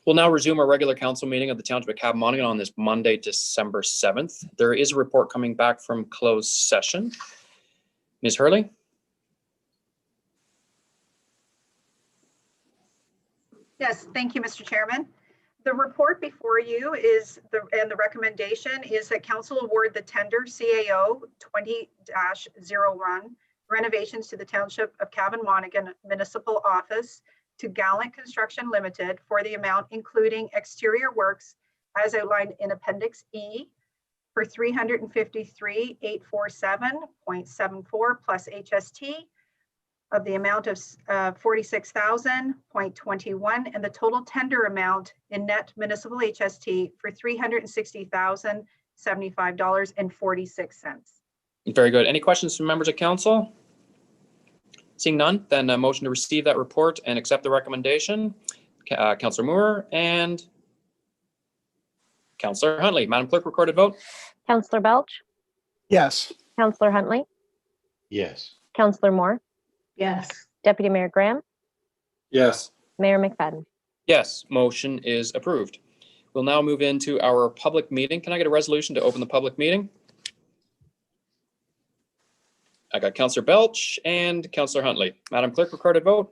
We'll now resume our regular council meeting of the Township of Cabamonigan on this Monday, December 7th. There is a report coming back from closed session. Ms. Hurley? Yes, thank you, Mr. Chairman. The report before you is and the recommendation is that council award the tender CAO 20-01 renovations to the Township of Cabamonigan Municipal Office to Gallant Construction Limited for the amount including exterior works as outlined in Appendix E for $353,847.74 plus HST of the amount of $46,000.21 and the total tender amount in net municipal HST for $360,075.46. Very good. Any questions from members of council? Seeing none, then a motion to receive that report and accept the recommendation. Councillor Moore and Councillor Huntley. Madam Clerk, recorded vote. Councillor Belch, Yes. Councillor Huntley, Yes. Councillor Moore, Yes. Deputy Mayor Graham, Yes. Mayor McFadden. Yes, motion is approved. We'll now move into our public meeting. Can I get a resolution to open the public meeting? I got Councillor Belch and Councillor Huntley. Madam Clerk, recorded vote.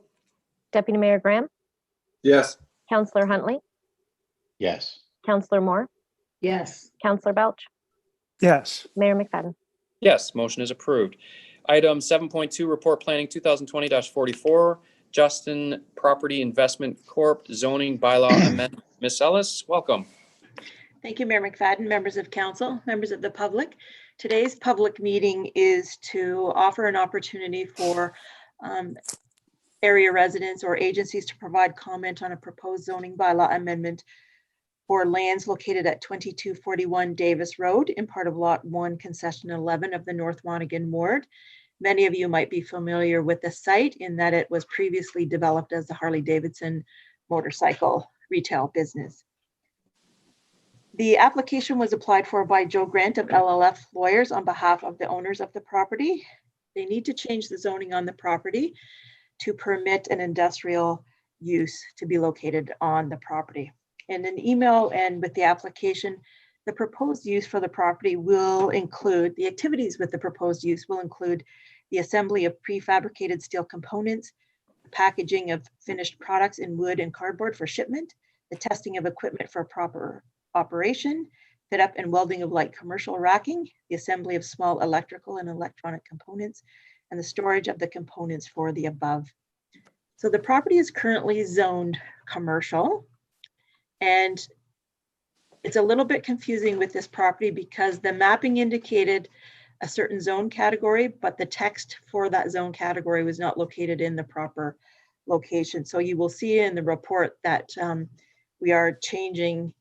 Deputy Mayor Graham, Yes. Councillor Huntley, Yes. Councillor Moore, Yes. Councillor Belch, Yes. Mayor McFadden. Yes, motion is approved. Item 7.2, Report Planning 2020-44, Justin Property Investment Corp. Zoning Bylaw Amendment. Ms. Ellis, welcome. Thank you, Mayor McFadden, members of council, members of the public. Today's public meeting is to offer an opportunity for area residents or agencies to provide comment on a proposed zoning bylaw amendment for lands located at 2241 Davis Road in part of Lot 1, Concession 11 of the North Monaghan Ward. Many of you might be familiar with the site in that it was previously developed as the Harley-Davidson motorcycle retail business. The application was applied for by Joe Grant of LLF Lawyers on behalf of the owners of the property. They need to change the zoning on the property to permit an industrial use to be located on the property. In an email and with the application, the proposed use for the property will include, the activities with the proposed use will include the assembly of prefabricated steel components, packaging of finished products in wood and cardboard for shipment, the testing of equipment for proper operation, fit up and welding of light commercial racking, the assembly of small electrical and electronic components, and the storage of the components for the above. So the property is currently zoned commercial, and it's a little bit confusing with this property because the mapping indicated a certain zone category, but the text for that zone category was not located in the proper location. So you will see in the report that we are changing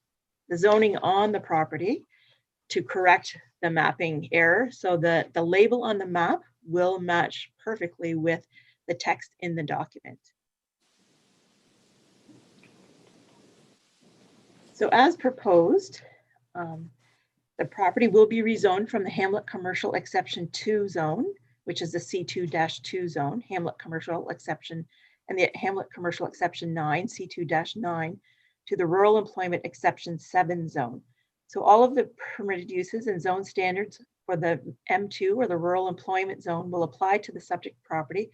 the zoning on the property to correct the mapping error so that the label on the map will match perfectly with the text in the document. So as proposed, the property will be rezoned from the Hamlet Commercial Exception 2 zone, which is the C2-2 zone, Hamlet Commercial Exception, and the Hamlet Commercial Exception 9, C2-9, to the Rural Employment Exception 7 zone. So all of the permitted uses and zone standards for the M2 or the Rural Employment Zone will apply to the subject property,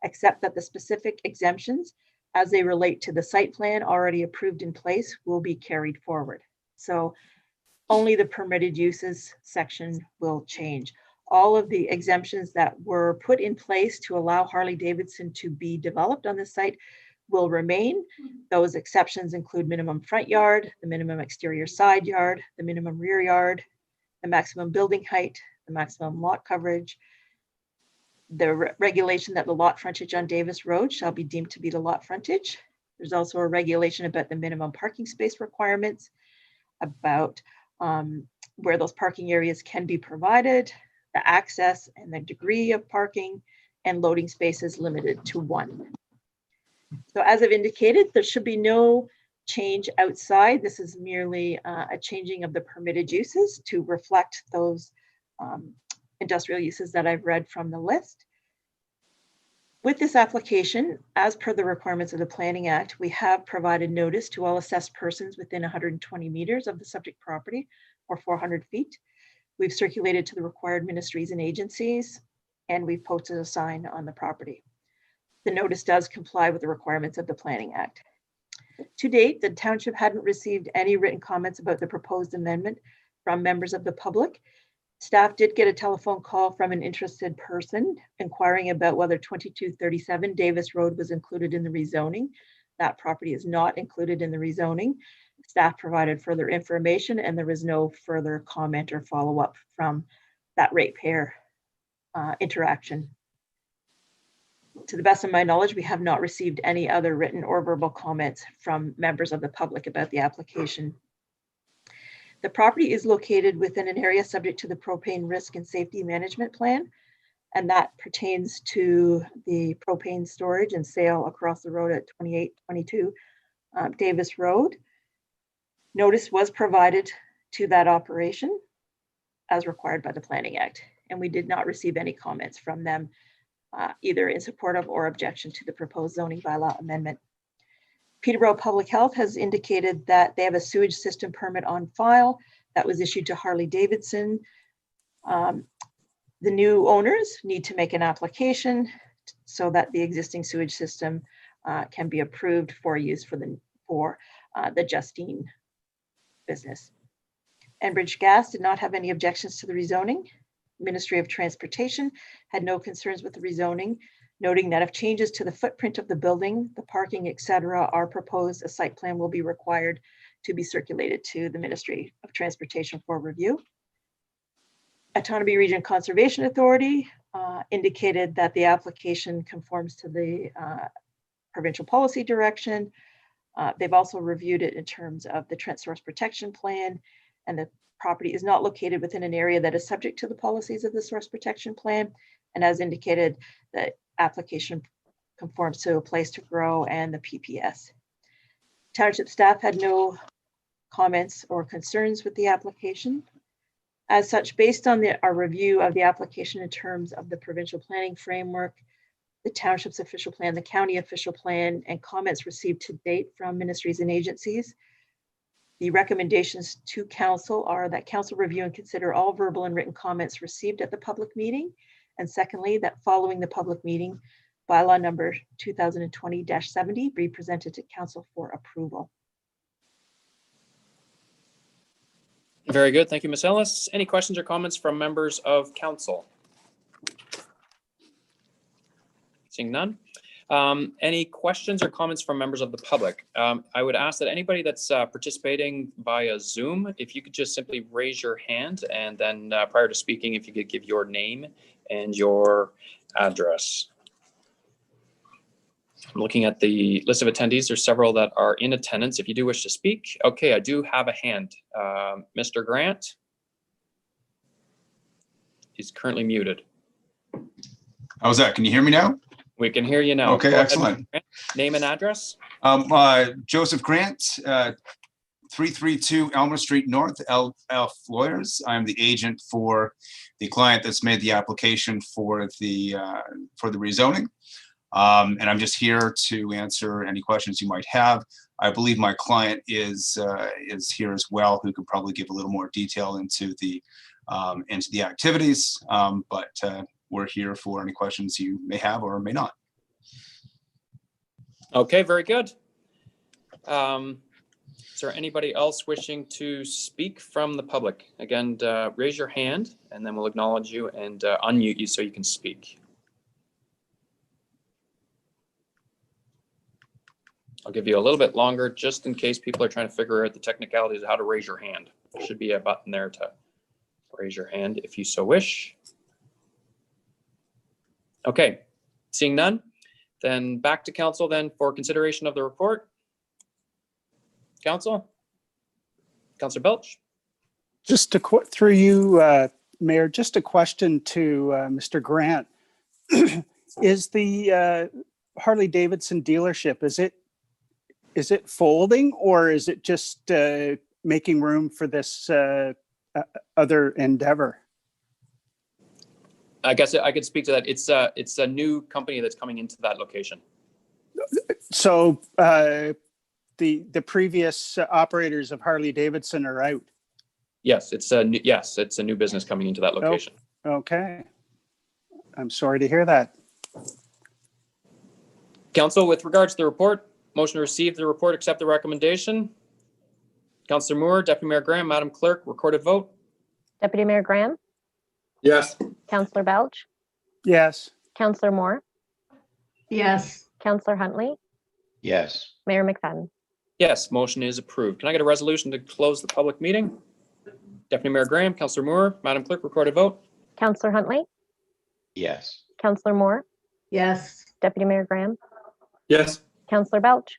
except that the specific exemptions as they relate to the site plan already approved in place will be carried forward. So only the permitted uses section will change. All of the exemptions that were put in place to allow Harley-Davidson to be developed on the site will remain. Those exceptions include minimum front yard, the minimum exterior side yard, the minimum rear yard, the maximum building height, the maximum lot coverage, the regulation that the lot frontage on Davis Road shall be deemed to be the lot frontage. There's also a regulation about the minimum parking space requirements, about where those parking areas can be provided, the access and the degree of parking, and loading spaces limited to 1. So as I've indicated, there should be no change outside. This is merely a changing of the permitted uses to reflect those industrial uses that I've read from the list. With this application, as per the requirements of the Planning Act, we have provided notice to all assessed persons within 120 meters of the subject property or 400 feet. We've circulated to the required ministries and agencies, and we've posted a sign on the property. The notice does comply with the requirements of the Planning Act. To date, the township hadn't received any written comments about the proposed amendment from members of the public. Staff did get a telephone call from an interested person inquiring about whether 2237 Davis Road was included in the rezoning. That property is not included in the rezoning. Staff provided further information and there was no further comment or follow-up from that ratepayer interaction. To the best of my knowledge, we have not received any other written or verbal comments from members of the public about the application. The property is located within an area subject to the propane risk and safety management plan, and that pertains to the propane storage and sale across the road at 2822 Davis Road. Notice was provided to that operation as required by the Planning Act, and we did not receive any comments from them either in support of or objection to the proposed zoning bylaw amendment. Peterborough Public Health has indicated that they have a sewage system permit on file that was issued to Harley Davidson. The new owners need to make an application so that the existing sewage system can be approved for use for the Justine business. Enbridge Gas did not have any objections to the rezoning. Ministry of Transportation had no concerns with the rezoning, noting that if changes to the footprint of the building, the parking, etc., are proposed, a site plan will be required to be circulated to the Ministry of Transportation for review. Otonabee Region Conservation Authority indicated that the application conforms to the provincial policy direction. They've also reviewed it in terms of the Trent Source Protection Plan, and the property is not located within an area that is subject to the policies of the Source Protection Plan. And as indicated, the application conforms to a place to grow and the PPS. Township staff had no comments or concerns with the application. As such, based on our review of the application in terms of the provincial planning framework, the township's official plan, the county official plan, and comments received to date from ministries and agencies, the recommendations to council are that council review and consider all verbal and written comments received at the public meeting. And secondly, that following the public meeting, bylaw number 2020-70 be presented to council for approval. Very good. Thank you, Ms. Ellis. Any questions or comments from members of council? Seeing none. Any questions or comments from members of the public? I would ask that anybody that's participating via Zoom, if you could just simply raise your hand, and then prior to speaking, if you could give your name and your address. I'm looking at the list of attendees. There's several that are in attendance. If you do wish to speak. Okay, I do have a hand. Mr. Grant. He's currently muted. How's that? Can you hear me now? We can hear you now. Okay, Go ahead, excellent. Name and address. Joseph Grant, 332 Elmer Street North, LF Lawyers. I'm the agent for the client that's made the application for the rezoning. And I'm just here to answer any questions you might have. I believe my client is here as well, who could probably give a little more detail into the activities. But we're here for any questions you may have or may not. Okay, very good. Is there anybody else wishing to speak from the public? Again, raise your hand and then we'll acknowledge you and unmute you so you can speak. I'll give you a little bit longer just in case people are trying to figure out the technicalities of how to raise your hand. There should be a button there to raise your hand if you so wish. Okay, seeing none, then back to council then for consideration of the report. Council? Councilor Belch? Just through you, Mayor, just a question to Mr. Grant. Is the Harley Davidson dealership, is it folding, or is it just making room for this other endeavor? I guess I could speak to that. It's a new company that's coming into that location. So the previous operators of Harley Davidson are out. Yes, it's a new business coming into that location. Okay. I'm sorry to hear that. Council, with regards to the report, motion to receive the report, accept the recommendation. Councillor Moore, Deputy Mayor Graham, Madam Clerk, recorded vote. Deputy Mayor Graham, Yes. Councillor Belch, Yes. Councillor Moore, Yes. Councillor Huntley, Yes. Mayor McFadden. Yes, motion is approved. Can I get a resolution to close the public meeting? Deputy Mayor Graham, Councillor Moore, Madam Clerk, recorded vote. Councillor Huntley, Yes. Councillor Moore, Yes. Deputy Mayor Graham, Yes. Councillor Belch,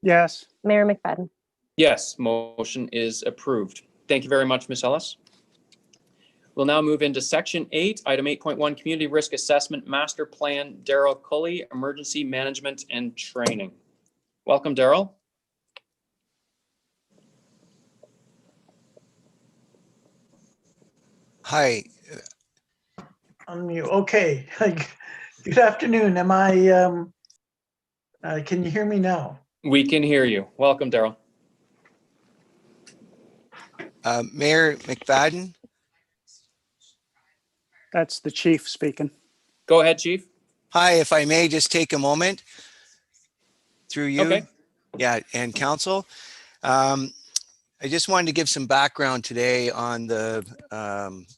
Yes. Mayor McFadden. Yes, motion is approved. Thank you very much, Ms. Ellis. We'll now move into Section 8, Item 8.1, Community Risk Assessment Master Plan. Daryl Cully, Emergency Management and Training. Welcome, Daryl. Hi, Unmute. Okay. Good afternoon. Am I, can you hear me now? We can hear you. Welcome, Daryl. Mayor McFadden. That's the chief speaking. Go ahead, Chief. Hi, if I may just take a moment through you. Okay. Yeah, and council. I just wanted to give some background today on the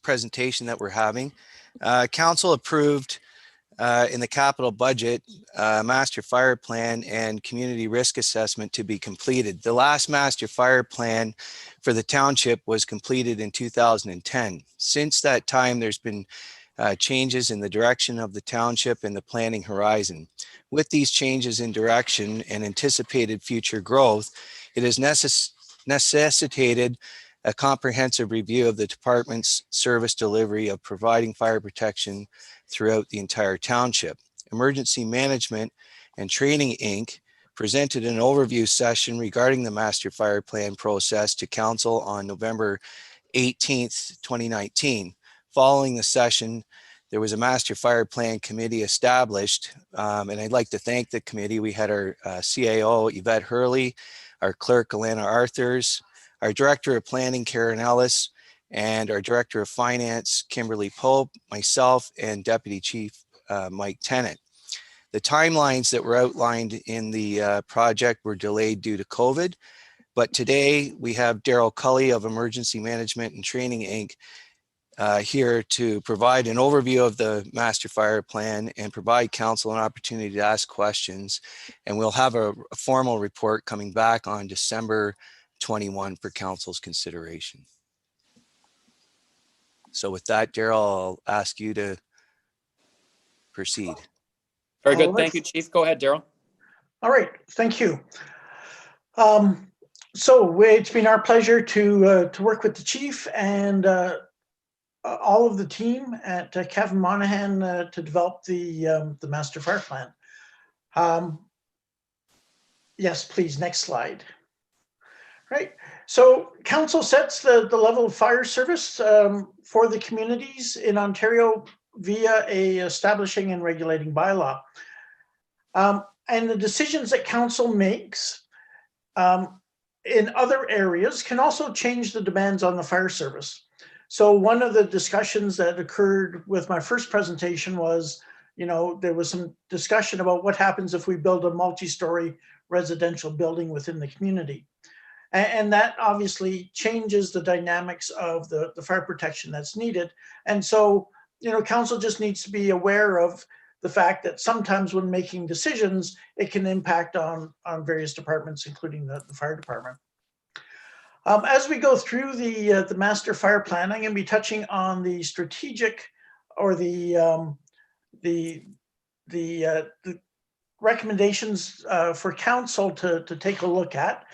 presentation that we're having. Council approved in the capital budget, master fire plan and community risk assessment to be completed. The last master fire plan for the township was completed in 2010. Since that time, there's been changes in the direction of the township and the planning horizon. With these changes in direction and anticipated future growth, it has necessitated a comprehensive review of the department's service delivery of providing fire protection throughout the entire township. Emergency Management and Training, Inc. presented an overview session regarding the master fire plan process to council on November 18th, 2019. Following the session, there was a master fire plan committee established, and I'd like to thank the committee. We had our CAO, Yvette Hurley, our clerk, Alana Arthurs, our director of planning, Karen Ellis, and our director of finance, Kimberly Pope, myself, and deputy chief, Mike Tennant. The timelines that were outlined in the project were delayed due to COVID, but today we have Daryl Cully of Emergency Management and Training, Inc. Here to provide an overview of the master fire plan and provide council an opportunity to ask questions. And we'll have a formal report coming back on December 21 for council's consideration. So with that, Daryl, I'll ask you to proceed. Very good. Oh, Thank you, Chief. Go ahead, Daryl. All right. Thank you. So it's been our pleasure to work with the chief and all of the team at Cavan Monaghan to develop the master fire plan. Yes, please, next slide. Right, so council sets the level of fire service for the communities in Ontario via a establishing and regulating bylaw. And the decisions that council makes in other areas can also change the demands on the fire service. So one of the discussions that occurred with my first presentation was, you know, there was some discussion about what happens if we build a multi-story residential building within the community. And that obviously changes the dynamics of the fire protection that's needed. And so, you know, council just needs to be aware of the fact that sometimes when making decisions, it can impact on various departments, including the fire department. As we go through the master fire plan, I'm going to be touching on the strategic or the recommendations for council to take a look at.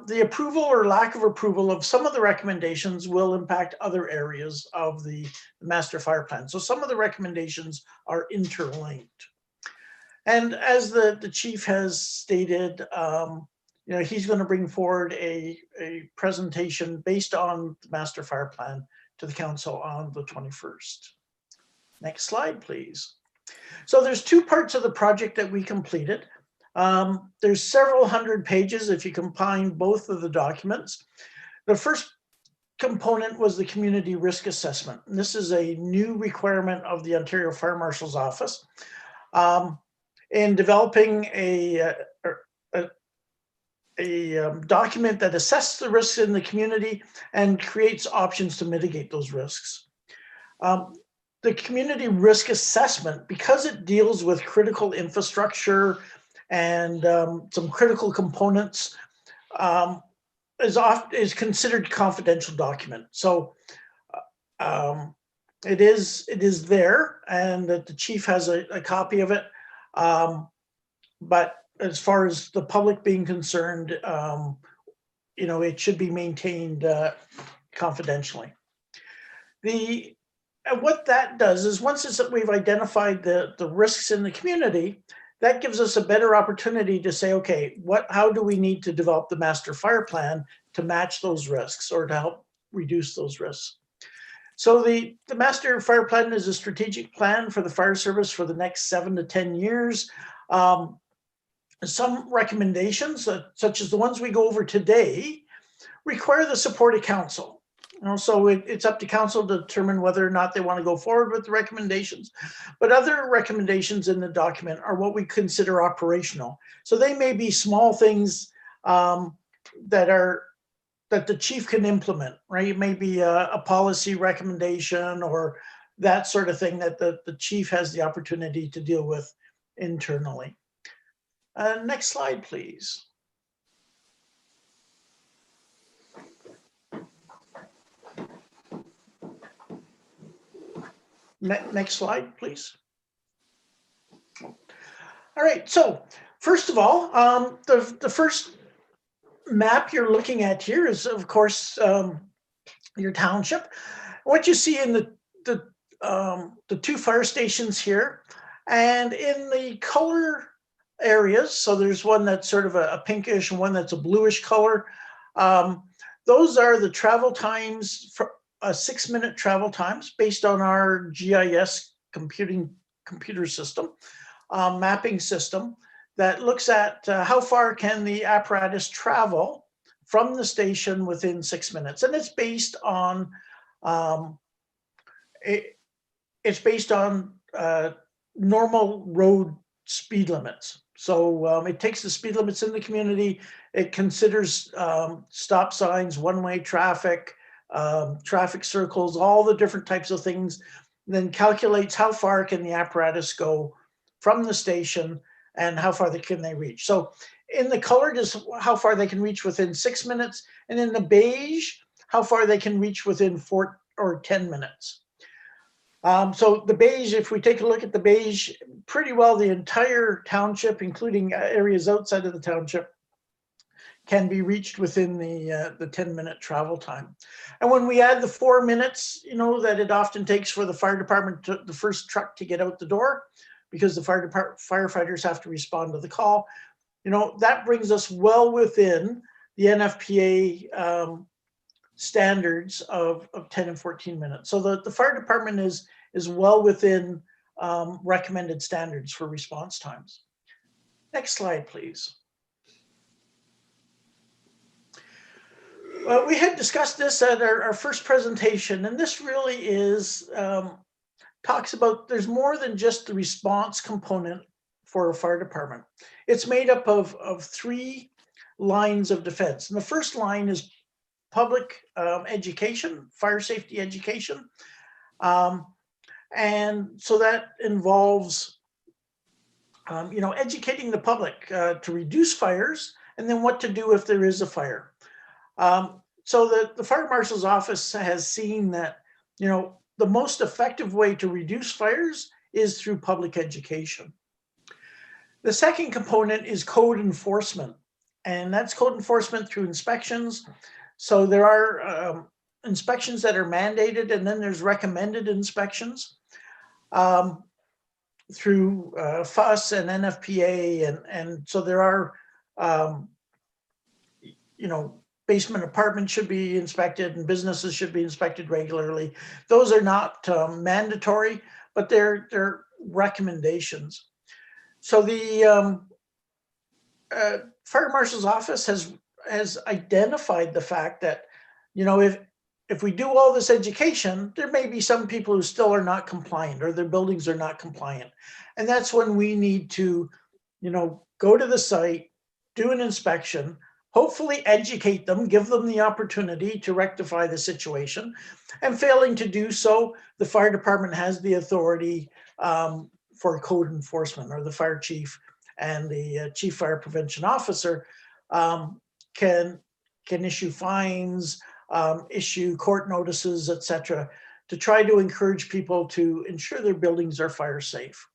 The approval or lack of approval of some of the recommendations will impact other areas of the master fire plan. So some of the recommendations are interlinked. And as the chief has stated, you know, he's going to bring forward a presentation based on the master fire plan to the council on the 21st. Next slide, please. So there's two parts of the project that we completed. There's several hundred pages if you combine both of the documents. The first component was the community risk assessment. And this is a new requirement of the Ontario Fire Marshal's Office in developing a document that assesses the risks in the community and creates options to mitigate those risks. The community risk assessment, because it deals with critical infrastructure and some critical components, is considered confidential document. So it is there, and that the chief has a copy of it. But as far as the public being concerned, it should be maintained confidentially. What that does is once we've identified the risks in the community, that gives us a better opportunity to say, okay, how do we need to develop the master fire plan to match those risks or to help reduce those risks? So the master fire plan is a strategic plan for the fire service for the next 7 to 10 years. Some recommendations, such as the ones we go over today, require the support of council. So it's up to council to determine whether or not they want to go forward with the recommendations. But other recommendations in the document are what we consider operational. So they may be small things that the chief can implement, right? It may be a policy recommendation or that sort of thing that the chief has the opportunity to deal with internally. Next slide, please. Next slide, please. All right, so first of all, the first map you're looking at here is, of course, your township. What you see in the two fire stations here, and in the color areas, so there's one that's sort of a pinkish and one that's a bluish color. Those are the travel times for 6-minute travel times based on our GIS computer system, mapping system that looks at how far can the apparatus travel from the station within 6 minutes. And it's based on normal road speed limits. So it takes the speed limits in the community. It considers stop signs, one-way traffic, traffic circles, all the different types of things, then calculates how far can the apparatus go from the station and how far can they reach. So in the colored is how far they can reach within 6 minutes, and in the beige, how far they can reach within 4 or 10 minutes. So the beige, if we take a look at the beige, pretty well the entire township, including areas outside of the township, can be reached within the 10-minute travel time. And when we add the 4 minutes, that it often takes for the fire department, the first truck to get out the door, because the firefighters have to respond to the call, that brings us well within the NFPA standards of 10 and 14 minutes. So the fire department is well within recommended standards for response times. Next slide, please. We had discussed this at our first presentation, and this really is talks about there's more than just the response component for a fire department. It's made up of 3 lines of defense. And the first line is public education, fire safety education. And so that involves, educating the public to reduce fires, and then what to do if there is a fire. So the Fire Marshal's Office has seen that, the most effective way to reduce fires is through public education. The second component is code enforcement, and that's code enforcement through inspections. So there are inspections that are mandated, and then there's recommended inspections through FUS and NFPA, and so there are, basement apartments should be inspected and businesses should be inspected regularly. Those are not mandatory, but they're recommendations. So the fire marshal's office has identified the fact that, you know, if we do all this education, there may be some people who still are not compliant or their buildings are not compliant. And that's when we need to, you know, go to the site, do an inspection, hopefully educate them, give them the opportunity to rectify the situation. And failing to do so, the fire department has the authority for code enforcement, or the fire chief and the chief fire prevention officer can issue fines, issue court notices, etc., to try to encourage people to ensure their buildings are fire safe.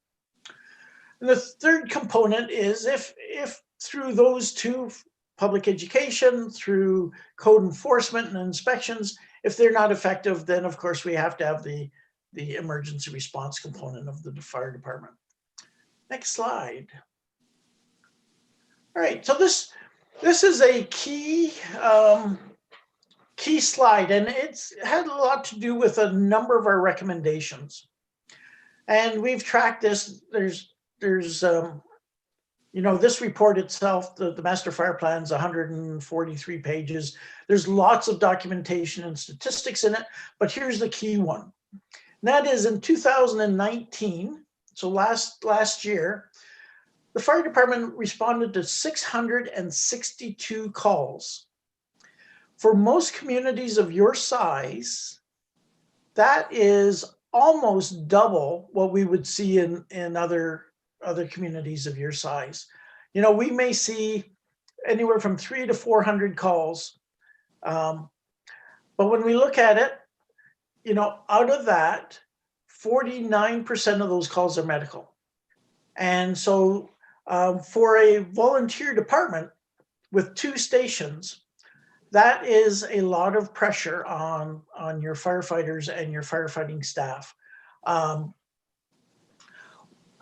And the third component is if through those two, public education, through code enforcement and inspections, if they're not effective, then of course we have to have the emergency response component of the fire department. Next slide. All right, so this is a key slide, and it's had a lot to do with a number of our recommendations. And we've tracked this. There's you know, this report itself, the master fire plan is 143 pages. There's lots of documentation and statistics in it, but here's the key one. And that is in 2019, so last year, the fire department responded to 662 calls. For most communities of your size, that is almost double what we would see in other communities of your size. You know, we may see anywhere from 300 to 400 calls. But when we look at it, you know, out of that, 49% of those calls are medical. And so for a volunteer department with 2 stations, that is a lot of pressure on your firefighters and your firefighting staff.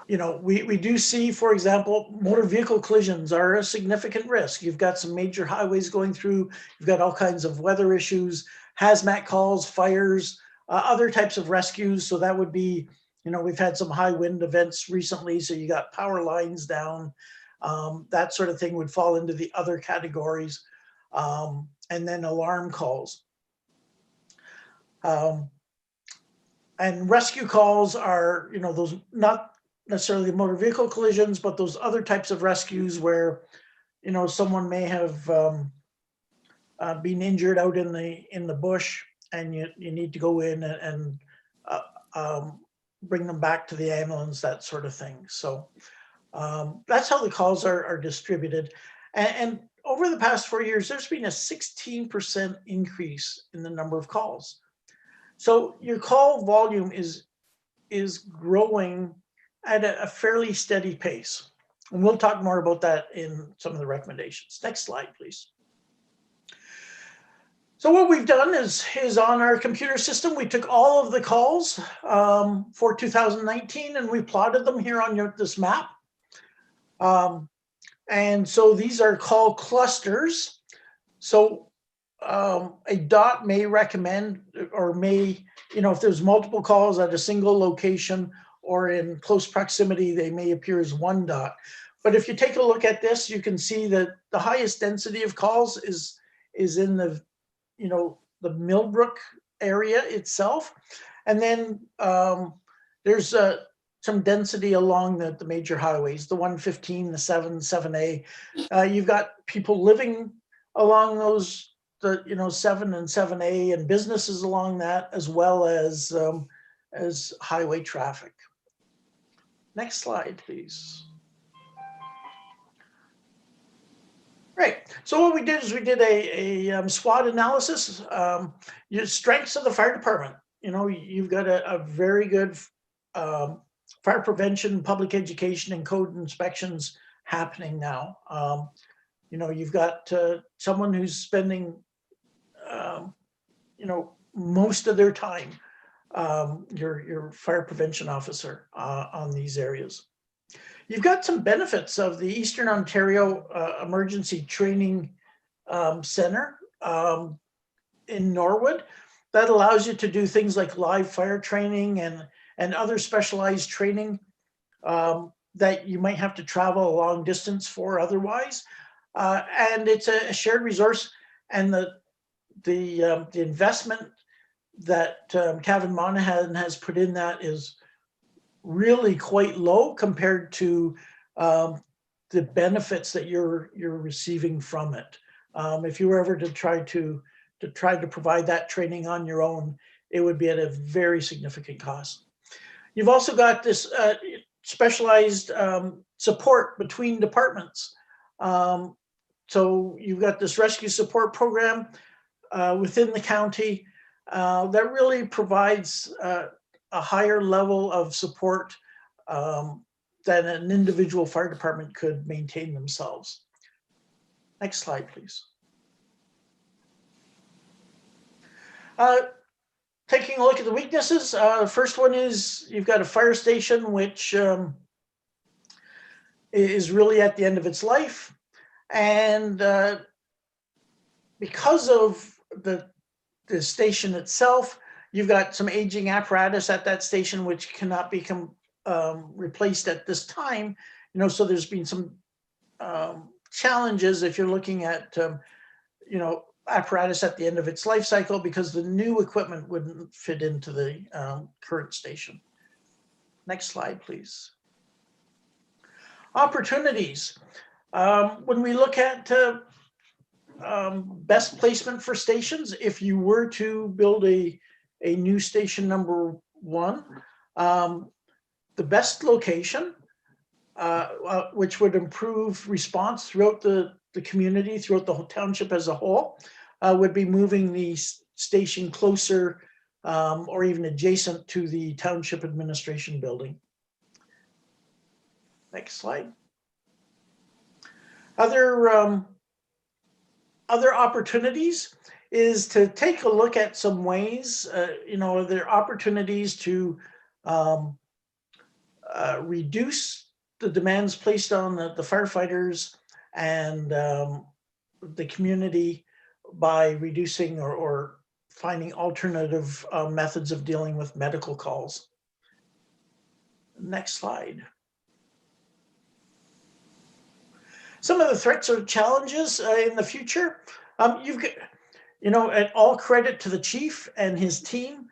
You know, we do see, for example, motor vehicle collisions are a significant risk. You've got some major highways going through, you've got all kinds of weather issues, hazmat calls, fires, other types of rescues. So that would be, you know, we've had some high wind events recently, so you got power lines down, that sort of thing would fall into the other categories. And then alarm calls. And rescue calls are, you know, those not necessarily motor vehicle collisions, but those other types of rescues where, you know, someone may have been injured out in the bush, and you need to go in and bring them back to the ambulance, that sort of thing. So that's how the calls are distributed. And over the past 4 years, there's been a 16% increase in the number of calls. So your call volume is growing at a fairly steady pace. And we'll talk more about that in some of the recommendations. Next slide, please. So what we've done is on our computer system, we took all of the calls for 2019 and we plotted them here on this map. And so these are call clusters. So a dot may recommend, or may, you know, if there's multiple calls at a single location or in close proximity, they may appear as one dot. But if you take a look at this, you can see that the highest density of calls is in the, you know, the Millbrook area itself. And then there's some density along the major highways, the 115, the 7A. You've got people living along those, you know, 7 and 7A, and businesses along that, as well as highway traffic. Next slide, please. Right. So what we did is we did a SWOT analysis. Your strengths of the fire department. You know, you've got a very good fire prevention, public education, and code inspections happening now. You know, you've got someone who's spending, you know, most of their time, your fire prevention officer, on these areas. You've got some benefits of the Eastern Ontario Emergency Training Center in Norwood that allows you to do things like live fire training and other specialized training that you might have to travel a long distance for otherwise. And it's a shared resource, and the investment that Cavan Monaghan has put in that is really quite low compared to the benefits that you're receiving from it. If you were ever to try to provide that training on your own, it would be at a very significant cost. You've also got this specialized support between departments. So you've got this rescue support program within the county that really provides a higher level of support than an individual fire department could maintain themselves. Next slide, please. Taking a look at the weaknesses, the first one is you've got a fire station which is really at the end of its life. And because of the station itself, you've got some aging apparatus at that station which cannot become replaced at this time. You know, so there's been some challenges if you're looking at you know, apparatus at the end of its life cycle, because the new equipment wouldn't fit into the current station. Next slide, please. Opportunities. When we look at best placement for stations, if you were to build a new station number 1, the best location, which would improve response throughout the community, throughout the whole township as a whole, would be moving the station closer or even adjacent to the township administration building. Next slide. Other opportunities is to take a look at some ways, you know, there are opportunities to reduce the demands placed on the firefighters and the community by reducing or finding alternative methods of dealing with medical calls. Next slide. Some of the threats or challenges in the future, you've got, you know, at all credit to the chief and his team,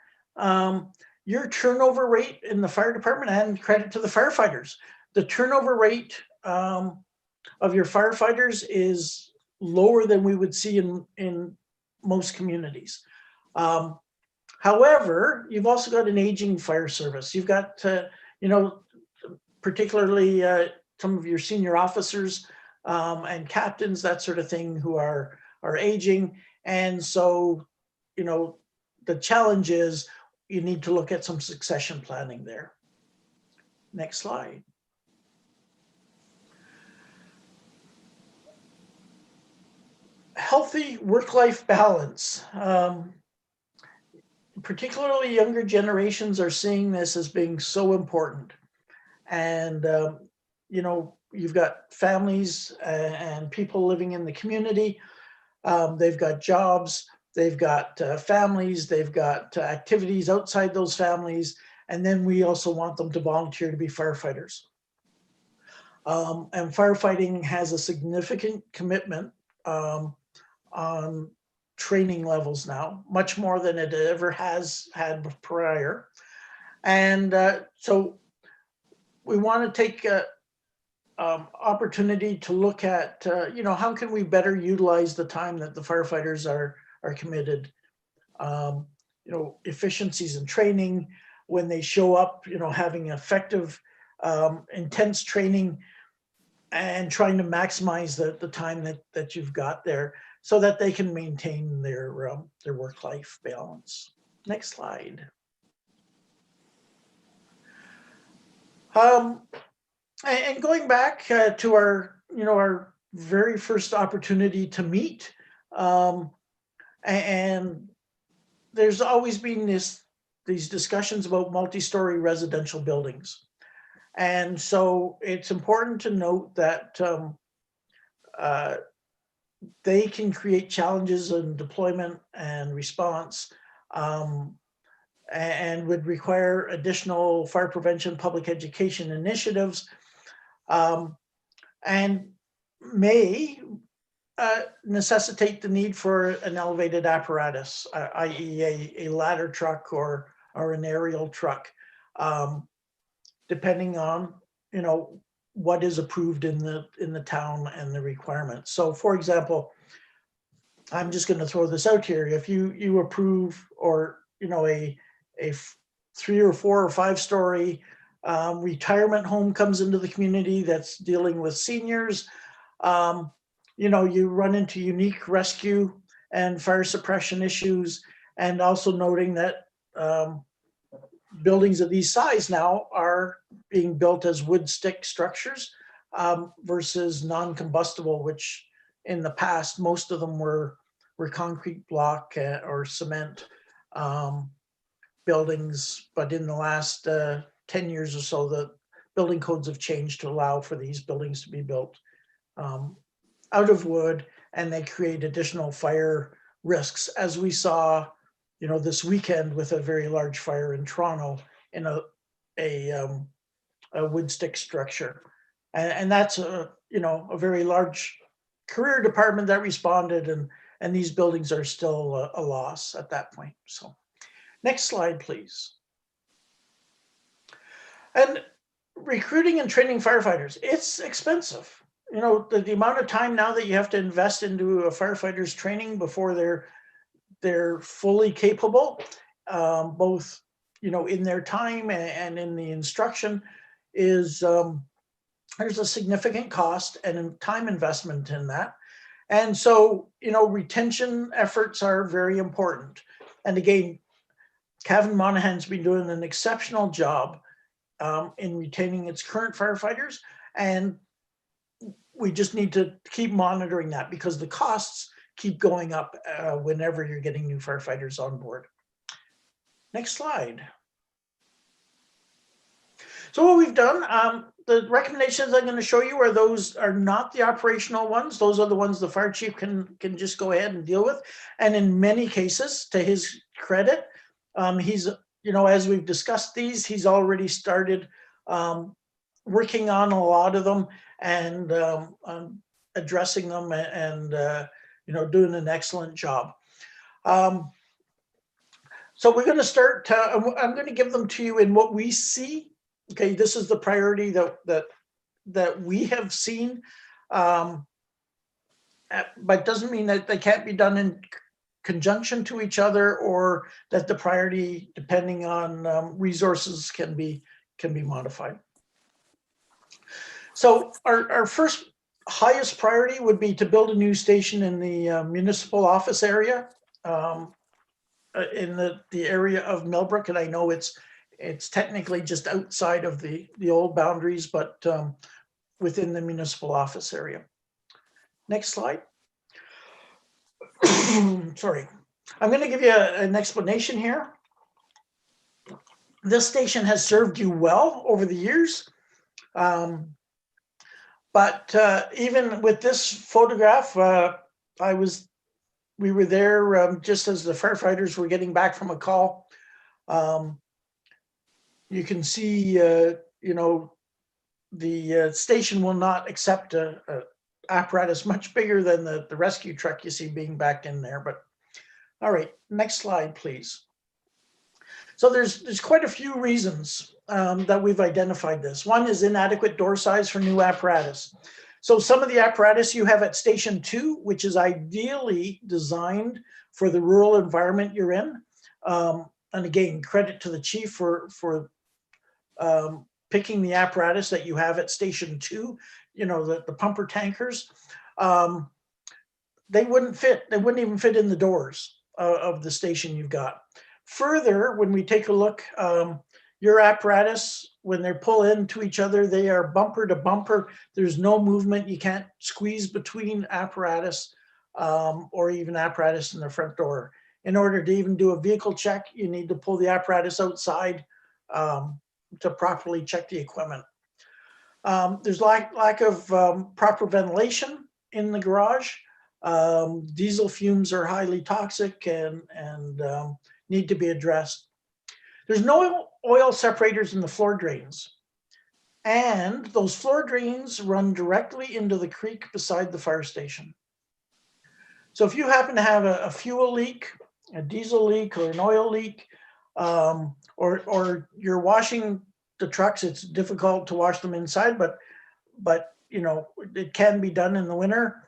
your turnover rate in the fire department, and credit to the firefighters. The turnover rate of your firefighters is lower than we would see in most communities. However, you've also got an aging fire service. You've got, you know, particularly some of your senior officers and captains, that sort of thing, who are aging. And so, you know, the challenge is you need to look at some succession planning there. Next slide. Healthy work-life balance. Particularly younger generations are seeing this as being so important. And, you know, you've got families and people living in the community. They've got jobs, they've got families, they've got activities outside those families. And then we also want them to volunteer to be firefighters. And firefighting has a significant commitment on training levels now, much more than it ever has had prior. And so we want to take opportunity to look at, you know, how can we better utilize the time that the firefighters are committed? You know, efficiencies in training when they show up, you know, having effective, intense training and trying to maximize the time that you've got there so that they can maintain their work-life balance. Next slide. And going back to our, you know, our very first opportunity to meet, and there's always been these discussions about multi-story residential buildings. And so it's important to note that they can create challenges in deployment and response and would require additional fire prevention public education initiatives, and may necessitate the need for an elevated apparatus, i.e. a ladder truck or an aerial truck, depending on, what is approved in the town and the requirements. So for example, I'm just going to throw this out here. If you approve, or a 3 or 4 or 5 story retirement home comes into the community that's dealing with seniors, you run into unique rescue and fire suppression issues, and also noting that buildings of these size now are being built as wood stick structures versus non-combustible, which in the past, most of them were concrete block or cement buildings. But in the last 10 years or so, the building codes have changed to allow for these buildings to be built out of wood, and they create additional fire risks, as we saw this weekend with a very large fire in Toronto in a wood stick structure. And that's a very large career department that responded, and these buildings are still a loss at that point. So next slide, please. And recruiting and training firefighters, it's expensive. The amount of time now that you have to invest into a firefighter's training before they're fully capable, both in their time and in the instruction, is there's a significant cost and time investment in that. And so retention efforts are very important. And again, Cavan Monaghan's been doing an exceptional job in retaining its current firefighters, and we just need to keep monitoring that, because the costs keep going up whenever you're getting new firefighters on board. Next slide. So what we've done, the recommendations I'm going to show you are not the operational ones. Those are the ones the fire chief can just go ahead and deal with. And in many cases, to his credit, he's, as we've discussed these, he's already started working on a lot of them and addressing them and doing an excellent job. So we're going to start, I'm going to give them to you in what we see. Okay, this is the priority that we have seen, but doesn't mean that they can't be done in conjunction to each other, or that the priority, depending on resources, can be modified. So our first highest priority would be to build a new station in the municipal office area, in the area of Millbrook, and I know it's technically just outside of the old boundaries, but within the municipal office area. Next slide. Sorry. I'm going to give you an explanation here. This station has served you well over the years. But even with this photograph, we were there just as the firefighters were getting back from a call. You can see, the station will not accept a apparatus much bigger than the rescue truck you see being backed in there. But all right, next slide, please. So there's quite a few reasons that we've identified this. One is inadequate door size for new apparatus. So some of the apparatus you have at Station 2, which is ideally designed for the rural environment you're in. And again, credit to the chief for picking the apparatus that you have at Station 2, the pumper tankers. They wouldn't fit. They wouldn't even fit in the doors of the station you've got. Further, when we take a look, your apparatus, when they pull into each other, they are bumper to bumper. There's no movement. You can't squeeze between apparatus or even apparatus in the front door. In order to even do a vehicle check, you need to pull the apparatus outside to properly check the equipment. There's lack of proper ventilation in the garage. Diesel fumes are highly toxic and need to be addressed. There's no oil separators in the floor drains. And those floor drains run directly into the creek beside the fire station. So if you happen to have a fuel leak, a diesel leak, or an oil leak, or you're washing the trucks, it's difficult to wash them inside, but you know, it can be done in the winter.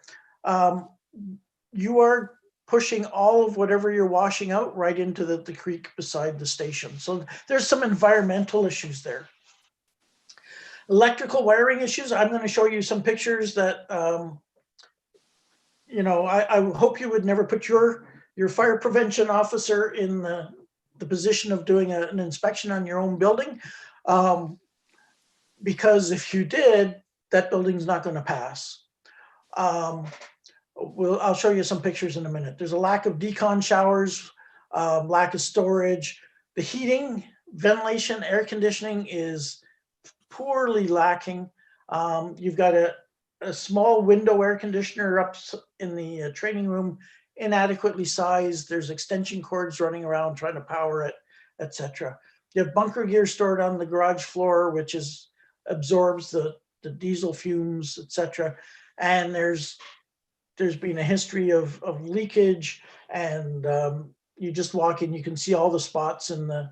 You are pushing all of whatever you're washing out right into the creek beside the station. So there's some environmental issues there. Electrical wiring issues. I'm going to show you some pictures that, you know, I hope you would never put your fire prevention officer in the position of doing an inspection on your own building. Because if you did, that building's not going to pass. I'll show you some pictures in a minute. There's a lack of decon showers, lack of storage. The heating, ventilation, air conditioning is poorly lacking. You've got a small window air conditioner up in the training room, inadequately sized. There's extension cords running around trying to power it, etc. You have bunker gear stored on the garage floor, which absorbs the diesel fumes, etc. And there's been a history of leakage, and you just walk in, you can see all the spots in the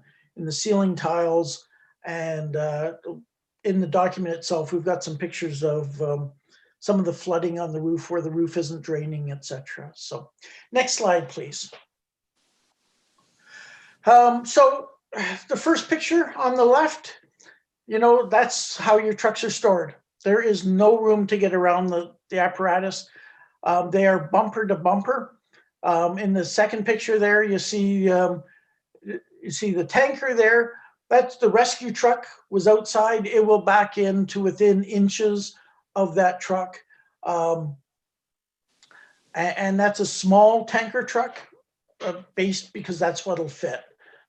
ceiling tiles, and in the document itself, we've got some pictures of some of the flooding on the roof where the roof isn't draining, etc. So next slide, please. So the first picture on the left, you know, that's how your trucks are stored. There is no room to get around the apparatus. They are bumper to bumper. In the second picture there, you see the tanker there. That's the rescue truck was outside. It will back in to within inches of that truck. And that's a small tanker truck based because that's what'll fit.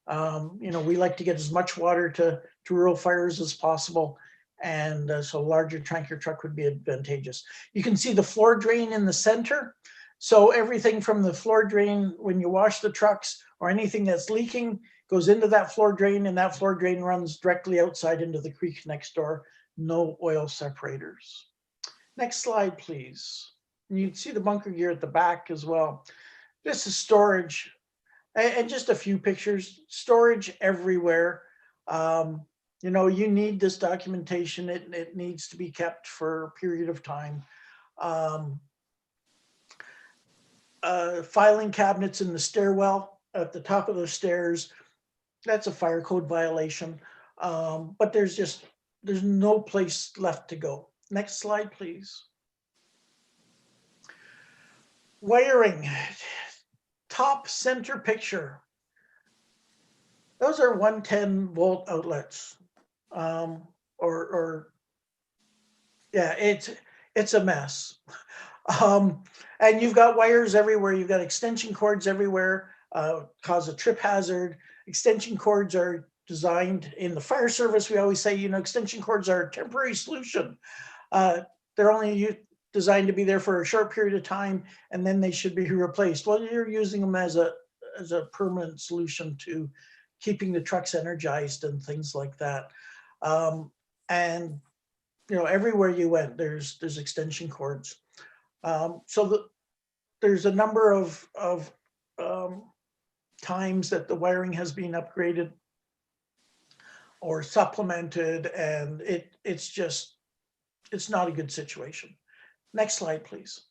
You know, we like to get as much water to rural fires as possible. And so a larger tanker truck would be advantageous. You can see the floor drain in the center. So everything from the floor drain, when you wash the trucks or anything that's leaking, goes into that floor drain, and that floor drain runs directly outside into the creek next door. No oil separators. Next slide, please. And you can see the bunker gear at the back as well. This is storage, and just a few pictures. Storage everywhere. You know, you need this documentation. It needs to be kept for a period of time. Filing cabinets in the stairwell at the top of the stairs. That's a fire code violation. But there's no place left to go. Next slide, please. Wiring, top center picture. Those are 110 volt outlets. Yeah, it's a mess. And you've got wires everywhere. You've got extension cords everywhere, cause a trip hazard. Extension cords are designed in the fire service. We always say, you know, extension cords are a temporary solution. They're only designed to be there for a short period of time, and then they should be replaced. Well, you're using them as a permanent solution to keeping the trucks energized and things like that. And you know, everywhere you went, there's extension cords. So there's a number of times that the wiring has been upgraded or supplemented, and it's not a good situation. Next slide, please.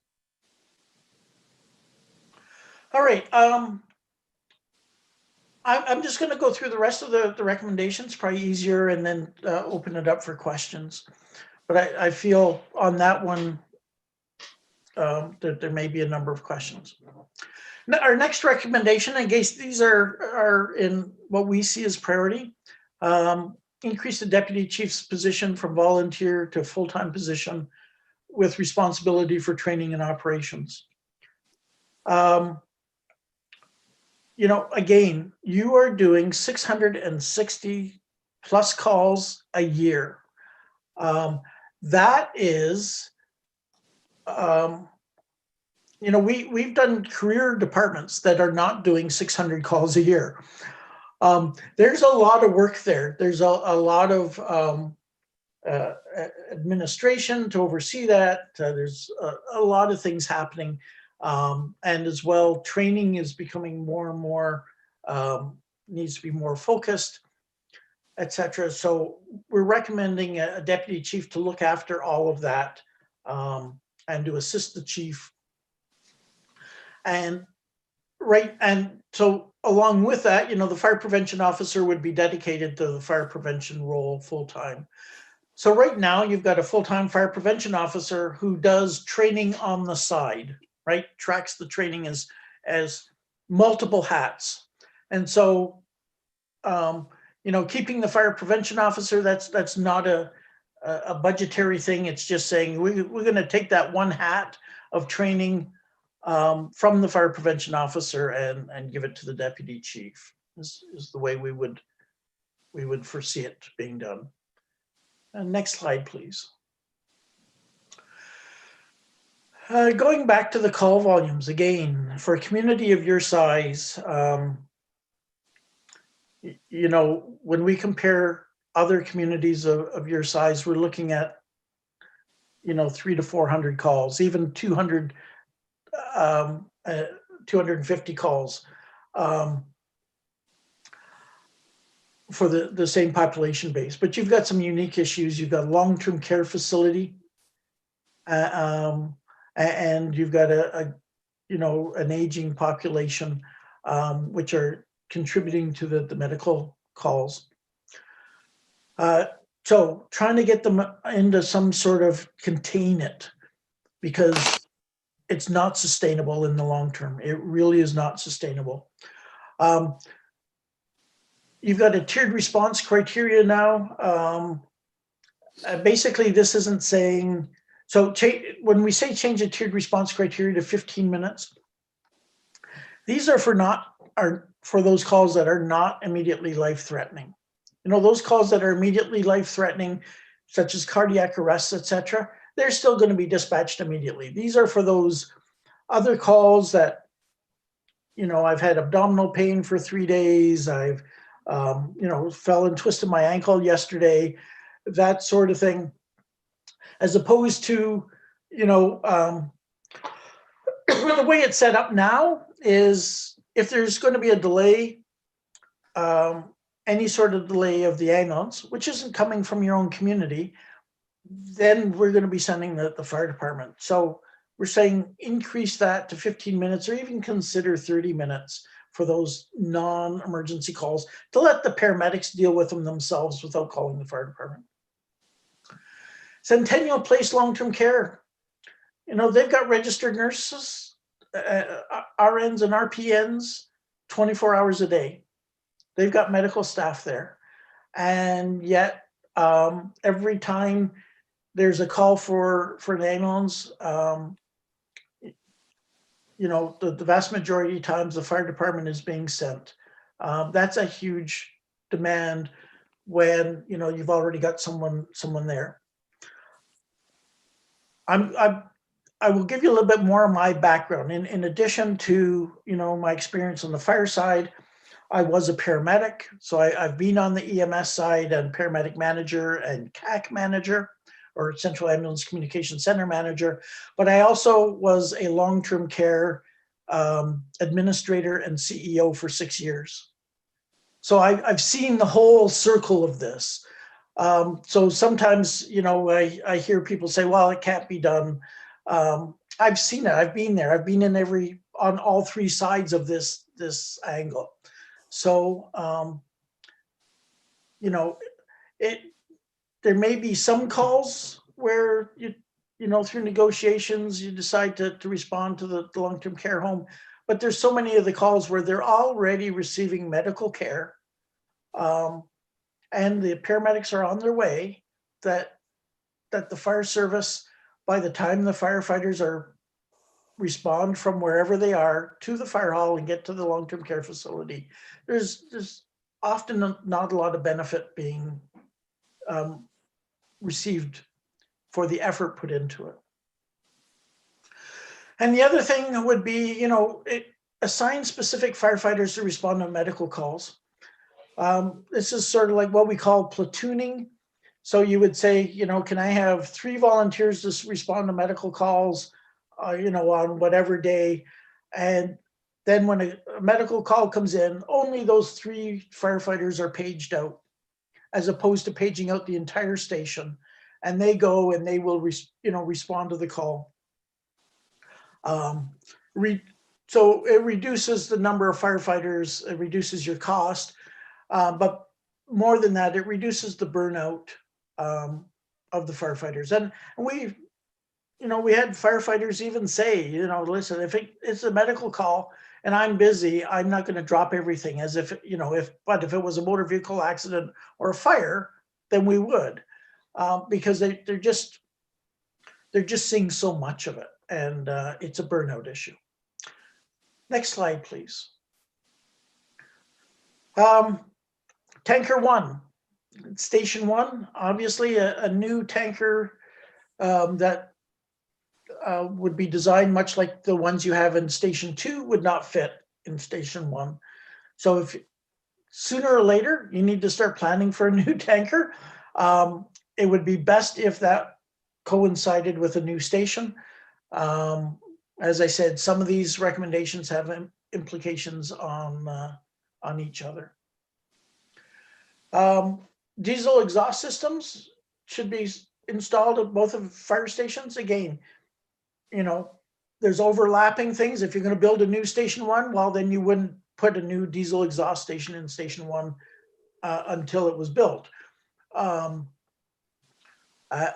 All right. I'm just going to go through the rest of the recommendations, probably easier, and then open it up for questions. But I feel on that one, that there may be a number of questions. Now, our next recommendation, I guess these are in what we see as priority. Increase the deputy chief's position from volunteer to full-time position with responsibility for training and operations. You know, again, you are doing 660 plus calls a year. That is, you know, we've done career departments that are not doing 600 calls a year. There's a lot of work there. There's a lot of administration to oversee that. There's a lot of things happening. And as well, training is becoming more and more, needs to be more focused, etc. So we're recommending a deputy chief to look after all of that and to assist the chief. And so along with that, the fire prevention officer would be dedicated to the fire prevention role full-time. So right now you've got a full-time fire prevention officer who does training on the side, right? Tracks the training as multiple hats. And so, keeping the fire prevention officer, that's not a budgetary thing. It's just saying we're going to take that one hat of training from the fire prevention officer and give it to the deputy chief is the way we would foresee it being done. And next slide, please. Going back to the call volumes again, for a community of your size, when we compare other communities of your size, we're looking at 300 to 400 calls, even 250 calls for the same population base. But you've got some unique issues. You've got a long-term care facility, and you've got an aging population, which are contributing to the medical calls. So trying to get them into some sort of contain it, because it's not sustainable in the long term. It really is not sustainable. You've got a tiered response criteria now. Basically, this isn't saying, so when we say change the tiered response criteria to 15 minutes, these are for those calls that are not immediately life-threatening. Those calls that are immediately life-threatening, such as cardiac arrests, etc., they're still going to be dispatched immediately. These are for those other calls that, I've had abdominal pain for 3 days. I've, fell and twisted my ankle yesterday, that sort of thing. As opposed to, the way it's set up now is if there's going to be a delay, any sort of delay of the ambulance, which isn't coming from your own community, then we're going to be sending the fire department. So we're saying increase that to 15 minutes or even consider 30 minutes for those non-emergency calls to let the paramedics deal with them themselves without calling the fire department. Centennial Place Long-Term Care, they've got registered nurses, RNs and RPNs 24 hours a day. They've got medical staff there. And yet every time there's a call for an ambulance, the vast majority of times the fire department is being sent. That's a huge demand when you've already got someone there. I will give you a little bit more of my background. In addition to my experience on the fire side, I was a paramedic, so I've been on the EMS side and paramedic manager and CAC manager, or Central Ambulance Communication Center manager, but I also was a long-term care administrator and CEO for 6 years. So I've seen the whole circle of this. So sometimes, I hear people say, well, it can't be done. I've seen it, I've been there. I've been on all three sides of this angle. So, there may be some calls where through negotiations, you decide to respond to the long-term care home, but there's so many of the calls where they're already receiving medical care, and the paramedics are on their way, that the fire service, by the time the firefighters respond from wherever they are to the fire hall and get to the long-term care facility, there's often not a lot of benefit being received for the effort put into it. And the other thing would be, assign specific firefighters to respond to medical calls. This is sort of like what we call platooning. So you would say, can I have 3 volunteers to respond to medical calls, on whatever day? And then when a medical call comes in, only those 3 firefighters are paged out, as opposed to paging out the entire station. And they go and they will, respond to the call. So it reduces the number of firefighters, it reduces your cost, but more than that, it reduces the burnout of the firefighters. And we had firefighters even say, listen, if it's a medical call and I'm busy, I'm not going to drop everything, as if, but if it was a motor vehicle accident or a fire, then we would, because they're just seeing so much of it, and it's a burnout issue. Next slide, please. Tanker 1, Station 1, obviously a new tanker that would be designed much like the ones you have in Station 2 would not fit in Station 1. So if sooner or later you need to start planning for a new tanker, it would be best if that coincided with a new station. As I said, some of these recommendations have implications on each other. Diesel exhaust systems should be installed at both of fire stations. Again, there's overlapping things. If you're going to build a new Station 1, well, then you wouldn't put a new diesel exhaust station in Station 1 until it was built.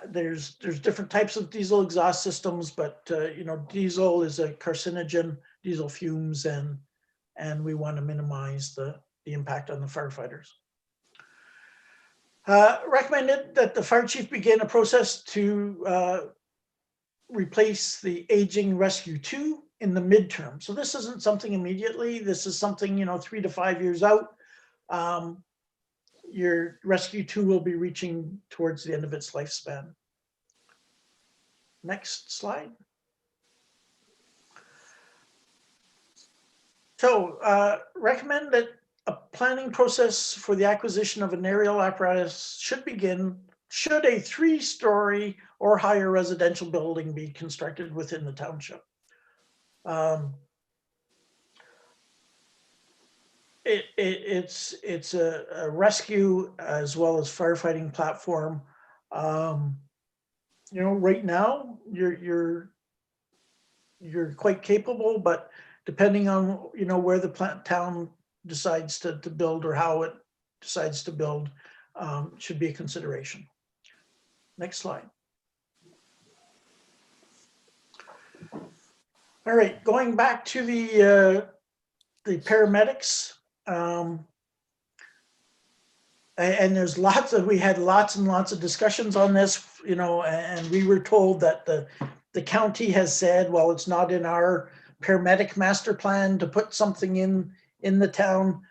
There's different types of diesel exhaust systems, but diesel is a carcinogen, diesel fumes, and we want to minimize the impact on the firefighters. Recommended that the fire chief begin a process to replace the aging Rescue 2 in the midterm. So this isn't something immediately. This is something 3 to 5 years out. Your Rescue 2 will be reaching towards the end of its lifespan. Next slide. So recommend that a planning process for the acquisition of an aerial apparatus should begin should a 3-story or higher residential building be constructed within the township. It's a rescue as well as firefighting platform. Right now you're quite capable, but depending on where the town decides to build or how it decides to build, should be a consideration. Next slide. All right, going back to the paramedics. And there's we had lots and lots of discussions on this, and we were told that the county has said, well, it's not in our paramedic master plan to put something in the town.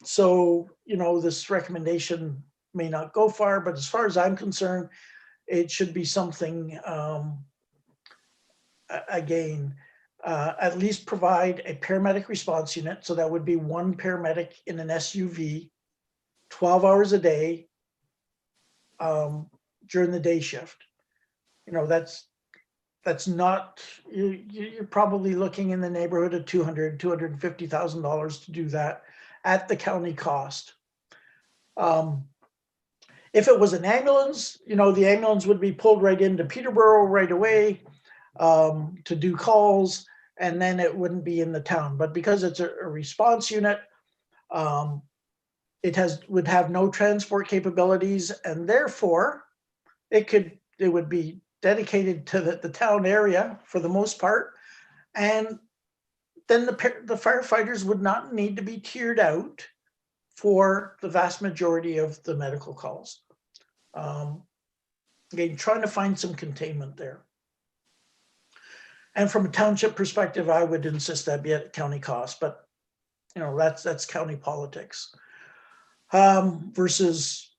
So, this recommendation may not go far, but as far as I'm concerned, it should be something, again, at least provide a paramedic response unit. So that would be 1 paramedic in an SUV, 12 hours a day during the day shift. That's not, you're probably looking in the neighborhood of $250,000 to do that at the county cost. If it was an ambulance, the ambulance would be pulled right into Peterborough right away to do calls, and then it wouldn't be in the town. But because it's a response unit, it would have no transport capabilities, and therefore it would be dedicated to the town area for the most part, and then the firefighters would not need to be tiered out for the vast majority of the medical calls. Again, trying to find some containment there. And from a township perspective, I would insist that be at county cost, but that's county politics versus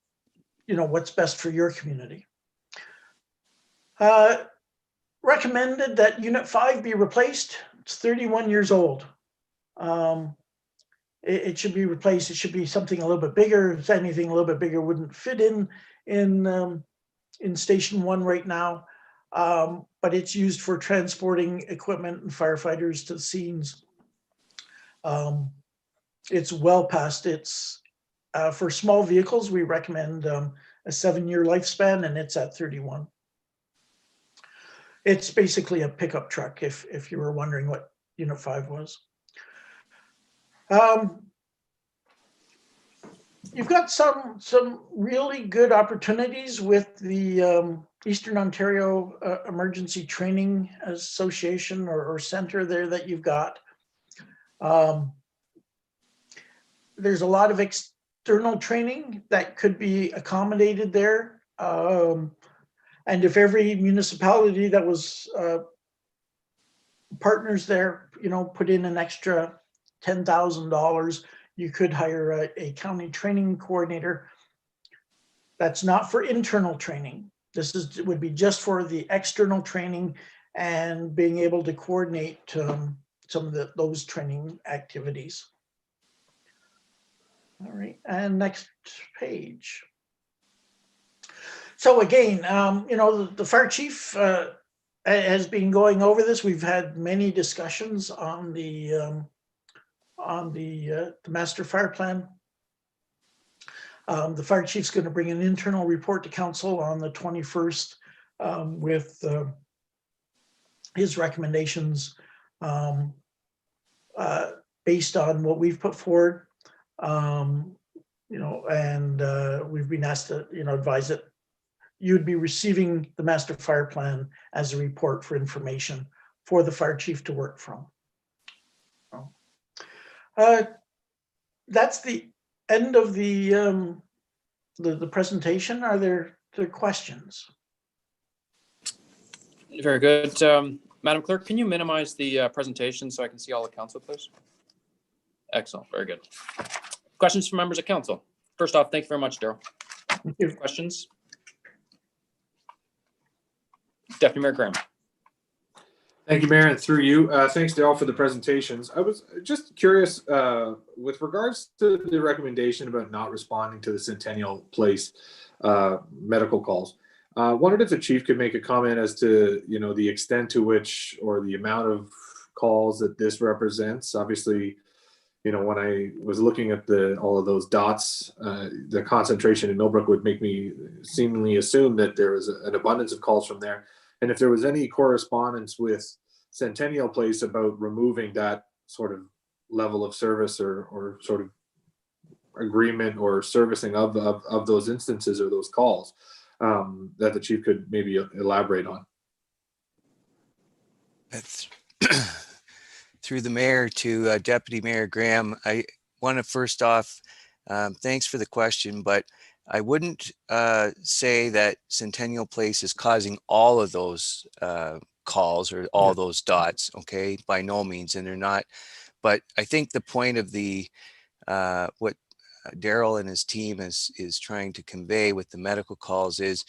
what's best for your community. Recommended that Unit 5 be replaced. It's 31 years old. it should be replaced. It should be something a little bit bigger. If anything a little bit bigger wouldn't fit in Station 1 right now. But it's used for transporting equipment and firefighters to the scenes. It's well past its, for small vehicles, we recommend a 7-year lifespan, and it's at 31. It's basically a pickup truck, if you were wondering what Unit 5 was. You've got some really good opportunities with the Eastern Ontario Emergency Training Association or Center there that you've got. There's a lot of external training that could be accommodated there. And if every municipality that was partners there, put in an extra $10,000, you could hire a county training coordinator. That's not for internal training. This would be just for the external training and being able to coordinate some of those training activities. All right, and next page. So again, the fire chief has been going over this. We've had many discussions on the master fire plan. The fire chief's going to bring an internal report to council on the 21st with his recommendations based on what we've put forward. And we've been asked to, advise that you'd be receiving the master fire plan as a report for information for the fire chief to work from. That's the end of the presentation. Are there questions? Very good. Madam Clerk, can you minimize the presentation so I can see all the council, please? Excellent. Very good. Questions from members of council? First off, thank you very much, Daryl. Thank you. Questions? Deputy Mayor Graham. Thank you, Mayor, and through you. Thanks, Daryl, for the presentations. I was just curious with regards to the recommendation about not responding to the Centennial Place medical calls. Wondered if the chief could make a comment as to, the extent to which or the amount of calls that this represents. Obviously, when I was looking at all of those dots, the concentration in Millbrook would make me seemingly assume that there was an abundance of calls from there. And if there was any correspondence with Centennial Place about removing that sort of level of service or sort of agreement or servicing of those instances or those calls, that the chief could maybe elaborate on. That's through the mayor to Deputy Mayor Graham. I want to first off, thanks for the question, but I wouldn't say that Centennial Place is causing all of those calls or all those dots, okay? By no means, and they're not. But I think the point of the what Daryl and his team is trying to convey with the medical calls is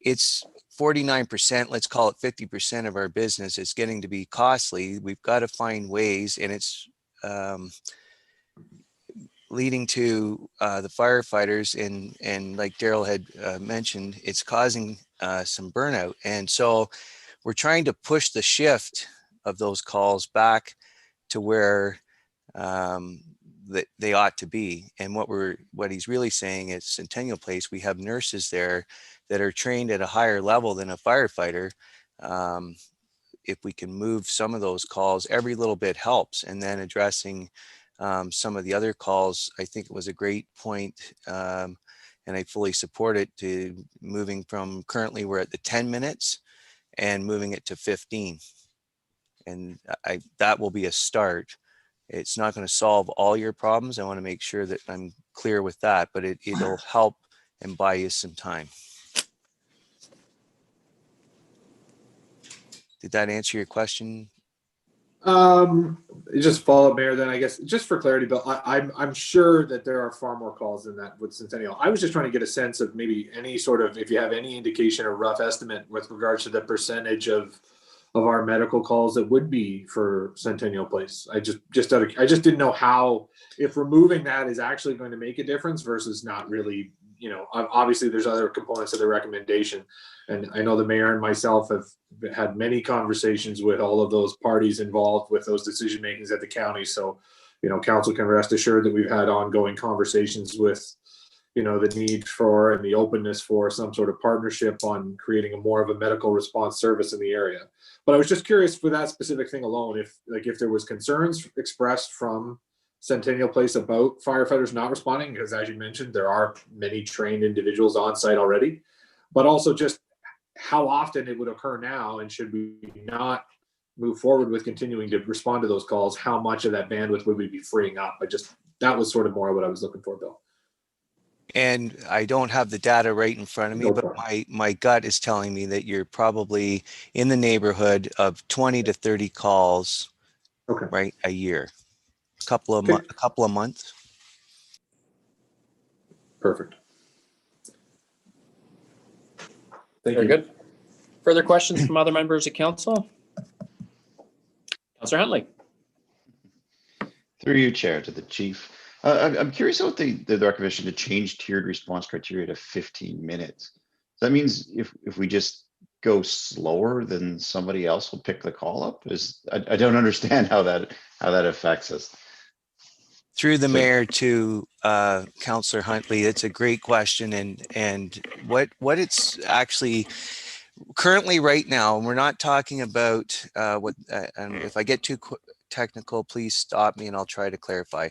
it's 49%, let's call it 50% of our business is getting to be costly. We've got to find ways, and it's leading to the firefighters and like Daryl had mentioned, it's causing some burnout. And so we're trying to push the shift of those calls back to where that they ought to be. And what he's really saying is Centennial Place, we have nurses there that are trained at a higher level than a firefighter. If we can move some of those calls, every little bit helps. And then addressing some of the other calls, I think it was a great point, and I fully support it, to moving from currently we're at the 10 minutes and moving it to 15. And that will be a start. It's not going to solve all your problems. I want to make sure that I'm clear with that, but it'll help and buy you some time. Did that answer your question? Just follow up, Mayor, then I guess just for clarity, Bill, I'm sure that there are far more calls than that with Centennial. I was just trying to get a sense of maybe any sort of, if you have any indication or rough estimate with regards to the percentage of of our medical calls that would be for Centennial Place. I just didn't know how, if removing that is actually going to make a difference versus not really. Obviously there's other components of the recommendation, and I know the mayor and myself have had many conversations with all of those parties involved with those decision makings at the county. So, council can rest assured that we've had ongoing conversations with, the need for and the openness for some sort of partnership on creating a more of a medical response service in the area. But I was just curious for that specific thing alone, if there was concerns expressed from Centennial Place about firefighters not responding, because as you mentioned, there are many trained individuals on site already, but also just how often it would occur now, and should we not move forward with continuing to respond to those calls, how much of that bandwidth would we be freeing up? That was sort of more what I was looking for, Bill. And I don't have the data right in front of me, No but problem. my gut is telling me that you're probably in the neighborhood of 20 to 30 calls, Okay. right, a year, a couple of months. Perfect. Thank Very you. good. Further questions from other members of council? Councillor Huntley. Through you, Chair, to the Chief. I'm curious about the recommendation to change tiered response criteria to 15 minutes. That means if we just go slower, then somebody else will pick the call up. I don't understand how that affects us. Through the So- mayor to Councillor Huntley, it's a great question, and what it's actually currently right now, and we're not talking about and if I get too technical, please stop me and I'll try to clarify.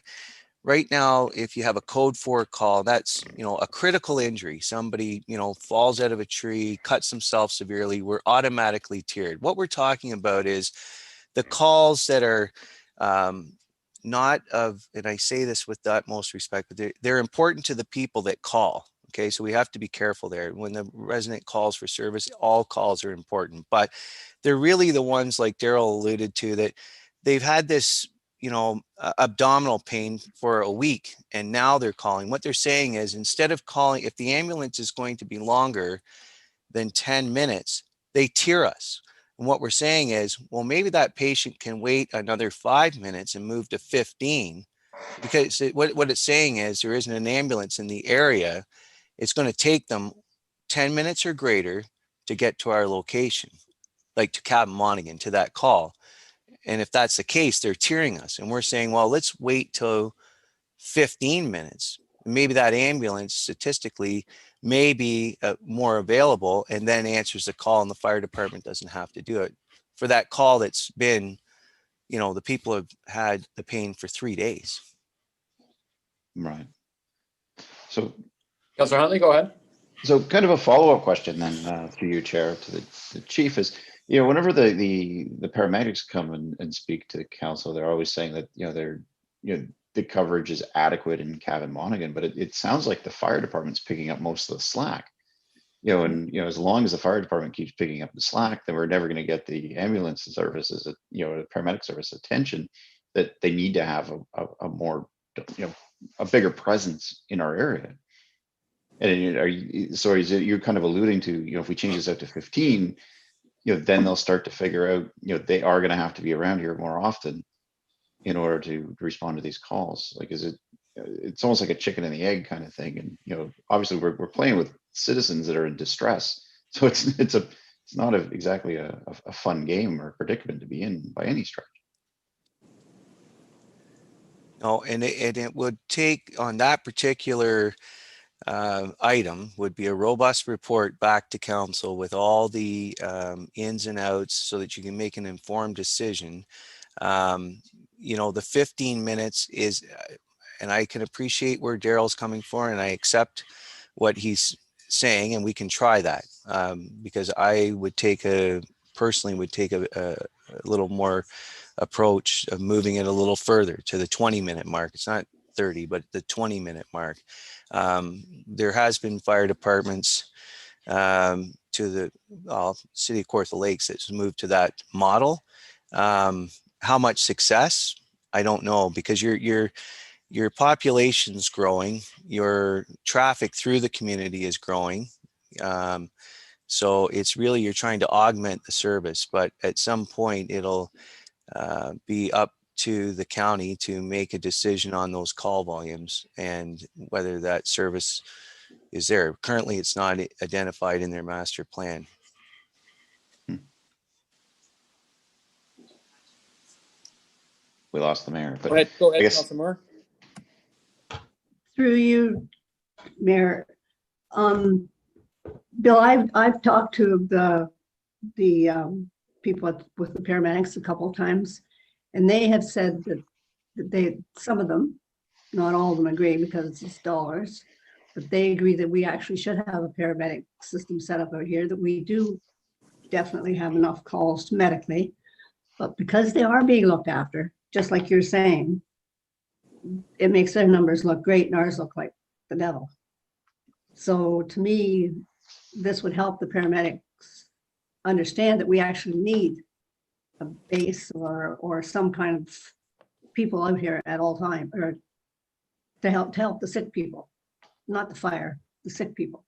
Right now, if you have a code 4 call, that's, a critical injury. Somebody, falls out of a tree, cuts themselves severely, we're automatically tiered. What we're talking about is the calls that are not of, and I say this with the utmost respect, but they're important to the people that call. Okay, so we have to be careful there. When the resident calls for service, all calls are important, but they're really the ones like Daryl alluded to, that they've had this abdominal pain for a week, and now they're calling. What they're saying is, instead of calling, if the ambulance is going to be longer than 10 minutes, they tier us. And what we're saying is, well, maybe that patient can wait another 5 minutes and move to 15, because what it's saying is there isn't an ambulance in the area. It's going to take them 10 minutes or greater to get to our location, like to Cabin Monaghan, to that call. And if that's the case, they're tiering us. And we're saying, well, let's wait till 15 minutes. Maybe that ambulance statistically may be more available, and then answers the call, and the fire department doesn't have to do it. For that call that's been, the people have had the pain for 3 days. Right. So, Councillor Huntley, go ahead. So kind of a follow-up question then through you, Chair, to the Chief is, whenever the paramedics come and speak to the council, they're always saying that, the coverage is adequate in Cabin Monaghan, but it sounds like the fire department's picking up most of the slack. As long as the fire department keeps picking up the slack, then we're never going to get the ambulance services, the paramedic service attention that they need to have a more, a bigger presence in our area. And you're kind of alluding to, if we change this out to 15, then they'll start to figure out, they are going to have to be around here more often in order to respond to these calls. Like, it's almost like a chicken and the egg kind of thing. And, obviously we're playing with citizens that are in distress. So it's not exactly a fun game or predicament to be in by any stretch. No, and it would take, on that particular item, would be a robust report back to council with all the ins and outs, so that you can make an informed decision. The 15 minutes is, and I can appreciate where Daryl's coming from, and I accept what he's saying, and we can try that, because I would personally would take a little more approach of moving it a little further to the 20-minute mark. It's not 30, but the 20-minute mark. There has been fire departments to the city of Kawartha Lakes that's moved to that model. How much success? I don't know, because your population's growing, your traffic through the community is growing. So it's really, you're trying to augment the service, but at some point it'll be up to the county to make a decision on those call volumes and whether that service is there. Currently, it's not identified in their master plan. We lost the mayor, Go but ahead, I guess- Councilor Moore. Through you, Mayor. Bill, I've talked to the people with the paramedics a couple of times, and they have said that some of them, not all of them agree because it's dollars, but they agree that we actually should have a paramedic system set up out here, that we do definitely have enough calls medically, but because they are being looked after, just like you're saying, it makes their numbers look great and ours look like the devil. So to me, this would help the paramedics understand that we actually need a base or some kind of people out here at all time, or to help the sick people, not the fire, the sick people.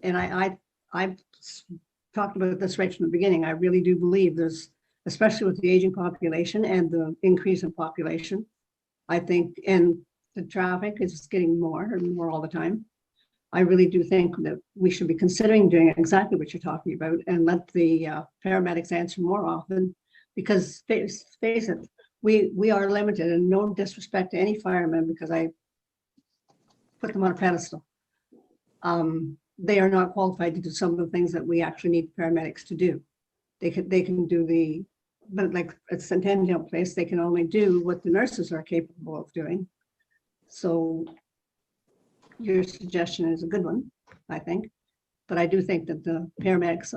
And I've talked about this right from the beginning. I really do believe there's, especially with the aging population and the increase in population, I think, and the traffic is getting more and more all the time. I really do think that we should be considering doing exactly what you're talking about and let the paramedics answer more often, because face it, we are limited, and no disrespect to any firemen because I put them on a pedestal. They are not qualified to do some of the things that we actually need paramedics to do. They can do but like at Centennial Place, they can only do what the nurses are capable of doing. So your suggestion is a good one, I think. But I do think that the paramedics,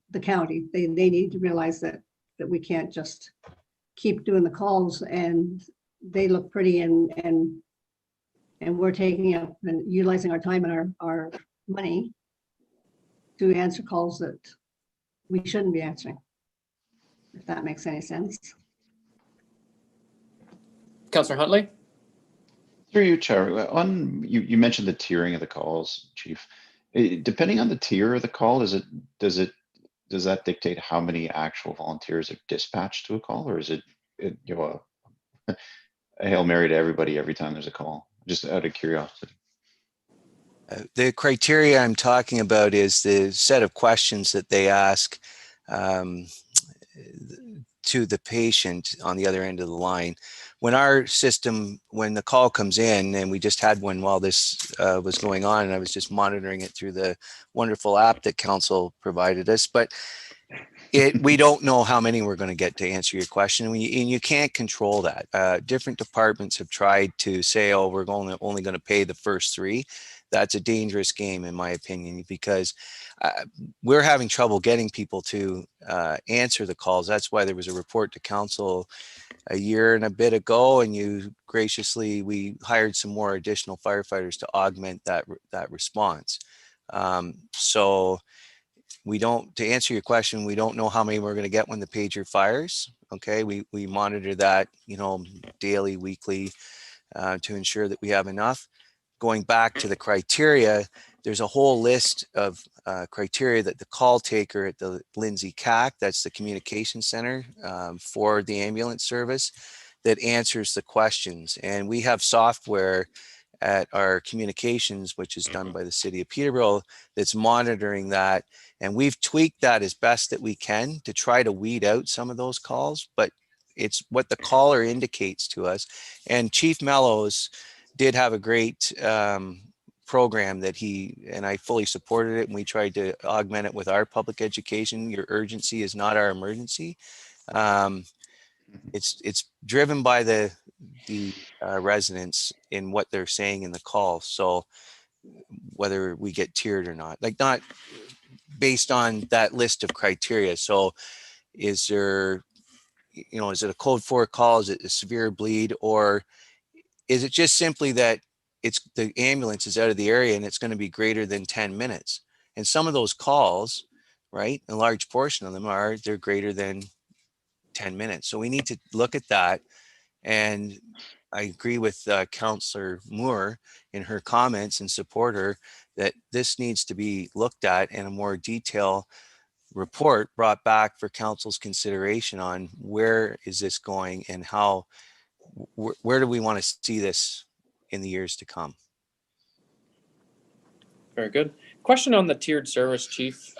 the county, they need to realize that we can't just keep doing the calls and they look pretty and we're taking up and utilizing our time and our money to answer calls that we shouldn't be answering, if that makes any sense. Councilor Huntley. Through you, Chair, you mentioned the tiering of the calls, Chief. Depending on the tier of the call, does that dictate how many actual volunteers are dispatched to a call, or is it a Hail Mary to everybody every time there's a call? Just out of curiosity. The criteria I'm talking about is the set of questions that they ask to the patient on the other end of the line. When our system, when the call comes in, and we just had one while this was going on, and I was just monitoring it through the wonderful app that council provided us, but we don't know how many we're going to get to answer your question, and you can't control that. Different departments have tried to say, oh, we're only going to pay the first 3. That's a dangerous game, in my opinion, because we're having trouble getting people to answer the calls. That's why there was a report to council a year and a bit ago, and we hired some more additional firefighters to augment that response. So to answer your question, we don't know how many we're going to get when the pager fires. Okay, we monitor that, daily, weekly, to ensure that we have enough. Going back to the criteria, there's a whole list of criteria that the call taker at the Lindsay CAC, that's the communication center for the ambulance service, that answers the questions. And we have software at our communications, which is done by the city of Peterborough, that's monitoring that. And we've tweaked that as best that we can to try to weed out some of those calls, but it's what the caller indicates to us. And Chief Mellows did have a great program that I fully supported it, and we tried to augment it with our public education. Your urgency is not our emergency. It's driven by the residents in what they're saying in the call. So whether we get tiered or not, like not based on that list of criteria. So is there, is it a code 4 call? Is it a severe bleed? Or is it just simply that the ambulance is out of the area and it's going to be greater than 10 minutes? And some of those calls, right, a large portion of them they're greater than 10 minutes. So we need to look at that and I agree with Councillor Moore in her comments and support her that this needs to be looked at in a more detailed report brought back for council's consideration on where is this going and how, where do we want to see this in the years to come? Very good. Question on the tiered service, Chief.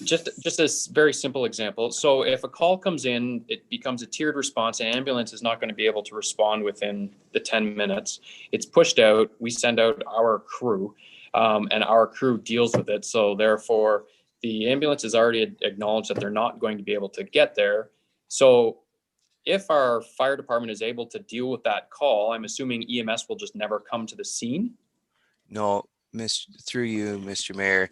Just a very simple example. So if a call comes in, it becomes a tiered response. An ambulance is not going to be able to respond within the 10 minutes. It's pushed out. We send out our crew, and our crew deals with it. So therefore, the ambulance has already acknowledged that they're not going to be able to get there. So if our fire department is able to deal with that call, I'm assuming EMS will just never come to the scene? No, through you, Mr. Mayor,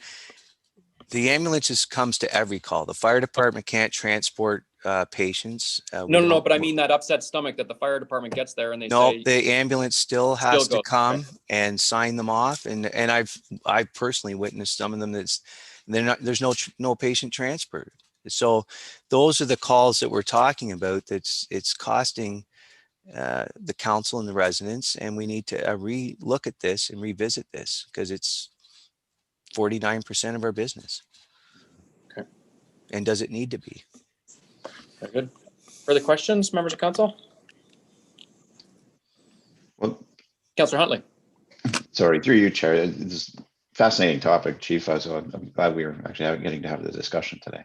the ambulances comes to every call. The fire department can't transport patients. No, but I mean that upset stomach that the fire department gets there and they No, say. the ambulance still has Still to goes, come okay. and sign them off. And I've personally witnessed some of them there's no patient transport. So those are the calls that we're talking about. It's costing the council and the residents, and we need to re-look at this and revisit this because it's 49% of our business. Okay. And does it need to be? Very good. Further questions, members of council? Well, Councillor Huntley. sorry, through you, Chair. This is a fascinating topic, Chief. So I'm glad we were actually getting to have the discussion today.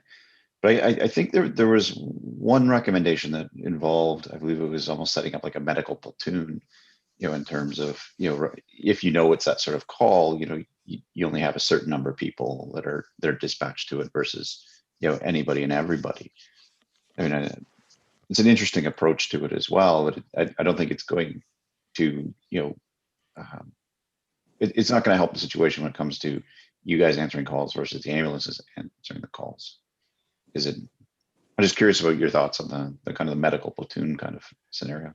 But I think there was one recommendation that involved, I believe it was almost setting up like a medical platoon, in terms of, if it's that sort of call, you only have a certain number of people that are dispatched to it versus, anybody and everybody. I mean, it's an interesting approach to it as well, but I don't think it's going to, it's not going to help the situation when it comes to you guys answering calls versus the ambulances answering the calls. I'm just curious about your thoughts on the kind of the medical platoon kind of scenario.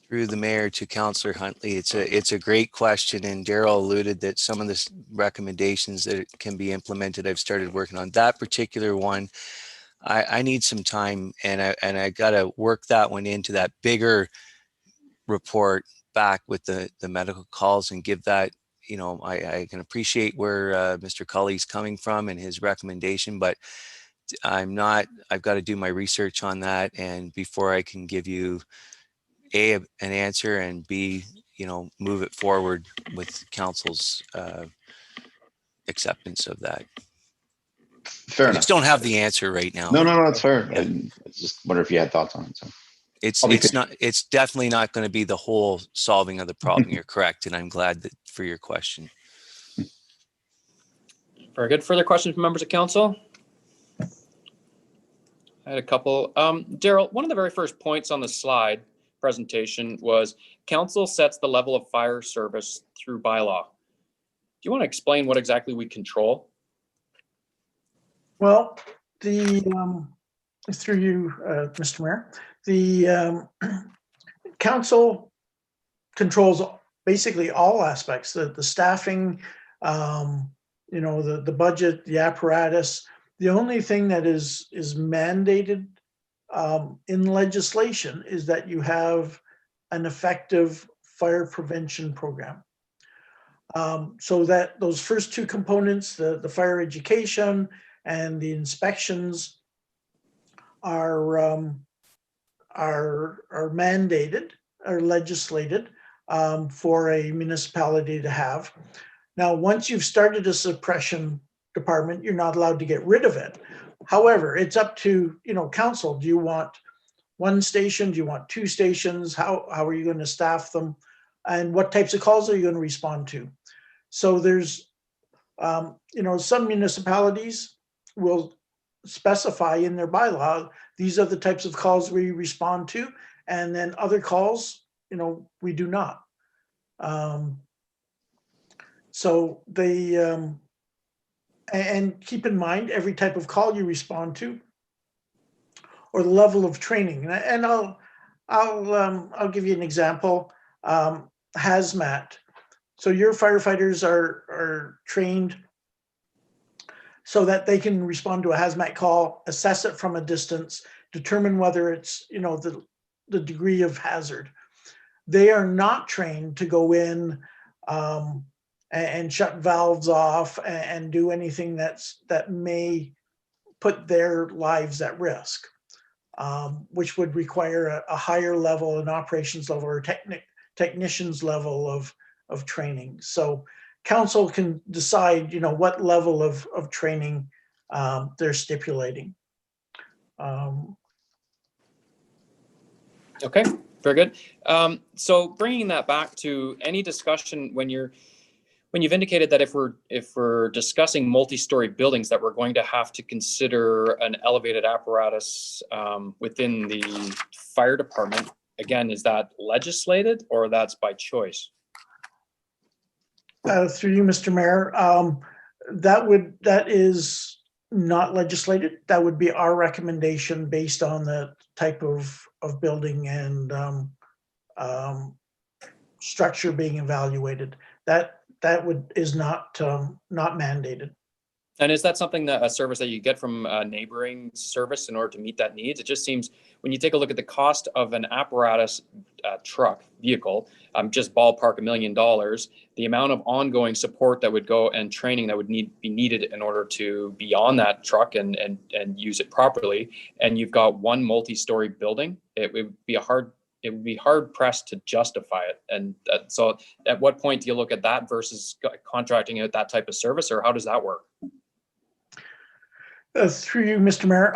Through the mayor to Councillor Huntley, it's a great question, and Daryl alluded that some of the recommendations that can be implemented, I've started working on that particular one. I need some time, and I got to work that one into that bigger report back with the medical calls and give that. I can appreciate where Mr. Cully's coming from and his recommendation, but I've got to do my research on that, and before I can give you A, an answer, and B, move it forward with council's acceptance of that. Fair I enough. just don't have the answer right now. No, that's fair. Yeah. I just wonder if you had thoughts on it. So It's definitely not going to be the whole solving of the problem. You're correct, and I'm glad for your question. Very good. Further questions from members of council? I had a couple. Daryl, one of the very first points on the slide presentation was council sets the level of fire service through bylaw. Do you want to explain what exactly we control? Well, through you, Mr. Mayor, the council controls basically all aspects, the staffing, the budget, the apparatus. The only thing that is mandated in legislation is that you have an effective fire prevention program. So that those first two components, the fire education and the inspections, are mandated or legislated for a municipality to have. Now, once you've started a suppression department, you're not allowed to get rid of it. However, it's up to council. Do you want one station? Do you want two stations? How are you going to staff them? And what types of calls are you going to respond to? So there's some municipalities will specify in their bylaw, these are the types of calls we respond to, and then other calls, we do not. So they, and keep in mind, every type of call you respond to, or the level of training. And I'll give you an example. Hazmat. So your firefighters are trained so that they can respond to a hazmat call, assess it from a distance, determine whether it's, the degree of hazard. They are not trained to go in and shut valves off and do anything that may put their lives at risk, which would require a higher level, an operations level or technician's level of training. So council can decide, what level of training they're stipulating. Okay, very good. So bringing that back to any discussion when you've indicated that if we're discussing multi-story buildings, that we're going to have to consider an elevated apparatus within the fire department. Again, is that legislated or that's by choice? Through you, Mr. Mayor, that is not legislated. That would be our recommendation based on the type of building and structure being evaluated. That is not mandated. And is that something that a service that you get from a neighboring service in order to meet that needs? It just seems when you take a look at the cost of an apparatus truck vehicle, just ballpark $1 million, the amount of ongoing support that would go and training that would be needed in order to be on that truck and use it properly. And you've got one multi-story building, it would be hard pressed to justify it. And so at what point do you look at that versus contracting out that type of service, or how does that work? Through you, Mr. Mayor.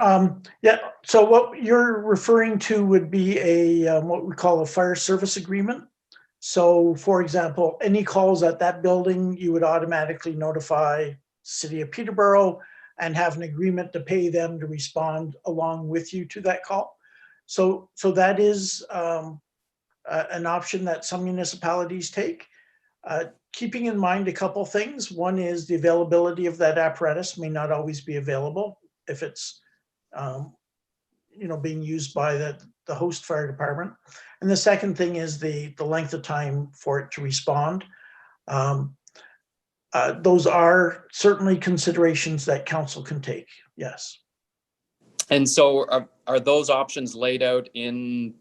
Yeah, so what you're referring to would be a what we call a fire service agreement. So for example, any calls at that building, you would automatically notify City of Peterborough and have an agreement to pay them to respond along with you to that call. So that is an option that some municipalities take. Keeping in mind a couple things. One is the availability of that apparatus may not always be available if it's being used by the host fire department. And the second thing is the length of time for it to respond. Those are certainly considerations that council can take, yes. And so are those options laid out in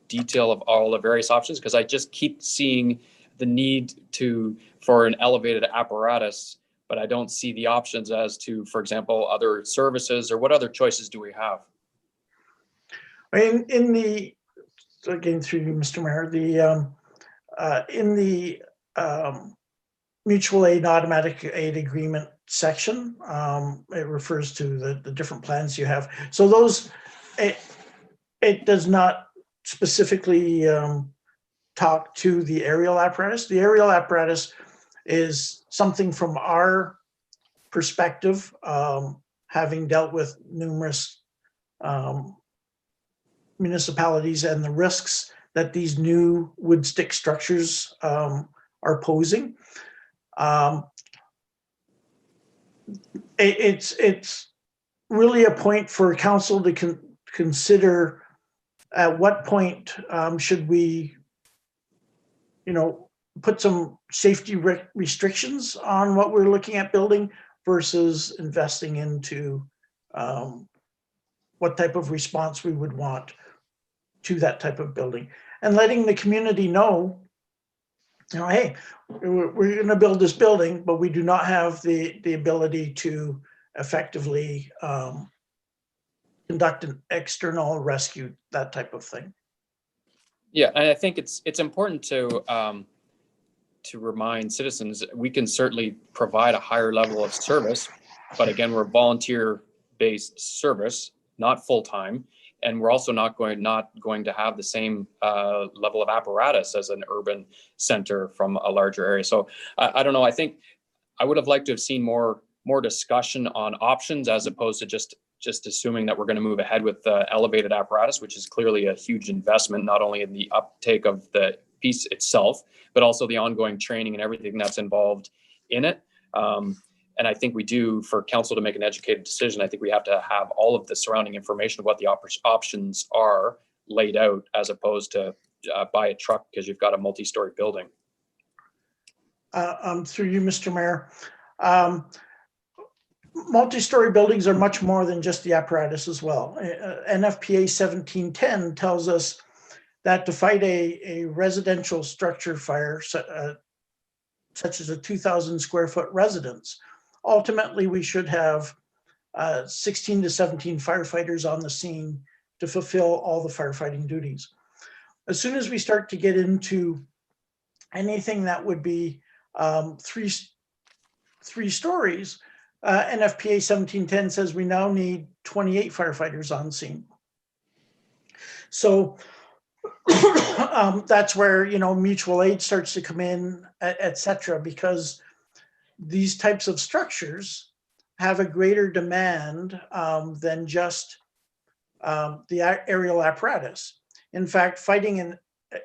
detail of all the various options? Because I just keep seeing the need for an elevated apparatus, but I don't see the options as to, for example, other services, or what other choices do we have? Again, through you, Mr. Mayor, in the mutual aid and automatic aid agreement section, it refers to the different plans you have. So those, it does not specifically talk to the aerial apparatus. The aerial apparatus is something from our perspective, having dealt with numerous municipalities and the risks that these new wood stick structures are posing. It's really a point for council to consider at what point should we put some safety restrictions on what we're looking at building versus investing into what type of response we would want to that type of building, and letting the community know, hey, we're going to build this building, but we do not have the ability to effectively conduct an external rescue, that type of thing. Yeah, and I think it's important to remind citizens we can certainly provide a higher level of service, but again, we're a volunteer-based service, not full-time, and we're also not going to have the same level of apparatus as an urban center from a larger area. So I don't know. I think I would have liked to have seen more discussion on options as opposed to just assuming that we're going to move ahead with the elevated apparatus, which is clearly a huge investment, not only in the uptake of the piece itself, but also the ongoing training and everything that's involved in it. And I think we do, for council to make an educated decision, I think we have to have all of the surrounding information of what the options are laid out, as opposed to buy a truck because you've got a multi-story building. Through you, Mr. Mayor. Multi-story buildings are much more than just the apparatus as well. NFPA 1710 tells us that to fight a residential structure fire, such as a 2,000 square foot residence, ultimately we should have 16 to 17 firefighters on the scene to fulfill all the firefighting duties. As soon as we start to get into anything that would be three stories, NFPA 1710 says we now need 28 firefighters on scene. So that's where, you know, mutual aid starts to come in, et cetera, because these types of structures have a greater demand than just the aerial apparatus. In fact, fighting in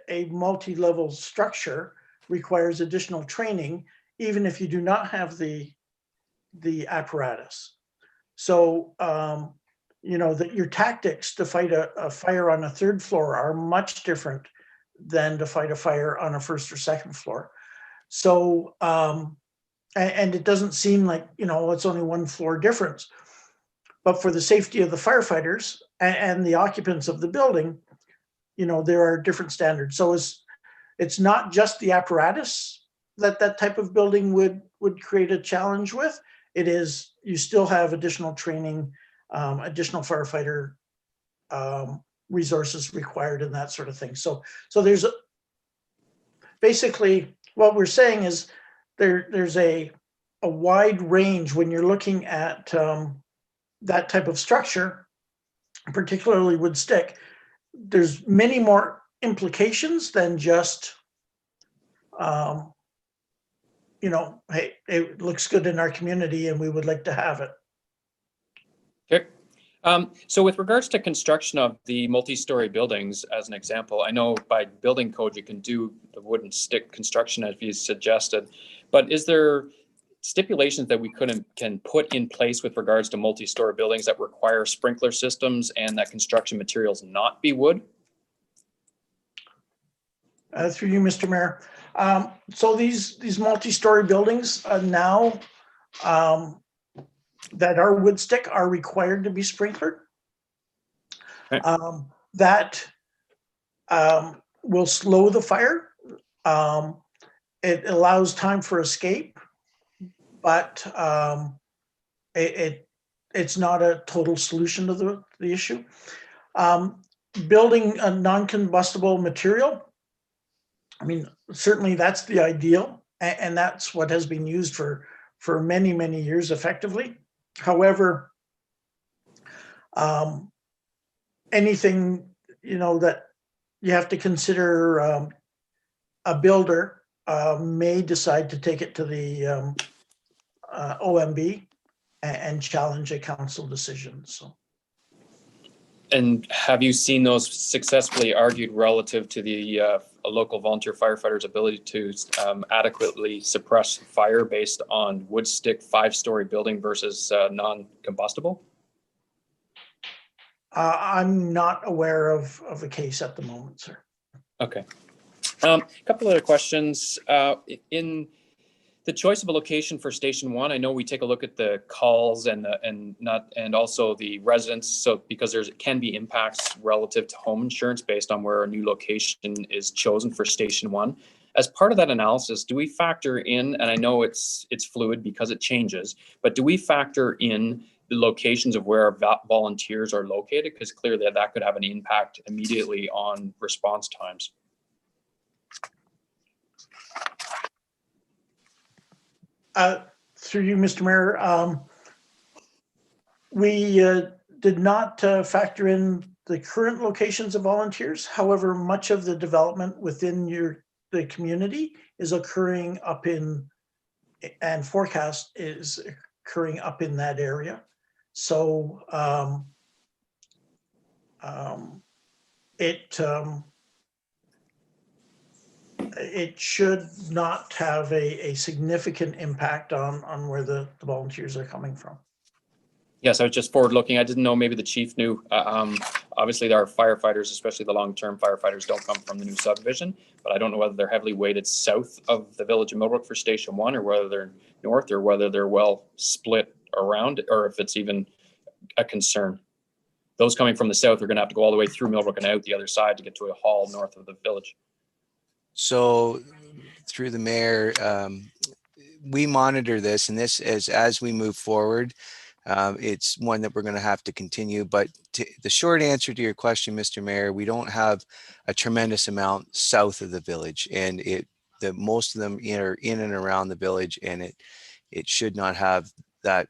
a multi-level structure requires additional training, even if you do not have the apparatus. So, you know, that your tactics to fight a fire on a third floor are much different than to fight a fire on a first or second floor. So, and it doesn't seem like, you know, it's only one floor difference, but for the safety of the firefighters and the occupants of the building, you know, there are different standards. So it's not just the apparatus that type of building would create a challenge with. It is, you still have additional training, additional firefighter resources required and that sort of thing. So there's basically what we're saying is there's a wide range when you're looking at that type of structure, particularly wood stick. There's many more implications than just, you know, hey, it looks good in our community and we would like to have it. Okay. So with regards to construction of the multi-story buildings, as an example, I know by building code, you can do the wooden stick construction as you suggested, but is there stipulations that we can put in place with regards to multi-story buildings that require sprinkler systems and that construction materials not be wood? Through you, Mr. Mayor. So these multi-story buildings now that are wood stick are required to be sprinklered. Okay. That will slow the fire. It allows time for escape, but it's not a total solution to the issue. Building a non-combustible material, I mean, certainly that's the ideal, and that's what has been used for many, many years effectively. However, anything, you know, that you have to consider, a builder may decide to take it to the OMB and challenge a council decision. So. And have you seen those successfully argued relative to the local volunteer firefighters' ability to adequately suppress fire based on wood stick 5-story building versus non-combustible? I'm not aware of a case at the moment, sir. Okay. A couple other questions. In the choice of a location for Station 1, I know we take a look at the calls and also the residents. So because there can be impacts relative to home insurance based on where a new location is chosen for Station 1. As part of that analysis, do we factor in, and I know it's fluid because it changes, but do we factor in the locations of where our volunteers are located? Because clearly that could have an impact immediately on response times. Through you, Mr. Mayor, we did not factor in the current locations of volunteers. However, much of the development within the community is occurring up in, and forecast is occurring up in that area. So it should not have a significant impact on where the volunteers are coming from. Yes, I was just forward looking. I didn't know, maybe the chief knew. Obviously, our firefighters, especially the long-term firefighters, don't come from the new subdivision, but I don't know whether they're heavily weighted south of the village of Millbrook for Station 1 or whether they're north or whether they're well split around or if it's even a concern. those coming from the south are going to have to go all the way through Millbrook and out the other side to get to a hall north of the village. So through the mayor, we monitor this, and this is as we move forward. It's one that we're going to have to continue. But the short answer to your question, Mr. Mayor, we don't have a tremendous amount south of the village, and most of them are in and around the village, and it should not have that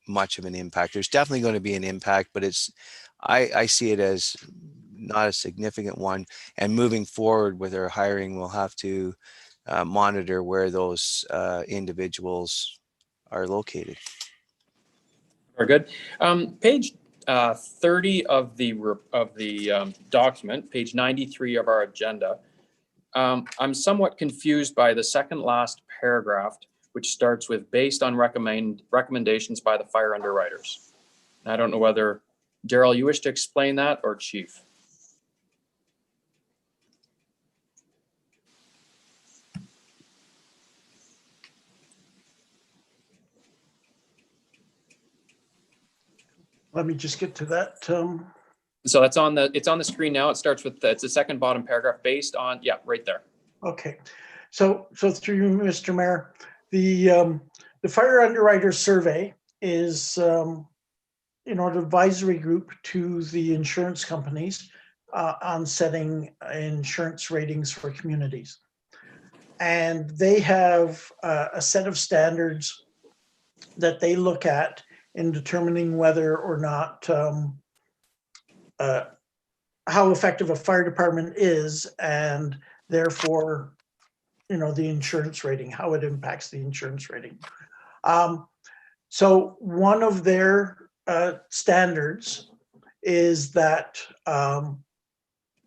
much of an impact. There's definitely going to be an impact, but I see it as not a significant one. And moving forward with our hiring, we'll have to monitor where those individuals are located. Very good. Page 30 of the document, page 93 of our agenda. I'm somewhat confused by the second last paragraph, which starts with based on recommendations by the fire underwriters. And I don't know whether, Daryl, you wish to explain that, or Chief? Let me just get to that. So it's on the screen now. It starts with, it's the second bottom paragraph based on, yeah, right there. Okay, so through you, Mr. Mayor, the fire underwriter survey is an advisory group to the insurance companies on setting insurance ratings for communities. And they have a set of standards that they look at in determining whether or not how effective a fire department is, and therefore, the insurance rating, how it impacts the insurance rating. So one of their standards is that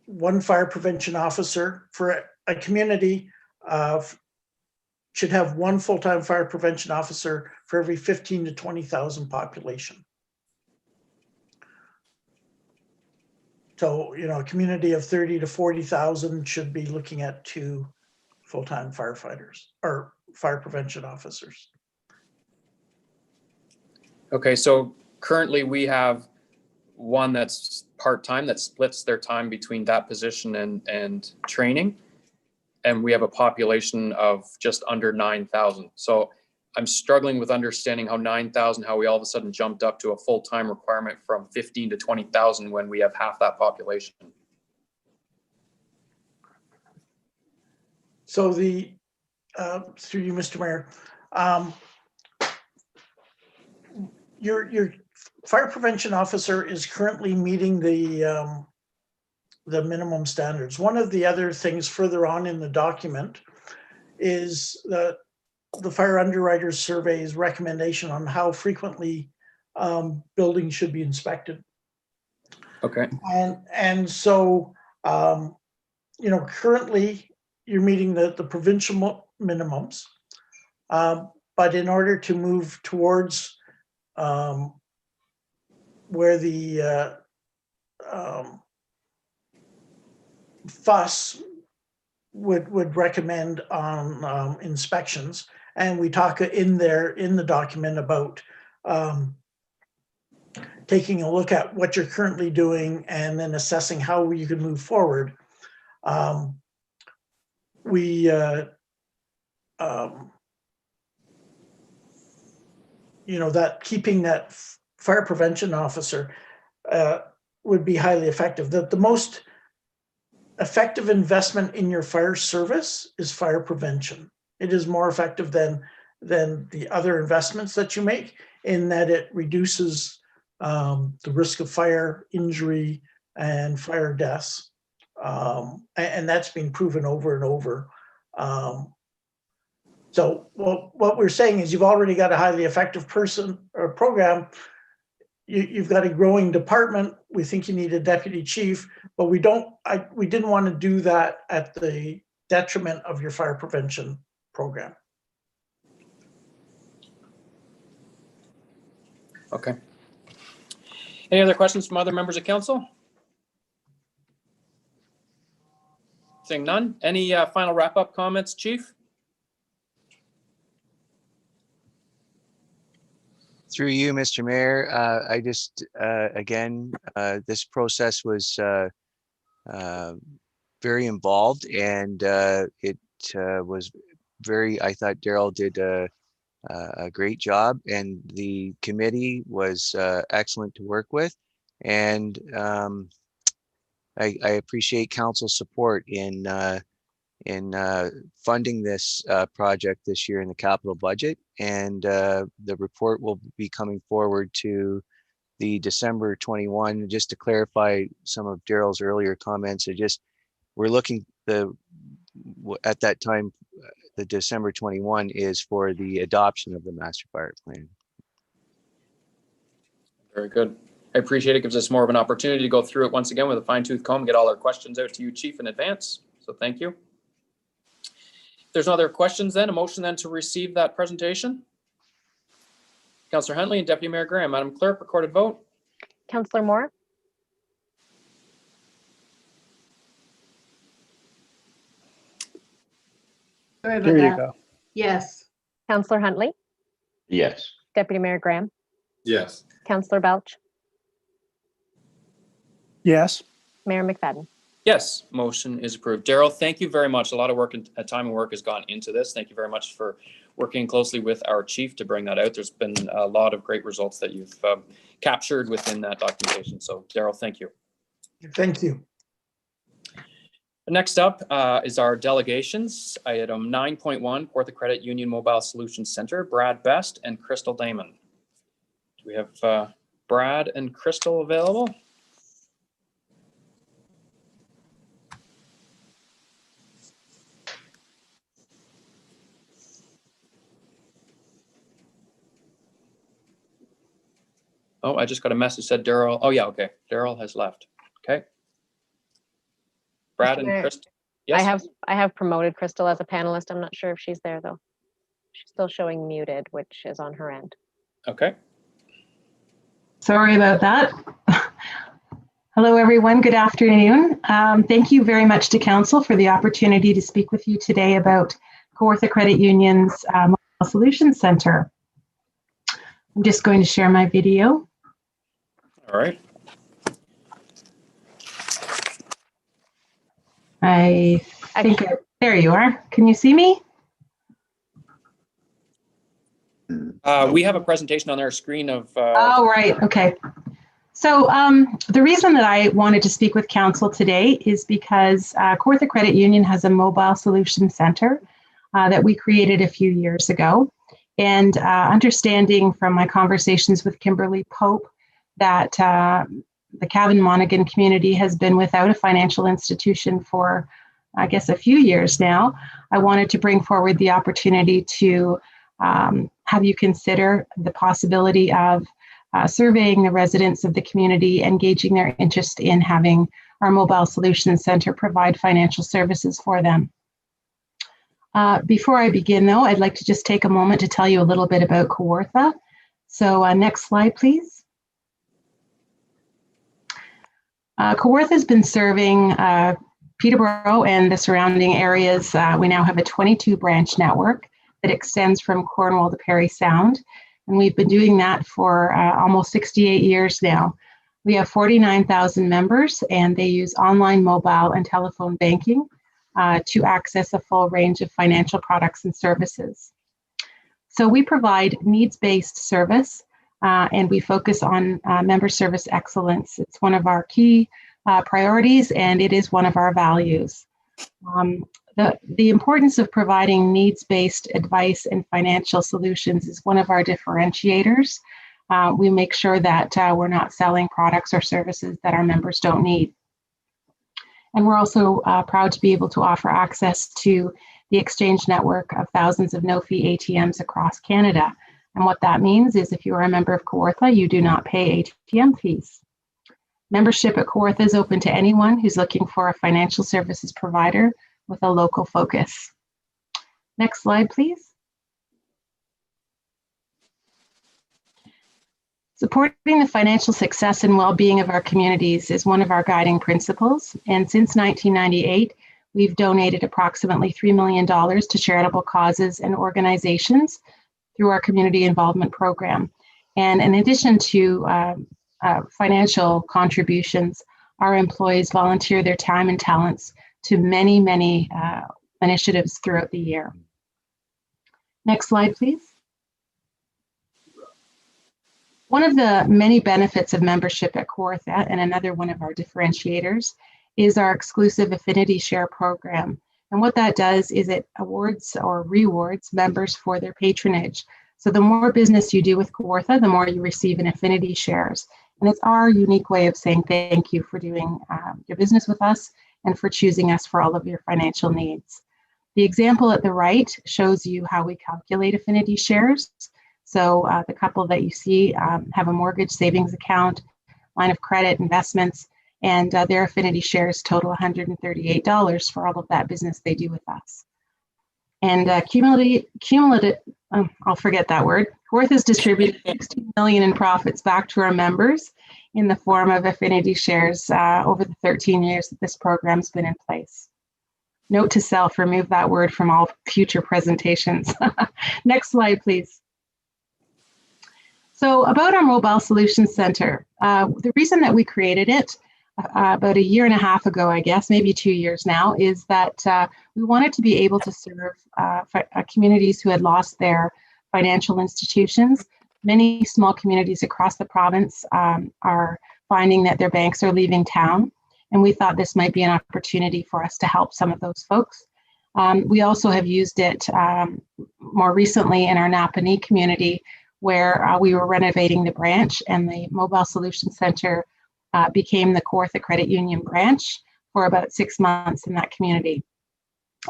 one fire prevention officer for a community should have one full-time fire prevention officer for every 15 to 20,000 population. So, a community of 30 to 40,000 should be looking at 2 full-time firefighters or fire prevention officers. Okay, so currently we have one that's part-time that splits their time between that position and training. And we have a population of just under 9,000. So I'm struggling with understanding how 9,000, how we all of a sudden jumped up to a full-time requirement from 15 to 20,000 when we have half that population. So through you, Mr. Mayor, your fire prevention officer is currently meeting the minimum standards. One of the other things further on in the document is the fire underwriters survey's recommendation on how frequently buildings should be inspected. Okay. And so, currently you're meeting the provincial minimums, but in order to move towards where the FUS would recommend on inspections, and we talk in the document about taking a look at what you're currently doing and then assessing how you can move forward. That keeping that fire prevention officer would be highly effective. The most effective investment in your fire service is fire prevention. It is more effective than the other investments that you make, in that it reduces the risk of fire injury and fire deaths. And that's been proven over and over. So what we're saying is you've already got a highly effective person or program. You've got a growing department. We think you need a deputy chief, but we didn't want to do that at the detriment of your fire prevention program. Okay. Any other questions from other members of council? Seeing none. Any final wrap-up comments, Chief? Through you, Mr. Mayor, I just, again, this process was very involved, and it was very, I thought Daryl did a great job, and the committee was excellent to work with. And I appreciate council's support in funding this project this year in the capital budget. And the report will be coming forward to the December 21. Just to clarify some of Daryl's earlier comments, we're looking at that time, the December 21 is for the adoption of the master fire plan. Very good. I appreciate it. Gives us more of an opportunity to go through it once again with a fine tooth comb, get all our questions out to you, Chief, in advance. So thank you. If there's no other questions, then a motion then to receive that presentation. Councillor Huntley and Deputy Mayor Graham. Madam Clerk, recorded vote. Councillor Moore, Sorry about There you that. go. Yes. Councillor Huntley, Yes. Deputy Mayor Graham, Yes. Councillor Belch, Yes. Mayor McFadden. Yes, motion is approved. Daryl, thank you very much. A lot of work and time and work has gone into this. Thank you very much for working closely with our chief to bring that out. There's been a lot of great results that you've captured within that documentation. So Daryl, thank you. Thank you. Next up is our delegations. Item 9.1, Kawartha Credit Union Mobile Solutions Center, Brad Best and Crystal Damon. Do we have Brad and Crystal available? Oh, I just got a message said Daryl. Oh yeah, okay. Daryl has left. Okay. Brad and Mayor, Crystal. Yes. I have promoted Crystal as a panelist. I'm not sure if she's there though. She's still showing muted, which is on her end. Okay. Sorry about that. Hello, everyone. Good afternoon. Thank you very much to Council for the opportunity to speak with you today about Kawartha Credit Union's Mobile Solutions Center. I'm just going to share my video. All right. I think, there you are. Can you see me? We have a presentation on our screen of. Oh, right. Okay. So the reason that I wanted to speak with Council today is because Kawartha Credit Union has a mobile solution center that we created a few years ago. And understanding from my conversations with Kimberly Pope that the Cavan Monaghan community has been without a financial institution for, I guess, a few years now, I wanted to bring forward the opportunity to have you consider the possibility of surveying the residents of the community and gauging their interest in having our Mobile Solutions Center provide financial services for them. Before I begin, though, I'd like to just take a moment to tell you a little bit about Kawartha. So next slide, please. Kawartha has been serving Peterborough and the surrounding areas. We now have a 22 branch network that extends from Cornwall to Parry Sound. And we've been doing that for almost 68 years now. We have 49,000 members and they use online, mobile, and telephone banking to access a full range of financial products and services. So we provide needs-based service and we focus on member service excellence. It's one of our key priorities and it is one of our values. The importance of providing needs-based advice and financial solutions is one of our differentiators. We make sure that we're not selling products or services that our members don't need. And we're also proud to be able to offer access to the exchange network of thousands of no-fee ATMs across Canada. And what that means is if you are a member of Kawartha, you do not pay ATM fees. Membership at Kawartha is open to anyone who's looking for a financial services provider with a local focus. Next slide, please. Supporting the financial success and well-being of our communities is one of our guiding principles. And since 1998, we've donated approximately $3 million to charitable causes and organizations through our community involvement program. And in addition to financial contributions, our employees volunteer their time and talents to many, many initiatives throughout the year. Next slide, please. One of the many benefits of membership at Kawartha, and another one of our differentiators, is our exclusive affinity share program. And what that does is it awards or rewards members for their patronage. So the more business you do with Kawartha, the more you receive in affinity shares. And it's our unique way of saying thank you for doing your business with us and for choosing us for all of your financial needs. The example at the right shows you how we calculate affinity shares. So the couple that you see have a mortgage, savings account, line of credit, investments, and their affinity shares total $138 for all of that business they do with us. And cumulative, I'll forget that word. Kawartha has distributed $16 million in profits back to our members in the form of affinity shares over the 13 years that this program's been in place. Note to self, remove that word from all future presentations. Next slide, please. So about our Mobile Solutions Center, the reason that we created it about a year and a half ago, I guess, maybe 2 years now, is that we wanted to be able to serve communities who had lost their financial institutions. Many small communities across the province are finding that their banks are leaving town, and we thought this might be an opportunity for us to help some of those folks. We also have used it more recently in our Napanee community, where we were renovating the branch, and the Mobile Solutions Center became the Kawartha Credit Union branch for about 6 months in that community.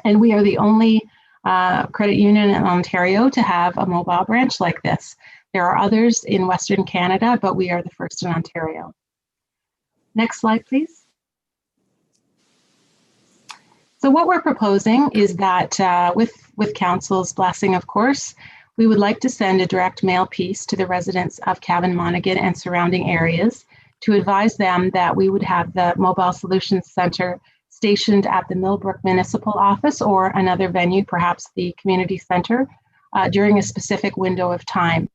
And we are the only credit union in Ontario to have a mobile branch like this. There are others in Western Canada, but we are the first in Ontario. Next slide, please. So what we're proposing is that with Council's blessing, of course, we would like to send a direct mail piece to the residents of Cavan Monaghan and surrounding areas to advise them that we would have the Mobile Solutions Center stationed at the Millbrook Municipal Office or another venue, perhaps the community center, during a specific window of time.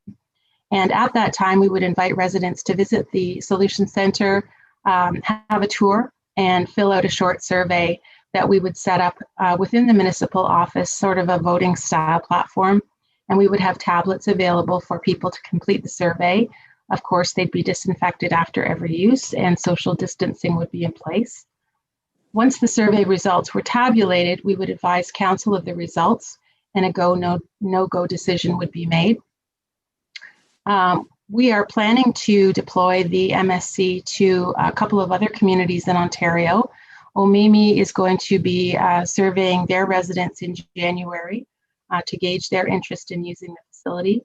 And at that time, we would invite residents to visit the Solution Center, have a tour, and fill out a short survey that we would set up within the municipal office, sort of a voting style platform. And we would have tablets available for people to complete the survey. Of course, they'd be disinfected after every use, and social distancing would be in place. Once the survey results were tabulated, we would advise Council of the results, and a go, no-go decision would be made. We are planning to deploy the MSC to a couple of other communities in Ontario. Omemee is going to be surveying their residents in January to gauge their interest in using the facility.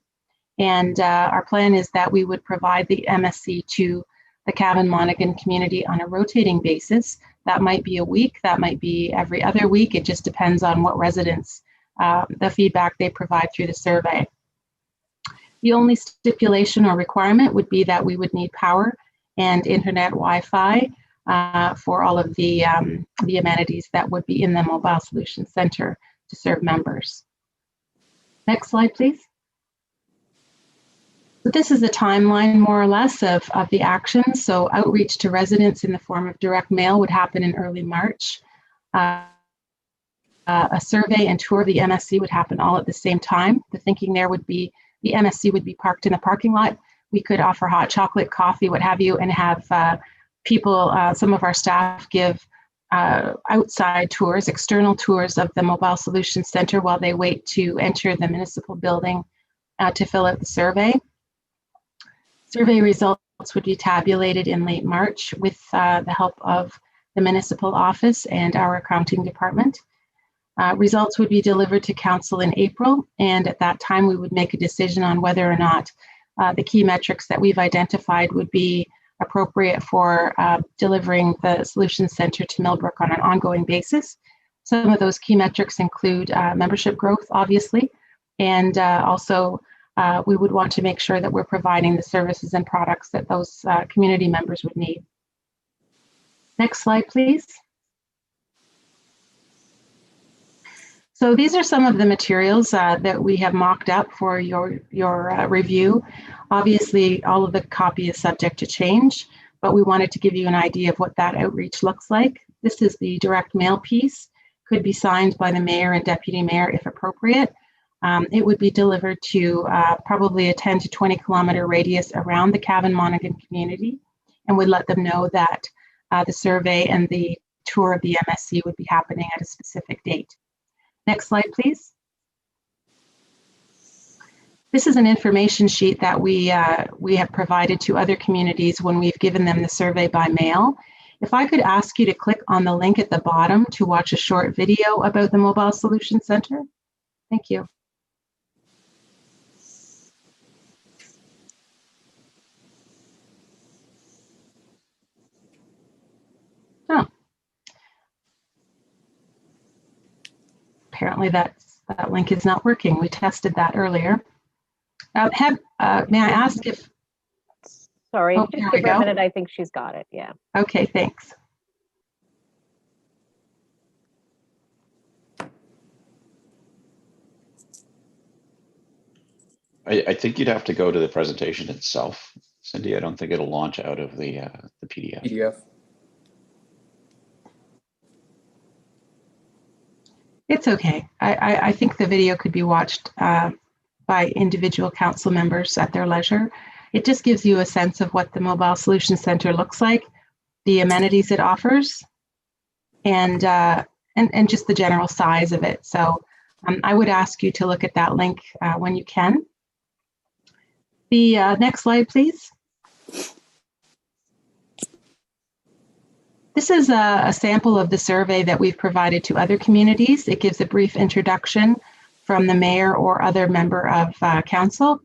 And our plan is that we would provide the MSC to the Cavan Monaghan community on a rotating basis. That might be a week, that might be every other week. It just depends on what residents, the feedback they provide through the survey. The only stipulation or requirement would be that we would need power and internet Wi-Fi for all of the amenities that would be in the Mobile Solutions Center to serve members. Next slide, please. So this is a timeline, more or less, of the actions. So outreach to residents in the form of direct mail would happen in early March. A survey and tour of the MSC would happen all at the same time. The thinking there would be the MSC would be parked in the parking lot. We could offer hot chocolate, coffee, what have you, and have people, some of our staff give outside tours, external tours of the Mobile Solutions Center while they wait to enter the municipal building to fill out the survey. Survey results would be tabulated in late March with the help of the municipal office and our accounting department. Results would be delivered to Council in April, and at that time we would make a decision on whether or not the key metrics that we've identified would be appropriate for delivering the Solutions Center to Millbrook on an ongoing basis. Some of those key metrics include membership growth, obviously, and also we would want to make sure that we're providing the services and products that those community members would need. Next slide, please. So these are some of the materials that we have mocked up for your review. Obviously, all of the copy is subject to change, but we wanted to give you an idea of what that outreach looks like. This is the direct mail piece, could be signed by the mayor and deputy mayor if appropriate. It would be delivered to probably a 10 to 20 kilometer radius around the Cavan Monaghan community, and would let them know that the survey and the tour of the MSC would be happening at a specific date. Next slide, please. This is an information sheet that we have provided to other communities when we've given them the survey by mail. If I could ask you to click on the link at the bottom to watch a short video about the Mobile Solutions Center. Thank you. Oh. Apparently that link is not working. We tested that earlier. May I ask if... Sorry, Oh, just there give we her a go. minute. I think she's got it. Yeah. Okay, thanks. I think you'd have to go to the presentation itself, Cindy. I don't think it'll launch out of the PDF. PDF. It's okay. I think the video could be watched by individual council members at their leisure. It just gives you a sense of what the Mobile Solutions Center looks like, the amenities it offers, and just the general size of it. So I would ask you to look at that link when you can. The next slide, please. This is a sample of the survey that we've provided to other communities. It gives a brief introduction from the mayor or other member of council,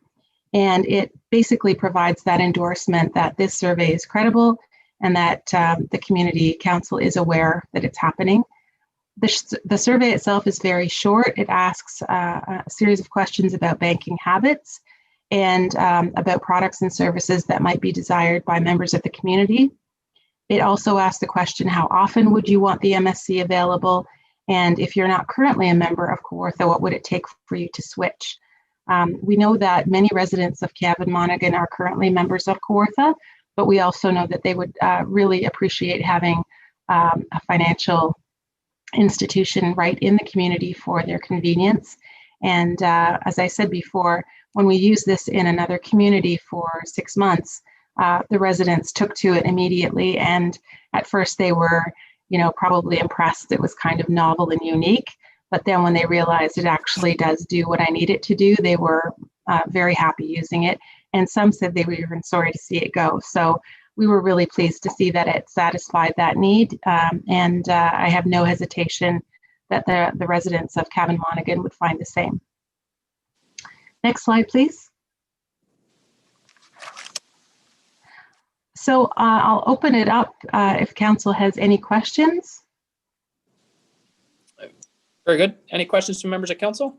and it basically provides that endorsement that this survey is credible and that the community council is aware that it's happening. The survey itself is very short. It asks a series of questions about banking habits and about products and services that might be desired by members of the community. It also asks the question, how often would you want the MSC available? And if you're not currently a member of Kawartha, what would it take for you to switch? We know that many residents of Cavan Monaghan are currently members of Kawartha, but we also know that they would really appreciate having a financial institution right in the community for their convenience. And as I said before, when we used this in another community for 6 months, the residents took to it immediately. And at first they were, probably impressed. It was kind of novel and unique. But then when they realized it actually does do what I need it to do, they were very happy using it. And some said they were even sorry to see it go. So we were really pleased to see that it satisfied that need. And I have no hesitation that the residents of Cavan Monaghan would find the same. Next slide, please. So I'll open it up if council has any questions. Very good. Any questions from members of council?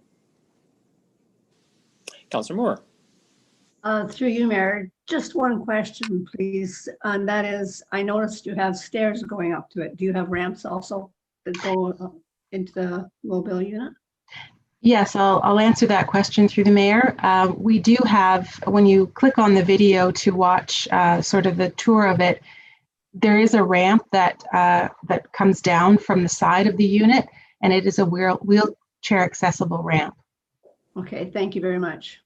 Councillor Moore. Through you, Mayor, just one question, please. And that is, I noticed you have stairs going up to it. Do you have ramps also that go into the mobile unit? Yes, I'll answer that question through the mayor. We do have, when you click on the video to watch sort of the tour of it, there is a ramp that comes down from the side of the unit, and it is a wheelchair accessible ramp. Okay, thank you very much.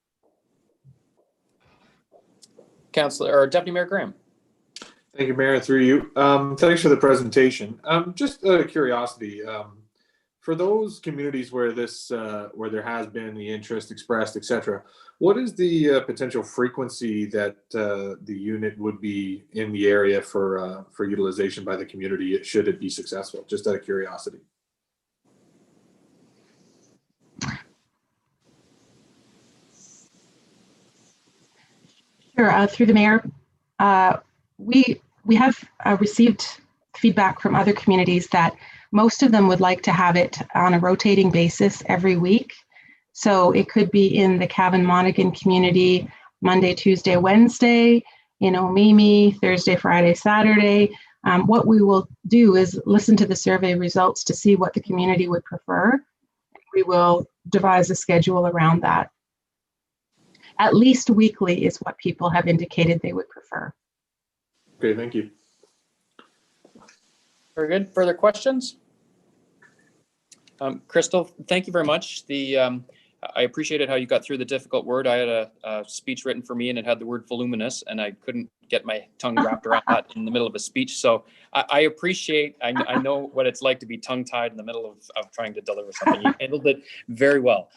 Councillor or Deputy Mayor Graham. Thank you, Mayor, through you. Thanks for the presentation. Just out of curiosity, for those communities where where there has been the interest expressed, etc., what is the potential frequency that the unit would be in the area for utilization by the community should it be successful? Just out of curiosity. Sure, through the mayor, we have received feedback from other communities that most of them would like to have it on a rotating basis every week. So it could be in the Cavan Monaghan community, Monday, Tuesday, Wednesday, Mimi, Thursday, Friday, Saturday. What we will do is listen to the survey results to see what the community would prefer. we will devise a schedule around that. At least weekly is what people have indicated they would prefer. Okay, thank you. Very good. Further questions? Crystal, thank you very much. I appreciated how you got through the difficult word. I had a speech written for me and it had the word voluminous and I couldn't get my tongue wrapped around that in the middle of a speech. So I appreciate, I know what it's like to be tongue-tied in the middle of trying to deliver something. You handled it very well.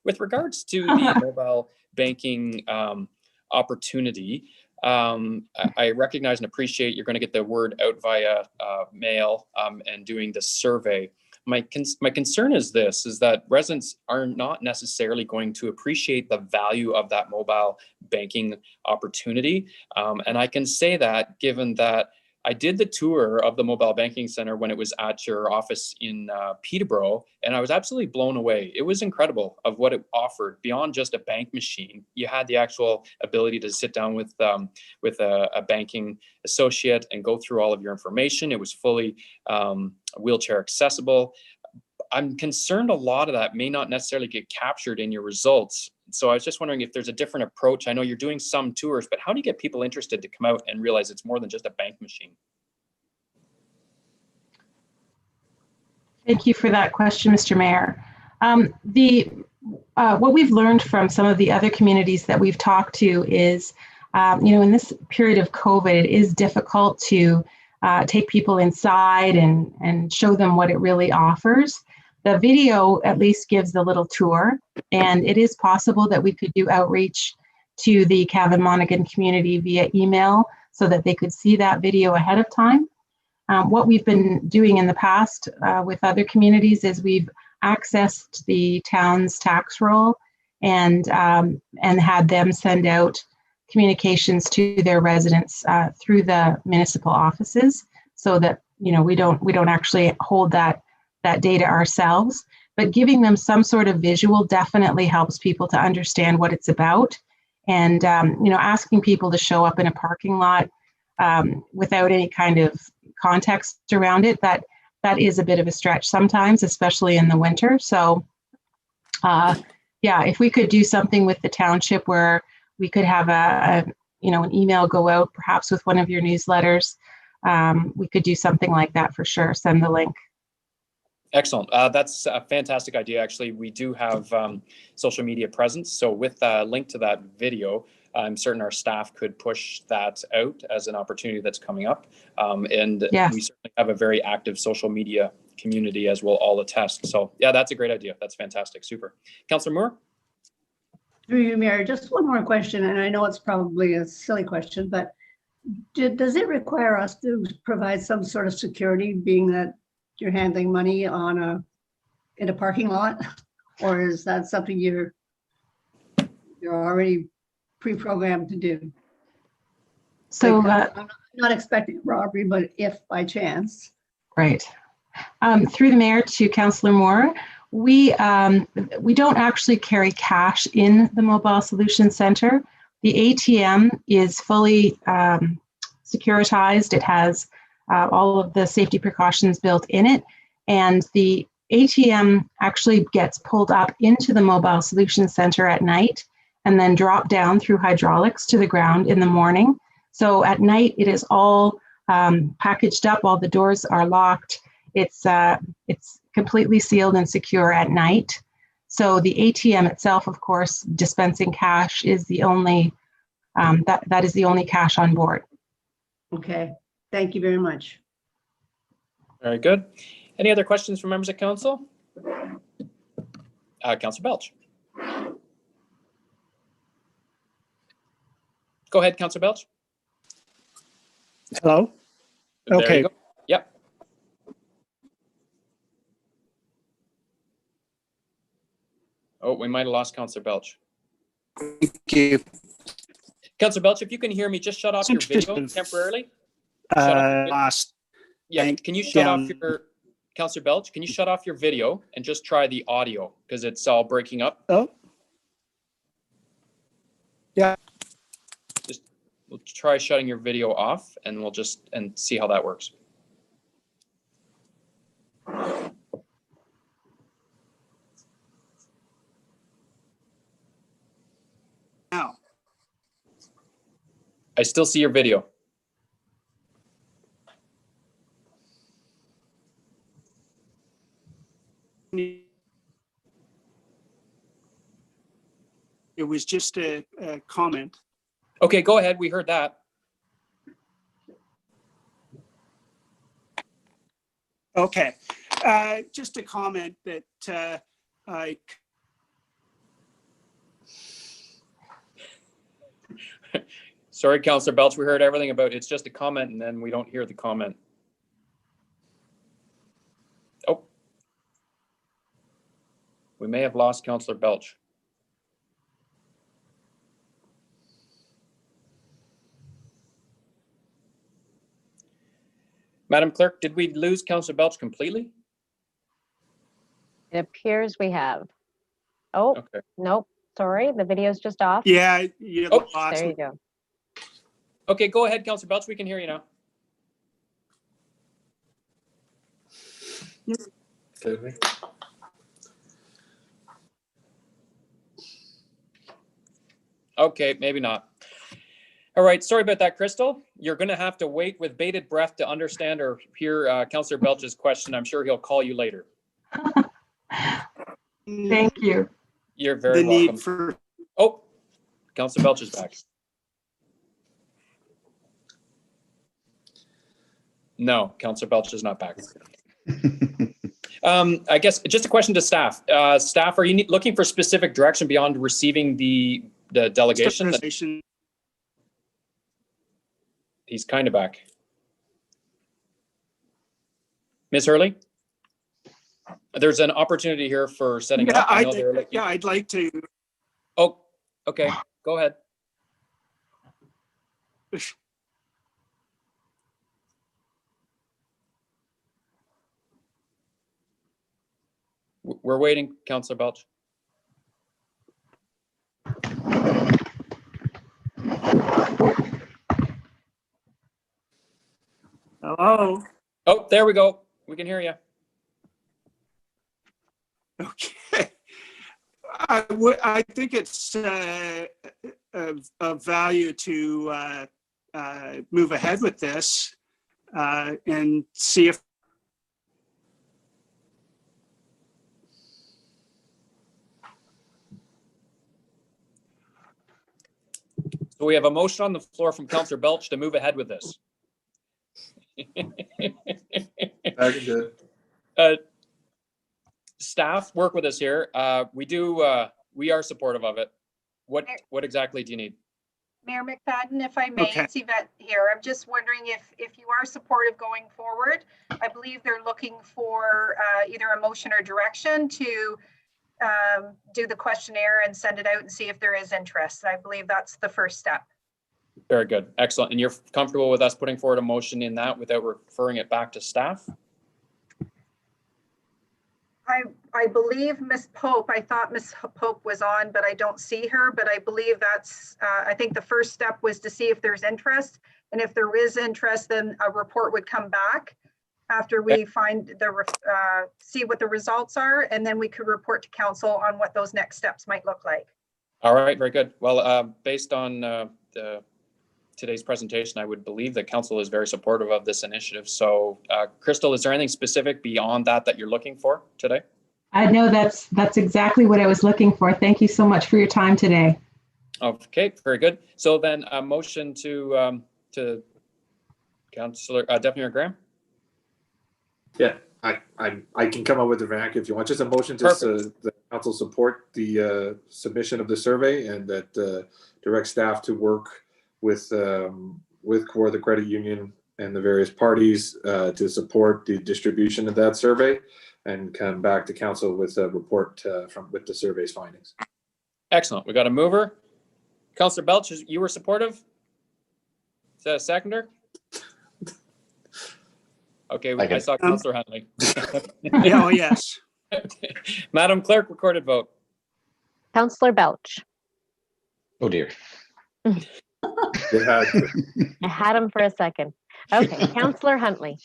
With regards to the mobile banking opportunity, I recognize and appreciate you're going to get the word out via mail and doing the survey. My concern is this, is that residents are not necessarily going to appreciate the value of that mobile banking opportunity. And I can say that given that I did the tour of the mobile banking center when it was at your office in Peterborough, and I was absolutely blown away. It was incredible of what it offered beyond just a bank machine. You had the actual ability to sit down with a banking associate and go through all of your information. It was fully wheelchair accessible. I'm concerned a lot of that may not necessarily get captured in your results. So I was just wondering if there's a different approach. I know you're doing some tours, but how do you get people interested to come out and realize it's more than just a bank machine? Thank you for that question, Mr. Mayor. What we've learned from some of the other communities that we've talked to is, in this period of COVID, it is difficult to take people inside and show them what it really offers. The video at least gives a little tour, and it is possible that we could do outreach to the Cavan Monaghan community via email so that they could see that video ahead of time. What we've been doing in the past with other communities is we've accessed the town's tax roll and had them send out communications to their residents through the municipal offices, so that we don't actually hold that data ourselves, but giving them some sort of visual definitely helps people to understand what it's about. And asking people to show up in a parking lot without any kind of context around it, that is a bit of a stretch sometimes, especially in the winter. So if we could do something with the township where we could have an email go out, perhaps with one of your newsletters, we could do something like that for sure. Send the link. Excellent. That's a fantastic idea. Actually, we do have social media presence. So with a link to that video, I'm certain our staff could push that out as an opportunity that's coming up. Yes. We certainly have a very active social media community, as we'll all attest. So yeah, that's a great idea. That's fantastic. Super. Councillor Moore? Through you, Mayor, just one more question, and I know it's probably a silly question, but does it require us to provide some sort of security, being that you're handling money in a parking lot, or is that something you're already pre-programmed to do? So I'm not expecting robbery, but if by chance. Right. Through the mayor to Councillor Moore, we don't actually carry cash in the Mobile Solutions Center. The ATM is fully securitized. It has all of the safety precautions built in it, and the ATM actually gets pulled up into the Mobile Solutions Center at night and then dropped down through hydraulics to the ground in the morning. So at night it is all packaged up. All the doors are locked. It's completely sealed and secure at night. So the ATM itself, of course, dispensing cash is the only that is the only cash on board. Okay, thank you very much. Very good. Any other questions from members of council? Councillor Belch. Go ahead, Councillor Belch. Hello? There Okay. you go. Yep. Oh, we might have lost Councillor Belch. Thank you. Councillor Belch, if you can hear me, just shut off your video temporarily. Lost. Yeah, can you shut off your, Councillor Belch, can you shut off your video and just try the audio, because it's all breaking up? Oh. Yeah. We'll try shutting your video off and we'll just see how that works. I still see your video. It was just a comment. Okay, go ahead. We heard that. Okay, just a comment that I Sorry, Councillor Belch, we heard everything about it's just a comment and then we don't hear the comment. Oh. We may have lost Councillor Belch. Madam Clerk, did we lose Councillor Belch completely? It appears we have. Oh, Okay. nope, sorry, the video's just off. yeah, you Oh, lost There me. you go. Okay, go ahead, Councillor Belch. We can hear you now. Okay. Okay, maybe not. All right, sorry about that, Crystal. You're going to have to wait with bated breath to understand or hear Councillor Belch's question. I'm sure he'll call you later. Thank you. You're very The welcome. need for Oh, Councillor Belch is back. No, Councillor Belch is not back. I guess just a question to staff. Staff, are you looking for specific direction beyond receiving the delegation? presentation. He's kind of back. Ms. Hurley? There's an opportunity here for setting Yeah, up. I know they're looking. yeah, I'd like to. Oh, okay, go ahead. We're waiting, Councillor Belch. Hello. Oh, there we go. We can hear you. Okay. I think it's of value to move ahead with this and see if So we have a motion on the floor from Councillor Belch to move ahead with this. Very good. Staff, work with us here. We are supportive of it. What exactly do you need? Mayor McFadden, if I may, Okay. it's Yvette here. I'm just wondering if you are supportive going forward. I believe they're looking for either a motion or direction to do the questionnaire and send it out and see if there is interest. I believe that's the first step. Very good. Excellent. And you're comfortable with us putting forward a motion in that without referring it back to staff? I believe Miss Pope, I thought Miss Pope was on, but I don't see her, but I believe that's, I think the first step was to see if there's interest. And if there is interest, then a report would come back after we find see what the results are, and then we could report to council on what those next steps might look like. All right, very good. Well, based on today's presentation, I would believe that council is very supportive of this initiative. So Crystal, is there anything specific beyond that you're looking for today? I know that's exactly what I was looking for. Thank you so much for your time today. Okay, very good. So then a motion to Councillor Deputy Mayor Graham? Yeah, I can come up with the vernacular if you want. Just a motion to the council support the submission of the survey and that direct staff to work with Core, the credit union, and the various parties to support the distribution of that survey and come back to council with a report with the survey's findings. Excellent. We got a mover. Councillor Belch, you were supportive? Is that a seconder? Okay, I saw Councillor Huntley. Oh, yes. Madam Clerk, recorded vote. Councillor Belch. Oh dear. I had him for a second. Okay, Councillor Huntley.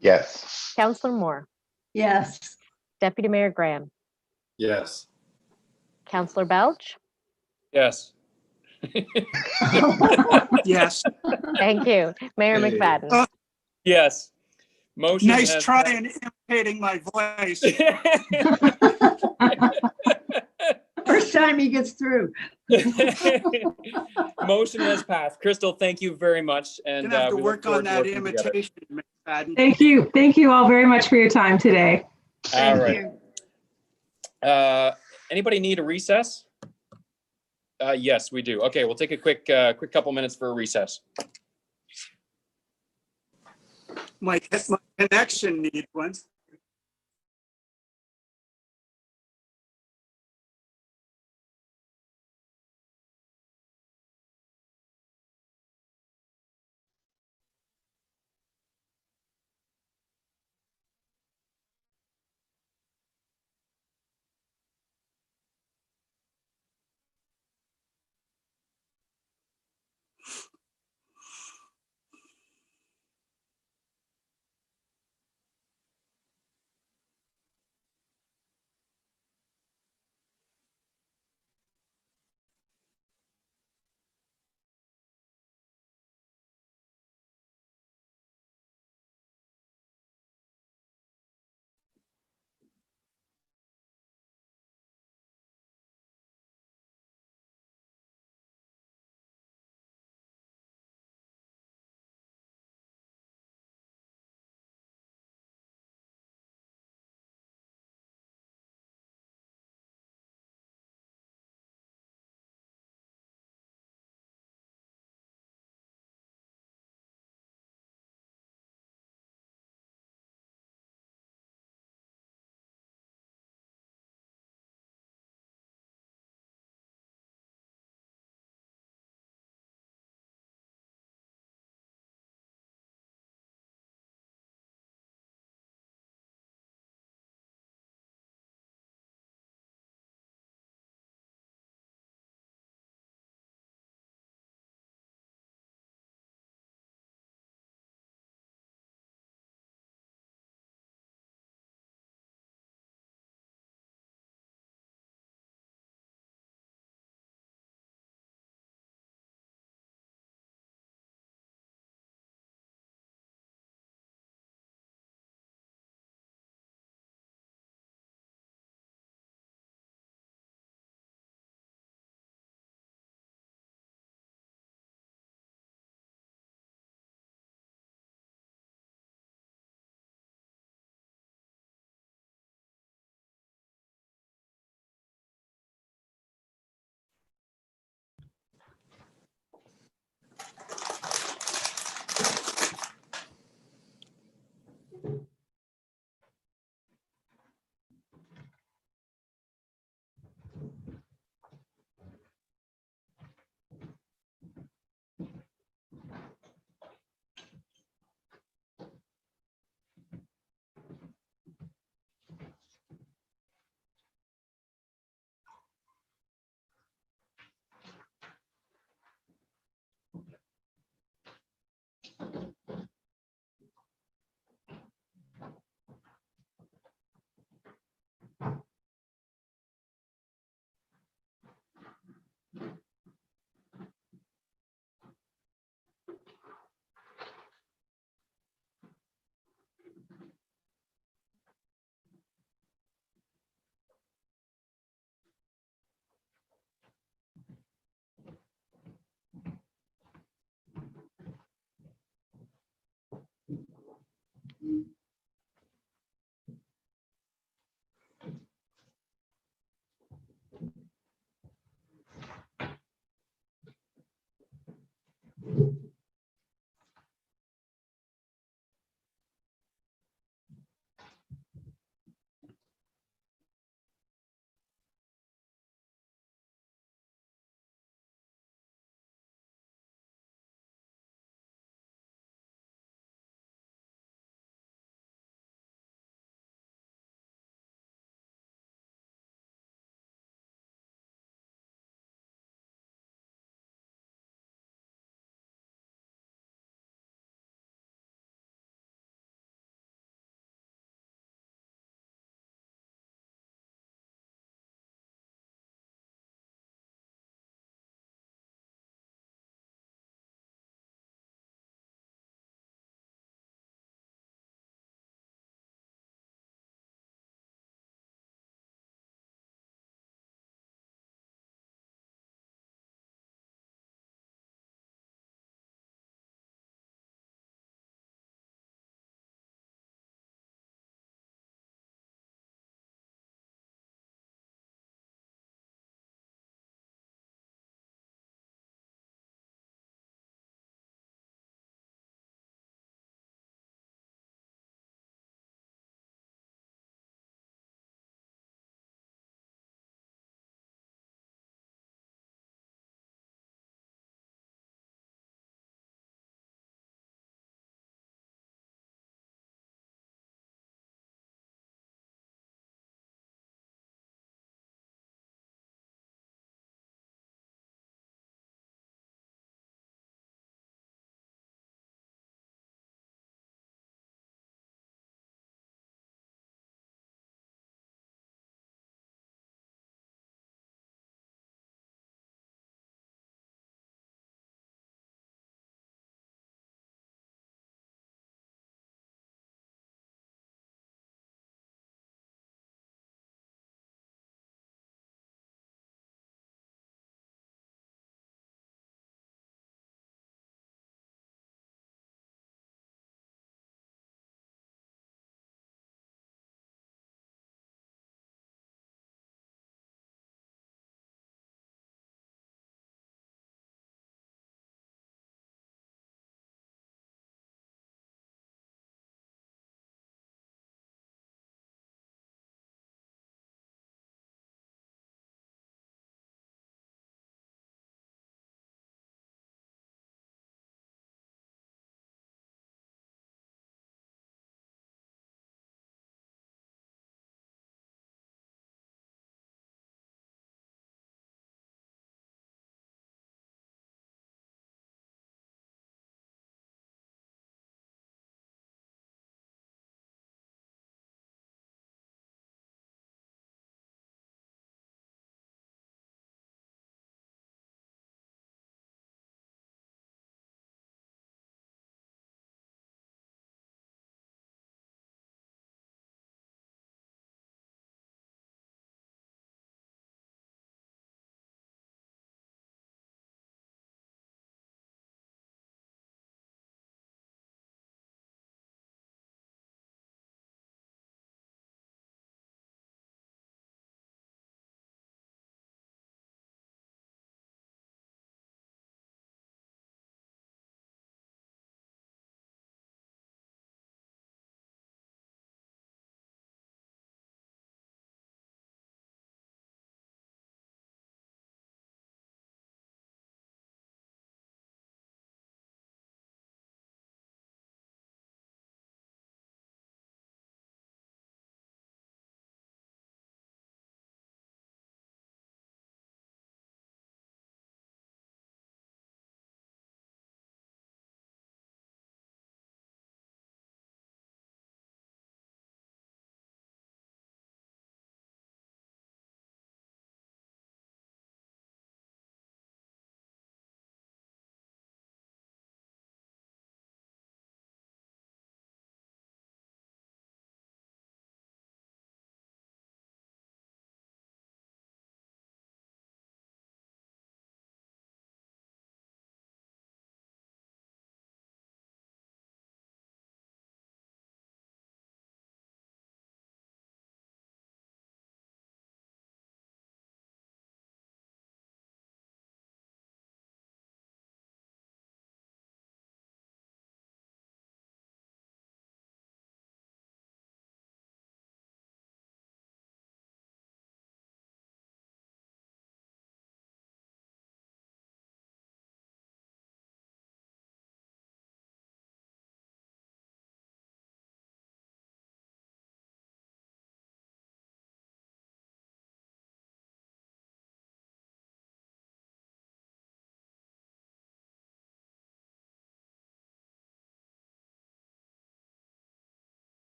Yes. Councillor Moore. Yes. Deputy Mayor Graham. Yes. Councillor Belch. Yes. Yes, Thank you. Mayor Hey. McFadden. Yes. Motion nice has try in imitating my voice. First time he gets through. Motion has passed. Crystal, thank you very much. And Gonna have to we look work forward on to that working together. imitation, McFadden. Thank you. Thank you all very much for your time today. All Thank right. you. Anybody need a recess? Yes, we do. Okay, we'll take a quick couple minutes for a recess. My connection needs one.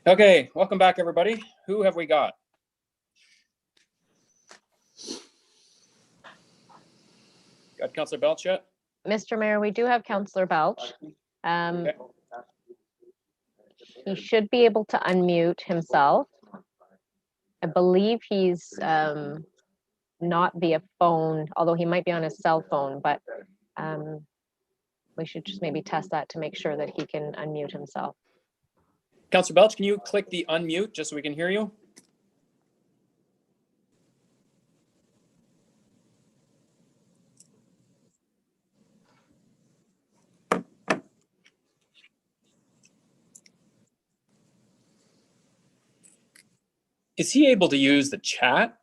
Okay, welcome back, everybody. Who have we got? Got Councillor Belch yet? Mr. Mayor, we do have Councillor Belch. Okay. He should be able to unmute himself. I believe he's not via phone, although he might be on his cell phone, but we should just maybe test that to make sure that he can unmute himself. Councillor Belch, can you click the unmute just so we can hear you? Is he able to use the chat?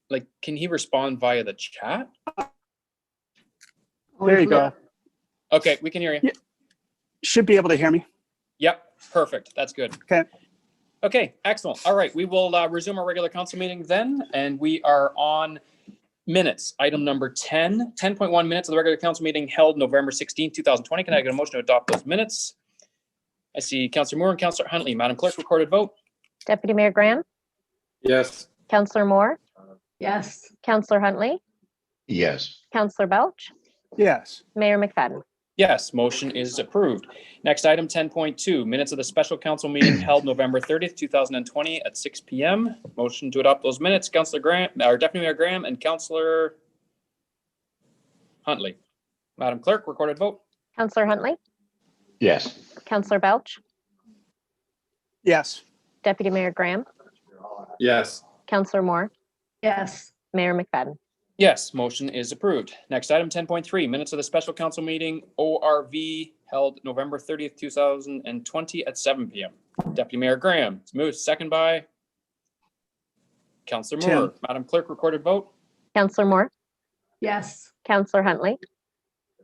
Like, can he respond via the chat? There you go. Okay, we can hear you. Yeah. Should be able to hear me. Yep, perfect. That's good. Okay. Okay, excellent. All right, we will resume our regular council meeting then, and we are on minutes. Item number 10, 10.1 minutes of the regular council meeting held November 16, 2020. Can I get a motion to adopt those minutes? I see Councillor Moore and Councillor Huntley. Madam Clerk, recorded vote. Deputy Mayor Graham, Yes. Councillor Moore, Yes. Councillor Huntley, Yes. Councillor Belch, Yes. Mayor McFadden. Yes, motion is approved. Next item, 10.2, minutes of the special council meeting held November 30th, 2020 at 6 p.m. Motion to adopt those minutes, Councillor Graham, or Deputy Mayor Graham and Councillor Huntley. Madam Clerk, recorded vote. Councillor Huntley, Yes. Councillor Belch, Yes. Deputy Mayor Graham, Yes. Councillor Moore, Yes. Mayor McFadden. Yes, motion is approved. Next item, 10.3, minutes of the special council meeting ORV held November 30th, 2020 at 7 p.m. Deputy Mayor Graham, it's moved, second by Councillor Moore. Tim. Madam Clerk, recorded vote. Councillor Moore, Yes. Councillor Huntley,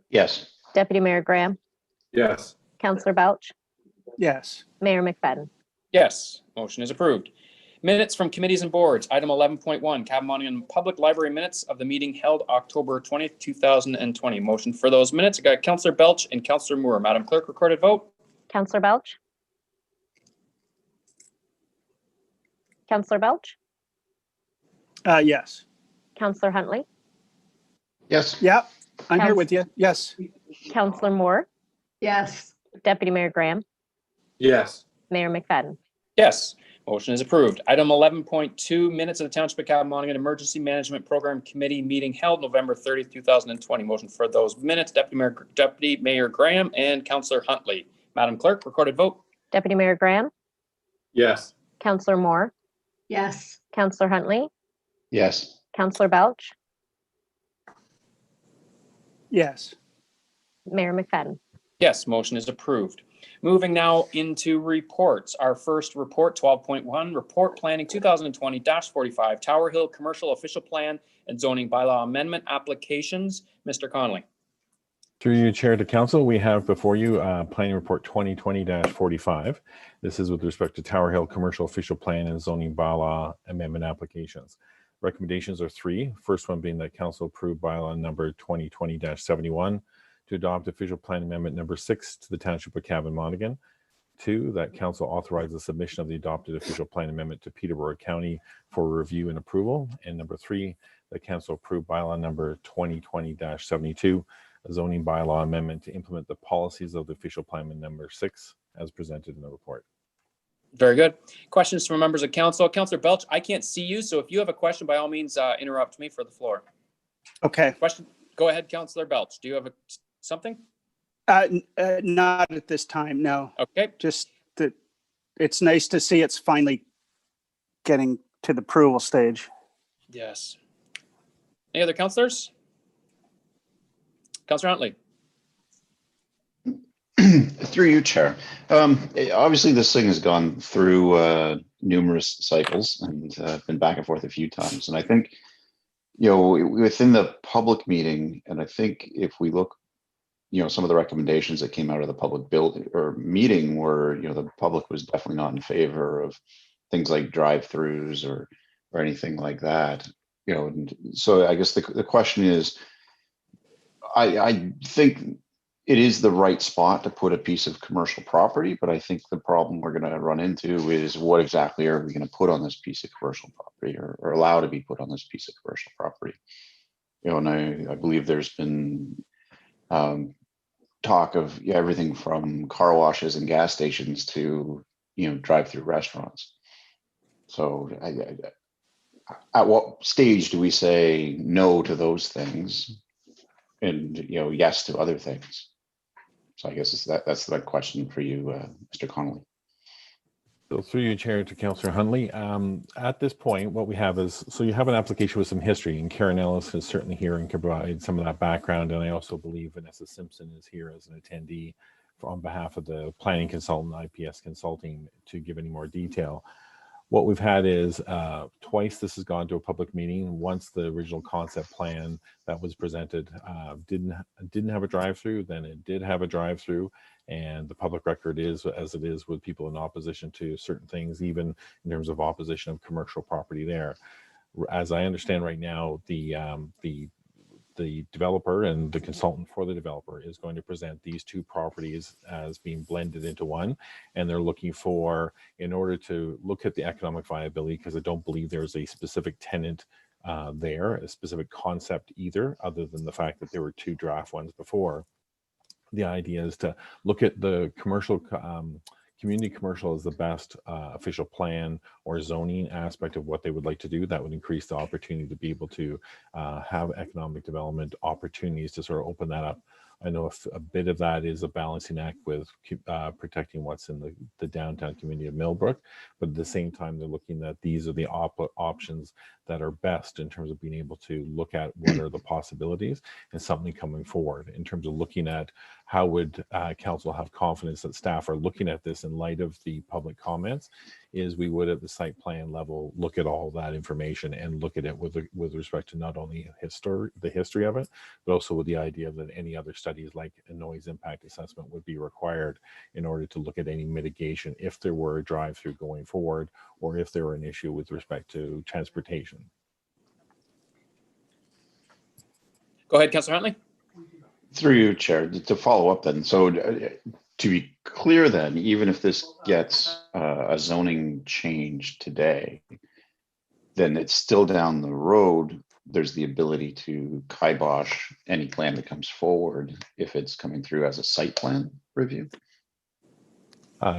Yes. Deputy Mayor Graham, Yes. Councillor Belch, Yes. Mayor McFadden. Yes, motion is approved. Minutes from committees and boards, item 11.1, Catamount Public Library minutes of the meeting held October 20th, 2020. Motion for those minutes, I got Councillor Belch and Councillor Moore. Madam Clerk, recorded vote. Councillor Belch, Councillor Belch, Yes. Councillor Huntley, Yes. Yep. I'm here with you. Yes. Councillor Moore, Yes. Deputy Mayor Graham, Yes. Mayor McFadden. Yes, motion is approved. Item 11.2, minutes of the Township of Catamount Emergency Management Program Committee meeting held November 30th, 2020. Motion for those minutes, Deputy Mayor Graham and Councillor Huntley. Madam Clerk, recorded vote. Deputy Mayor Graham, Yes. Councillor Moore, Yes. Councillor Huntley, Yes. Councillor Belch, Yes. Mayor McFadden. Yes, motion is approved. Moving now into reports. Our first report, 12.1, Report Planning 2020-45, Tower Hill Commercial Official Plan and Zoning Bylaw Amendment Applications. Mr. Connolly. Through you, Chair to Council, we have before you Planning Report 2020-45. This is with respect to Tower Hill Commercial Official Plan and Zoning Bylaw Amendment Applications. Recommendations are three. First one being that Council approve bylaw number 2020-71 to adopt official plan amendment number 6 to the Township of Cavan-Monaghan. 2, that Council authorize the submission of the adopted official plan amendment to Peterborough County for review and approval. And number 3, that Council approve bylaw number 2020-72, a zoning bylaw amendment to implement the policies of the official plan amendment number 6 as presented in the report. Very good. Questions from members of council. Councillor Belch, I can't see you, so if you have a question, by all means, interrupt me for the floor. Okay. Question, go ahead, Councillor Belch. Do you have something? Not at this time, no. Okay. Just that it's nice to see it's finally getting to the approval stage. Yes. Any other councillors? Councillor Huntley. Through you, Chair. Obviously, this thing has gone through numerous cycles and been back and forth a few times. And I think, you know, within the public meeting, and I think if we look, you know, some of the recommendations that came out of the public building or meeting were, you know, the public was definitely not in favor of things like drive-throughs or anything like that. You know, and so I guess the question is, I think it is the right spot to put a piece of commercial property, but I think the problem we're going to run into is what exactly are we going to put on this piece of commercial property, or allow to be put on this piece of commercial property? You know, and I believe there's been talk of everything from car washes and gas stations to, you know, drive-through restaurants. So at what stage do we say no to those things and, you know, yes to other things? So I guess that's the question for you, Mr. Connolly. So through you, Chair, to Councillor Hunley. At this point, what we have is, so you have an application with some history, and Karen Ellis is certainly here and can provide some of that background. And I also believe Vanessa Simpson is here as an attendee on behalf of the planning consultant, IPS Consulting, to give any more detail. What we've had is twice this has gone to a public meeting. Once the original concept plan that was presented didn't have a drive-through, then it did have a drive-through, and the public record is as it is with people in opposition to certain things, even in terms of opposition of commercial property there. As I understand right now, the developer and the consultant for the developer is going to present these two properties as being blended into one. And they're looking for, in order to look at the economic viability, because I don't believe there's a specific tenant there, a specific concept either, other than the fact that there were two draft ones before. The idea is to look at the commercial community commercial as the best official plan or zoning aspect of what they would like to do. That would increase the opportunity to be able to have economic development opportunities to sort of open that up. I know a bit of that is a balancing act with protecting what's in the downtown community of Millbrook, but at the same time, they're looking at these are the options that are best in terms of being able to look at what are the possibilities and something coming forward in terms of looking at how would council have confidence that staff are looking at this in light of the public comments, is we would at the site plan level look at all that information and look at it with respect to not only the history of it, but also with the idea that any other studies like a noise impact assessment would be required in order to look at any mitigation if there were a drive-through going forward, or if there were an issue with respect to transportation. Go ahead, Councillor Huntley. Through you, Chair, to follow up then. So to be clear then, even if this gets a zoning change today, then it's still down the road. There's the ability to kibosh any plan that comes forward if it's coming through as a site plan review.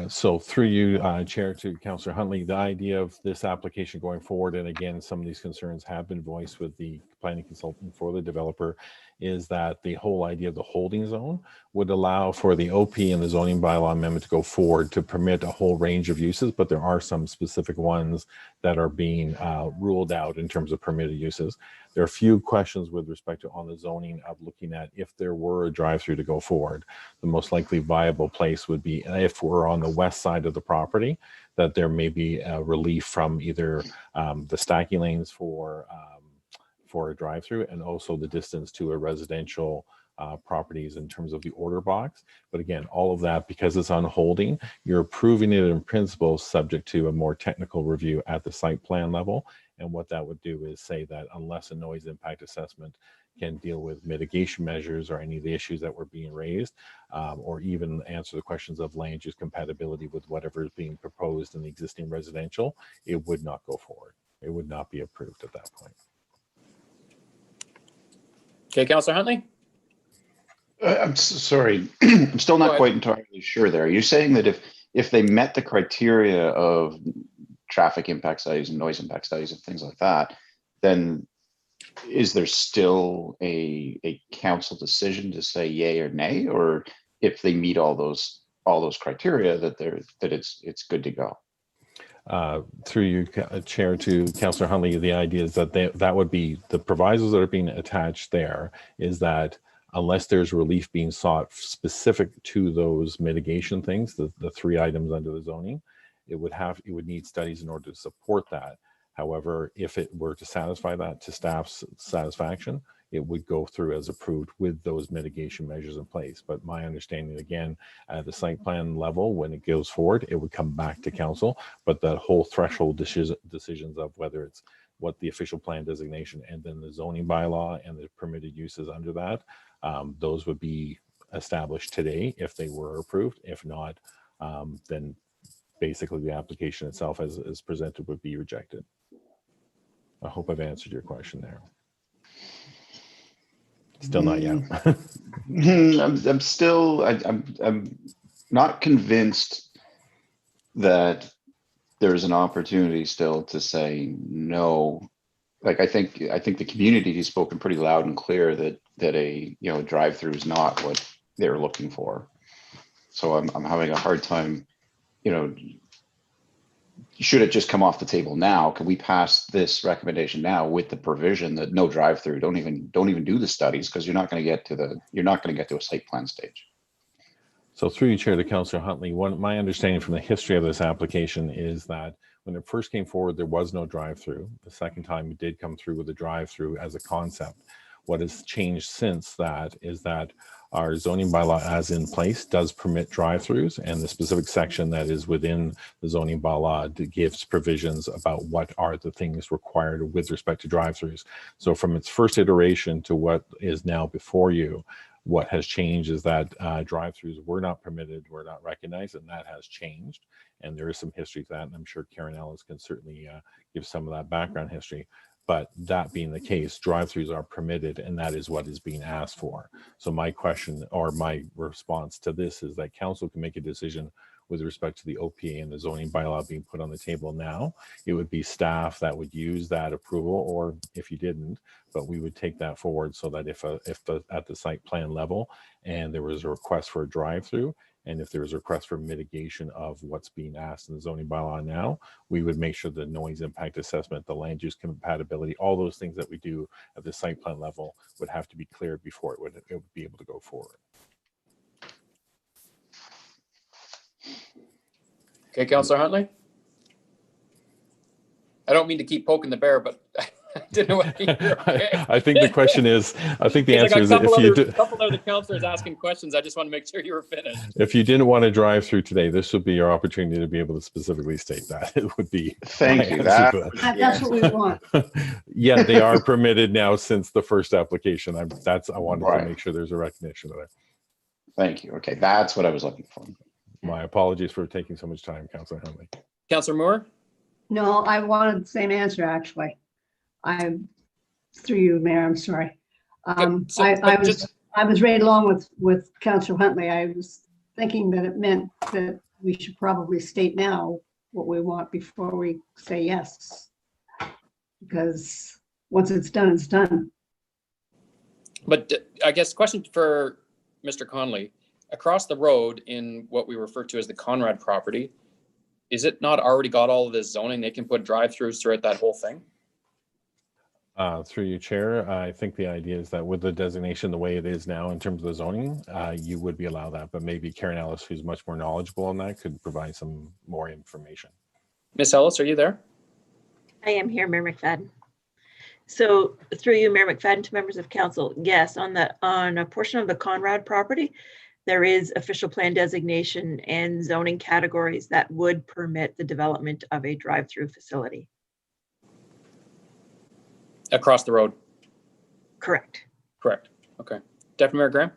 So through you, Chair, to Councillor Huntley, the idea of this application going forward, and again, some of these concerns have been voiced with the planning consultant for the developer, is that the whole idea of the holding zone would allow for the OP and the zoning bylaw amendment to go forward to permit a whole range of uses, but there are some specific ones that are being ruled out in terms of permitted uses. There are a few questions with respect to on the zoning of looking at if there were a drive-through to go forward. The most likely viable place would be if we're on the west side of the property, that there may be a relief from either the stacking lanes for a drive-through, and also the distance to a residential properties in terms of the order box. But again, all of that, because it's on holding, you're approving it in principle subject to a more technical review at the site plan level. And what that would do is say that unless a noise impact assessment can deal with mitigation measures or any of the issues that were being raised, or even answer the questions of land use compatibility with whatever is being proposed in the existing residential, it would not go forward. It would not be approved at that point. Okay, Councillor Huntley. I'm sorry, I'm still not quite entirely sure there. Are you saying that if they met the criteria of traffic impact studies and noise impact studies and things like that, then is there still a council decision to say yay or nay, or if they meet all those criteria that it's good to go? Through you, Chair, to Councillor Huntley, the idea is that that would be the provisos that are being attached there, is that unless there's relief being sought specific to those mitigation things, the three items under the zoning, it would need studies in order to support that. However, if it were to satisfy that to staff's satisfaction, it would go through as approved with those mitigation measures in place. But my understanding, again, at the site plan level, when it goes forward, it would come back to council. But the whole threshold decisions of whether it's what the official plan designation and then the zoning bylaw and the permitted uses under that, those would be established today if they were approved. If not, then basically the application itself as presented would be rejected. I hope I've answered your question there. Still not yet. I'm still, I'm not convinced that there's an opportunity still to say no. Like, I think the community has spoken pretty loud and clear that a, you know, drive-through is not what they're looking for. So I'm having a hard time, you know, should it just come off the table now? Can we pass this recommendation now with the provision that no drive-through, don't even do the studies, because you're not going to get to a site plan stage. So through you, Chair, to Councillor Huntley, my understanding from the history of this application is that when it first came forward, there was no drive-through. The second time it did come through with a drive-through as a concept. What has changed since that is that our zoning bylaw as in place does permit drive-throughs, and the specific section that is within the zoning bylaw gives provisions about what are the things required with respect to drive-throughs. So from its first iteration to what is now before you, what has changed is that drive-throughs were not permitted, were not recognized, and that has changed. And there is some history to that, and I'm sure Karen Ellis can certainly give some of that background history. But that being the case, drive-throughs are permitted, and that is what is being asked for. So my question or my response to this is that council can make a decision with respect to the OPA and the zoning bylaw being put on the table now. It would be staff that would use that approval, or if you didn't, but we would take that forward so that if at the site plan level and there was a request for a drive-through, and if there was a request for mitigation of what's being asked in the zoning bylaw now, we would make sure the noise impact assessment, the land use compatibility, all those things that we do at the site plan level would have to be cleared before it would be able to go forward. Okay, Councillor Huntley? I don't mean to keep poking the bear, but I didn't know what you're okay. I think the question is, I think the answer is that if you a couple other councillors asking questions, I just want to make sure you were finished. If you didn't want to drive through today, this would be your opportunity to be able to specifically state that. It would be. Thank you. That's what we want. Yeah, they are permitted now since the first application. I wanted Right. to make sure there's a recognition of it. Thank you. Okay, that's what I was looking for. My apologies for taking so much time, Councillor Huntley. Councillor Moore? No, I wanted the same answer, actually. Through you, Mayor, I'm sorry. I was right along with Councillor Huntley. I was thinking that it meant that we should probably state now what we want before we say yes. Because once it's done, it's done. But I guess question for Mr. Conley, across the road in what we refer to as the Conrad property, is it not already got all of this zoning? They can put drive-throughs throughout that whole thing? Through you, Chair, I think the idea is that with the designation the way it is now in terms of the zoning, you would be allowed that, but maybe Karen Ellis, who's much more knowledgeable on that, could provide some more information. Miss Ellis, are you there? I am here, Mayor McFadden. So through you, Mayor McFadden, to members of council, yes, on a portion of the Conrad property, there is official plan designation and zoning categories that would permit the development of a drive-through facility. Across the road? Correct. Correct. Okay. Deputy Mayor Graham?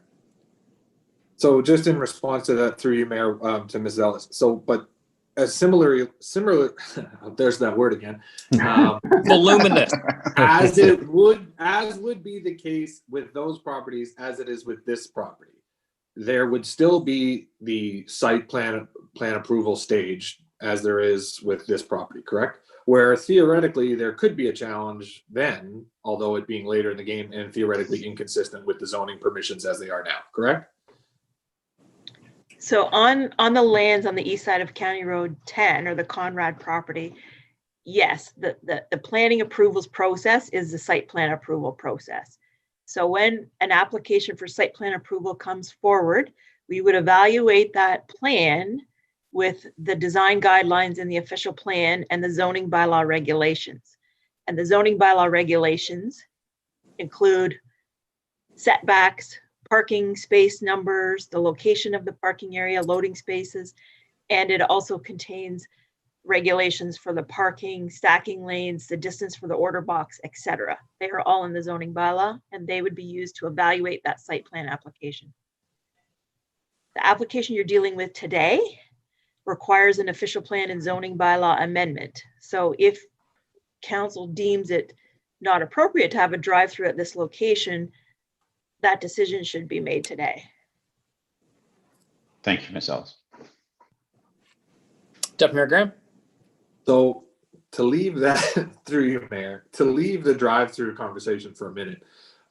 So just in response to that, through you, Mayor, to Ms. Ellis. So, but as similar, there's that word again. Voluminous. As would be the case with those properties as it is with this property. There would still be the site plan approval stage as there is with this property, correct? Where theoretically there could be a challenge then, although it being later in the game and theoretically inconsistent with the zoning permissions as they are now, correct? So on the lands on the east side of County Road 10 or the Conrad property, yes, the planning approvals process is the site plan approval process. So when an application for site plan approval comes forward, we would evaluate that plan with the design guidelines in the official plan and the zoning bylaw regulations. And the zoning bylaw regulations include setbacks, parking space numbers, the location of the parking area, loading spaces, and it also contains regulations for the parking, stacking lanes, the distance for the order box, etc. They are all in the zoning bylaw, and they would be used to evaluate that site plan application. The application you're dealing with today requires an official plan and zoning bylaw amendment. So if council deems it not appropriate to have a drive-through at this location, that decision should be made today. Thank you, Ms. Ellis. Deputy Mayor Graham? So to leave that through you, Mayor, to leave the drive-through conversation for a minute,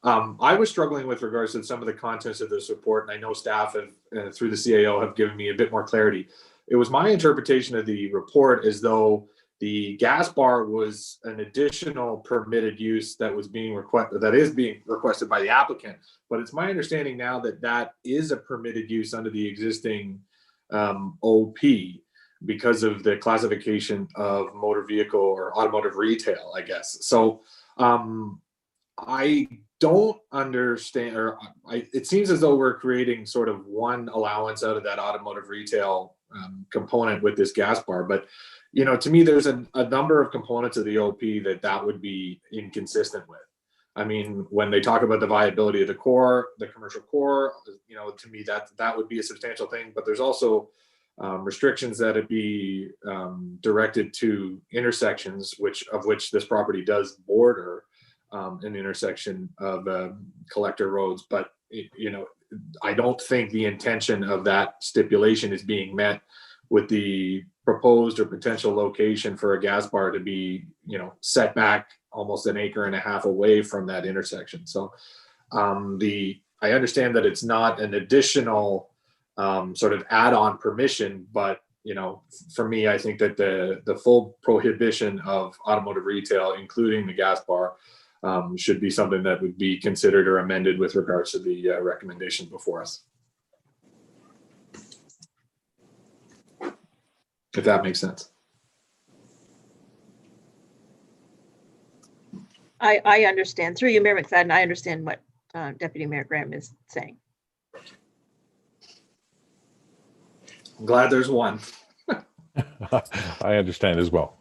I was struggling with regards to some of the contents of this report, and I know staff have, through the CAO, have given me a bit more clarity. It was my interpretation of the report as though the gas bar was an additional permitted use that was being requested, that is being requested by the applicant. But it's my understanding now that that is a permitted use under the existing OP because of the classification of motor vehicle or automotive retail, I guess. So I don't understand, or it seems as though we're creating sort of one allowance out of that automotive retail component with this gas bar. But, you know, to me, there's a number of components of the OP that would be inconsistent with. I mean, when they talk about the viability of the core, the commercial core, you know, to me, that would be a substantial thing. But there's also restrictions that it be directed to intersections, of which this property does border an intersection of collector roads. But, you know, I don't think the intention of that stipulation is being met with the proposed or potential location for a gas bar to be, you know, set back almost an acre and a half away from that intersection. So I understand that it's not an additional sort of add-on permission, but, you know, for me, I think that the full prohibition of automotive retail, including the gas bar, should be something that would be considered or amended with regards to the recommendation before us. If that makes sense. I understand. Through you, Mayor McFadden, I understand what Deputy Mayor Graham is saying. I'm glad there's one. I understand as well.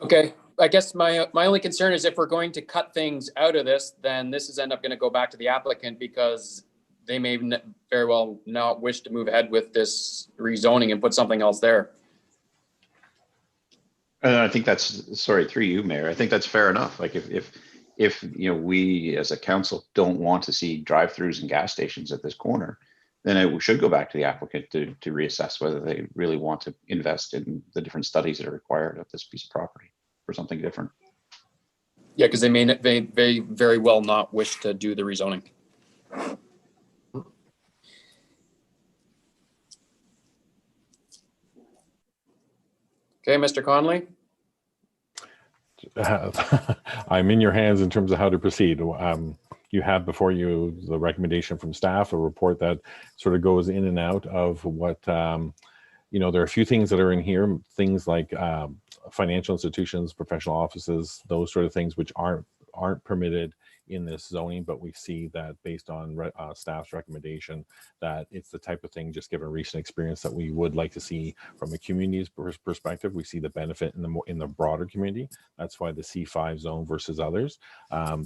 Okay, I guess my only concern is if we're going to cut things out of this, then this is end up going to go back to the applicant because they may very well not wish to move ahead with this rezoning and put something else there. And I think that's, sorry, through you, Mayor, I think that's fair enough. Like if you know, we as a council don't want to see drive-throughs and gas stations at this corner, then it should go back to the applicant to reassess whether they really want to invest in the different studies that are required of this piece of property for something different. Yeah, because they very well not wish to do the rezoning. Okay, Mr. Conley. I'm in your hands in terms of how to proceed. You have before you the recommendation from staff, a report that sort of goes in and out of what, you know, there are a few things that are in here, things like financial institutions, professional offices, those sort of things which aren't permitted in this zoning, but we see that based on staff's recommendation that it's the type of thing, just given recent experience, that we would like to see from a community's perspective. We see the benefit in the broader community. That's why the C5 zone versus others.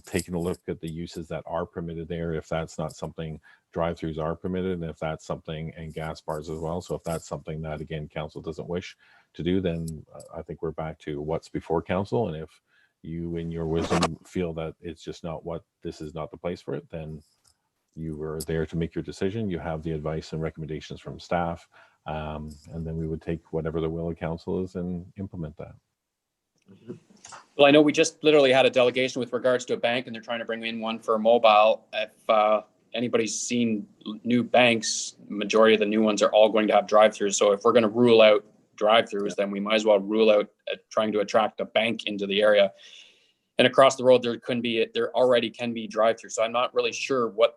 Taking a look at the uses that are permitted there, if that's not something, drive-throughs are permitted, and if that's something, and gas bars as well. So if that's something that, again, council doesn't wish to do, then I think we're back to what's before council. And if you in your wisdom feel that it's just not this is not the place for it, then you were there to make your decision. You have the advice and recommendations from staff, and then we would take whatever the will of council is and implement that. Well, I know we just literally had a delegation with regards to a bank and they're trying to bring in one for a mobile. If anybody's seen new banks, majority of the new ones are all going to have drive-throughs. So if we're going to rule out drive-throughs, then we might as well rule out trying to attract a bank into the area. And across the road, there already can be drive-throughs. So I'm not really sure what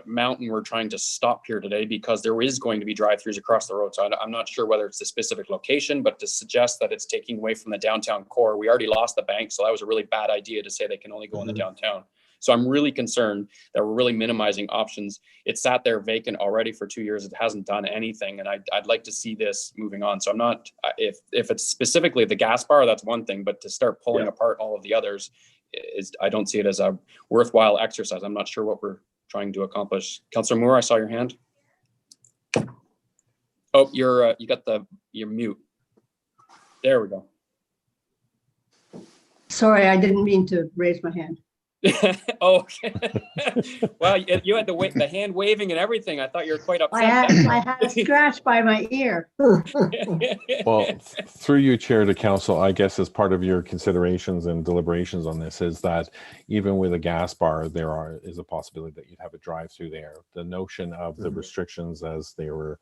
mountain we're trying to stop here today, because there is going to be drive-throughs across the road. So I'm not sure whether it's the specific location, but to suggest that it's taking away from the downtown core, we already lost the bank. So that was a really bad idea to say they can only go in the downtown. So I'm really concerned that we're really minimizing options. It sat there vacant already for 2 years. It hasn't done anything. And I'd like to see this moving on. So I'm not, if it's specifically the gas bar, that's one thing, but to start pulling apart all of the others I don't see it as a worthwhile exercise. I'm not sure what trying to accomplish. Councillor Moore, I saw your hand. Oh, you're mute. There we go. Sorry, I didn't mean to raise my hand. Oh, okay. Well, you had the hand waving and everything. I thought you were quite I upset. had a scratch by my ear. Well, through you, Chair, to Council, I guess as part of your considerations and deliberations on this is that even with a gas bar, is a possibility that you'd have a drive-through there. The notion of the restrictions as they were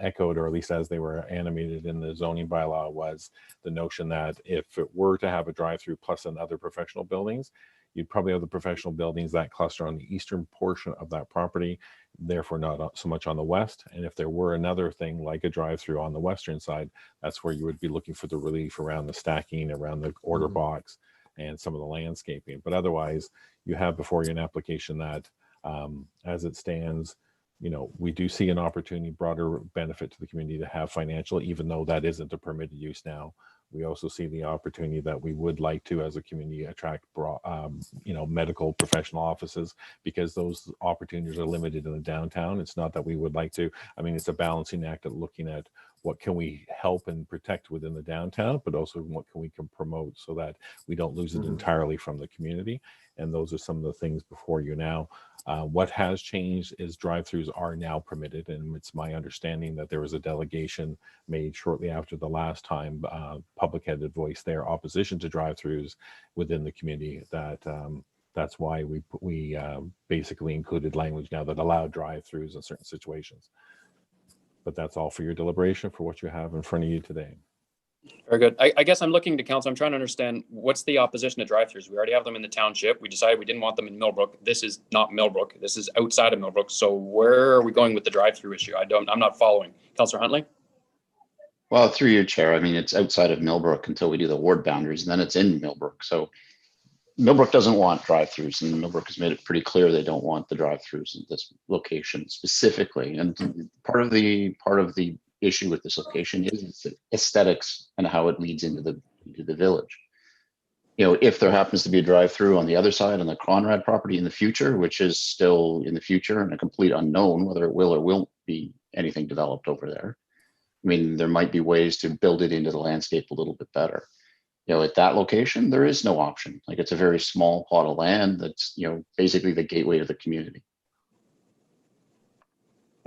echoed, or at least as they were animated in the zoning bylaw, was the notion that if it were to have a drive-through plus another professional buildings, you'd probably have the professional buildings that cluster on the eastern portion of that property, therefore not so much on the west. And if there were another thing like a drive-through on the western side, that's where you would be looking for the relief around the stacking, around the order box, and some of the landscaping. But otherwise, you have before you an application that, as it stands, we do see an opportunity, broader benefit to the community to have financial, even though that isn't a permitted use now. We also see the opportunity that we would like to, as a community, attract, medical professional offices, because those opportunities are limited in the downtown. It's not that we would like to. I mean, it's a balancing act of looking at what can we help and protect within the downtown, but also what can we promote so that we don't lose it entirely from the community. And those are some of the things before you now. What has changed is drive-throughs are now permitted, and it's my understanding that there was a delegation made shortly after the last time public had voiced their opposition to drive-throughs within the community. That's why we basically included language now that allowed drive-throughs in certain situations. But that's all for your deliberation for what you have in front of you today. Very good. I guess I'm looking to council. I'm trying to understand what's the opposition to drive-throughs. We already have them in the township. We decided we didn't want them in Millbrook. This is not Millbrook. This is outside of Millbrook. So where are we going with the drive-through issue? I'm not following. Councillor Huntley? Well, through your chair, I mean, it's outside of Millbrook until we do the ward boundaries, and then it's in Millbrook. So Millbrook doesn't want drive-throughs, and Millbrook has made it pretty clear they don't want the drive-throughs in this location specifically. And part of the issue with this location is the aesthetics and how it leads into the village. If there happens to be a drive-through on the other side on the Conrad property in the future, which is still in the future and a complete unknown whether it will or won't be anything developed over there. I mean, there might be ways to build it into the landscape a little bit better. At that location, there is no option. Like, it's a very small plot of land that's, basically the gateway to the community.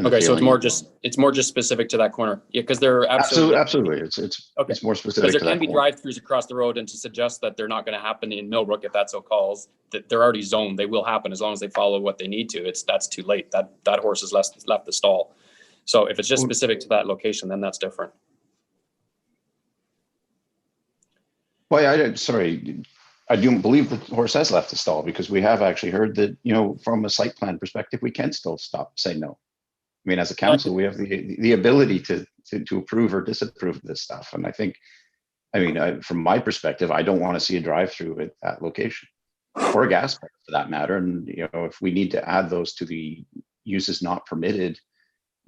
Okay, so it's more just specific to that corner. Yeah, because they're absolutely. It's more specific. Because there can be drive-throughs across the road, and to suggest that they're not going to happen in Millbrook, if that's so calls, that they're already zoned. They will happen as long as they follow what they need to. That's too late. That horse has left the stall. So if it's just specific to that location, then that's different. Well, I do believe the horse has left the stall, because we have actually heard that, from a site plan perspective, we can still say no. I mean, as a council, we have the ability to approve or disapprove of this stuff. And I think, from my perspective, I don't want to see a drive-through at that location, or a gas bar for that matter. And, if we need to add those to the uses not permitted,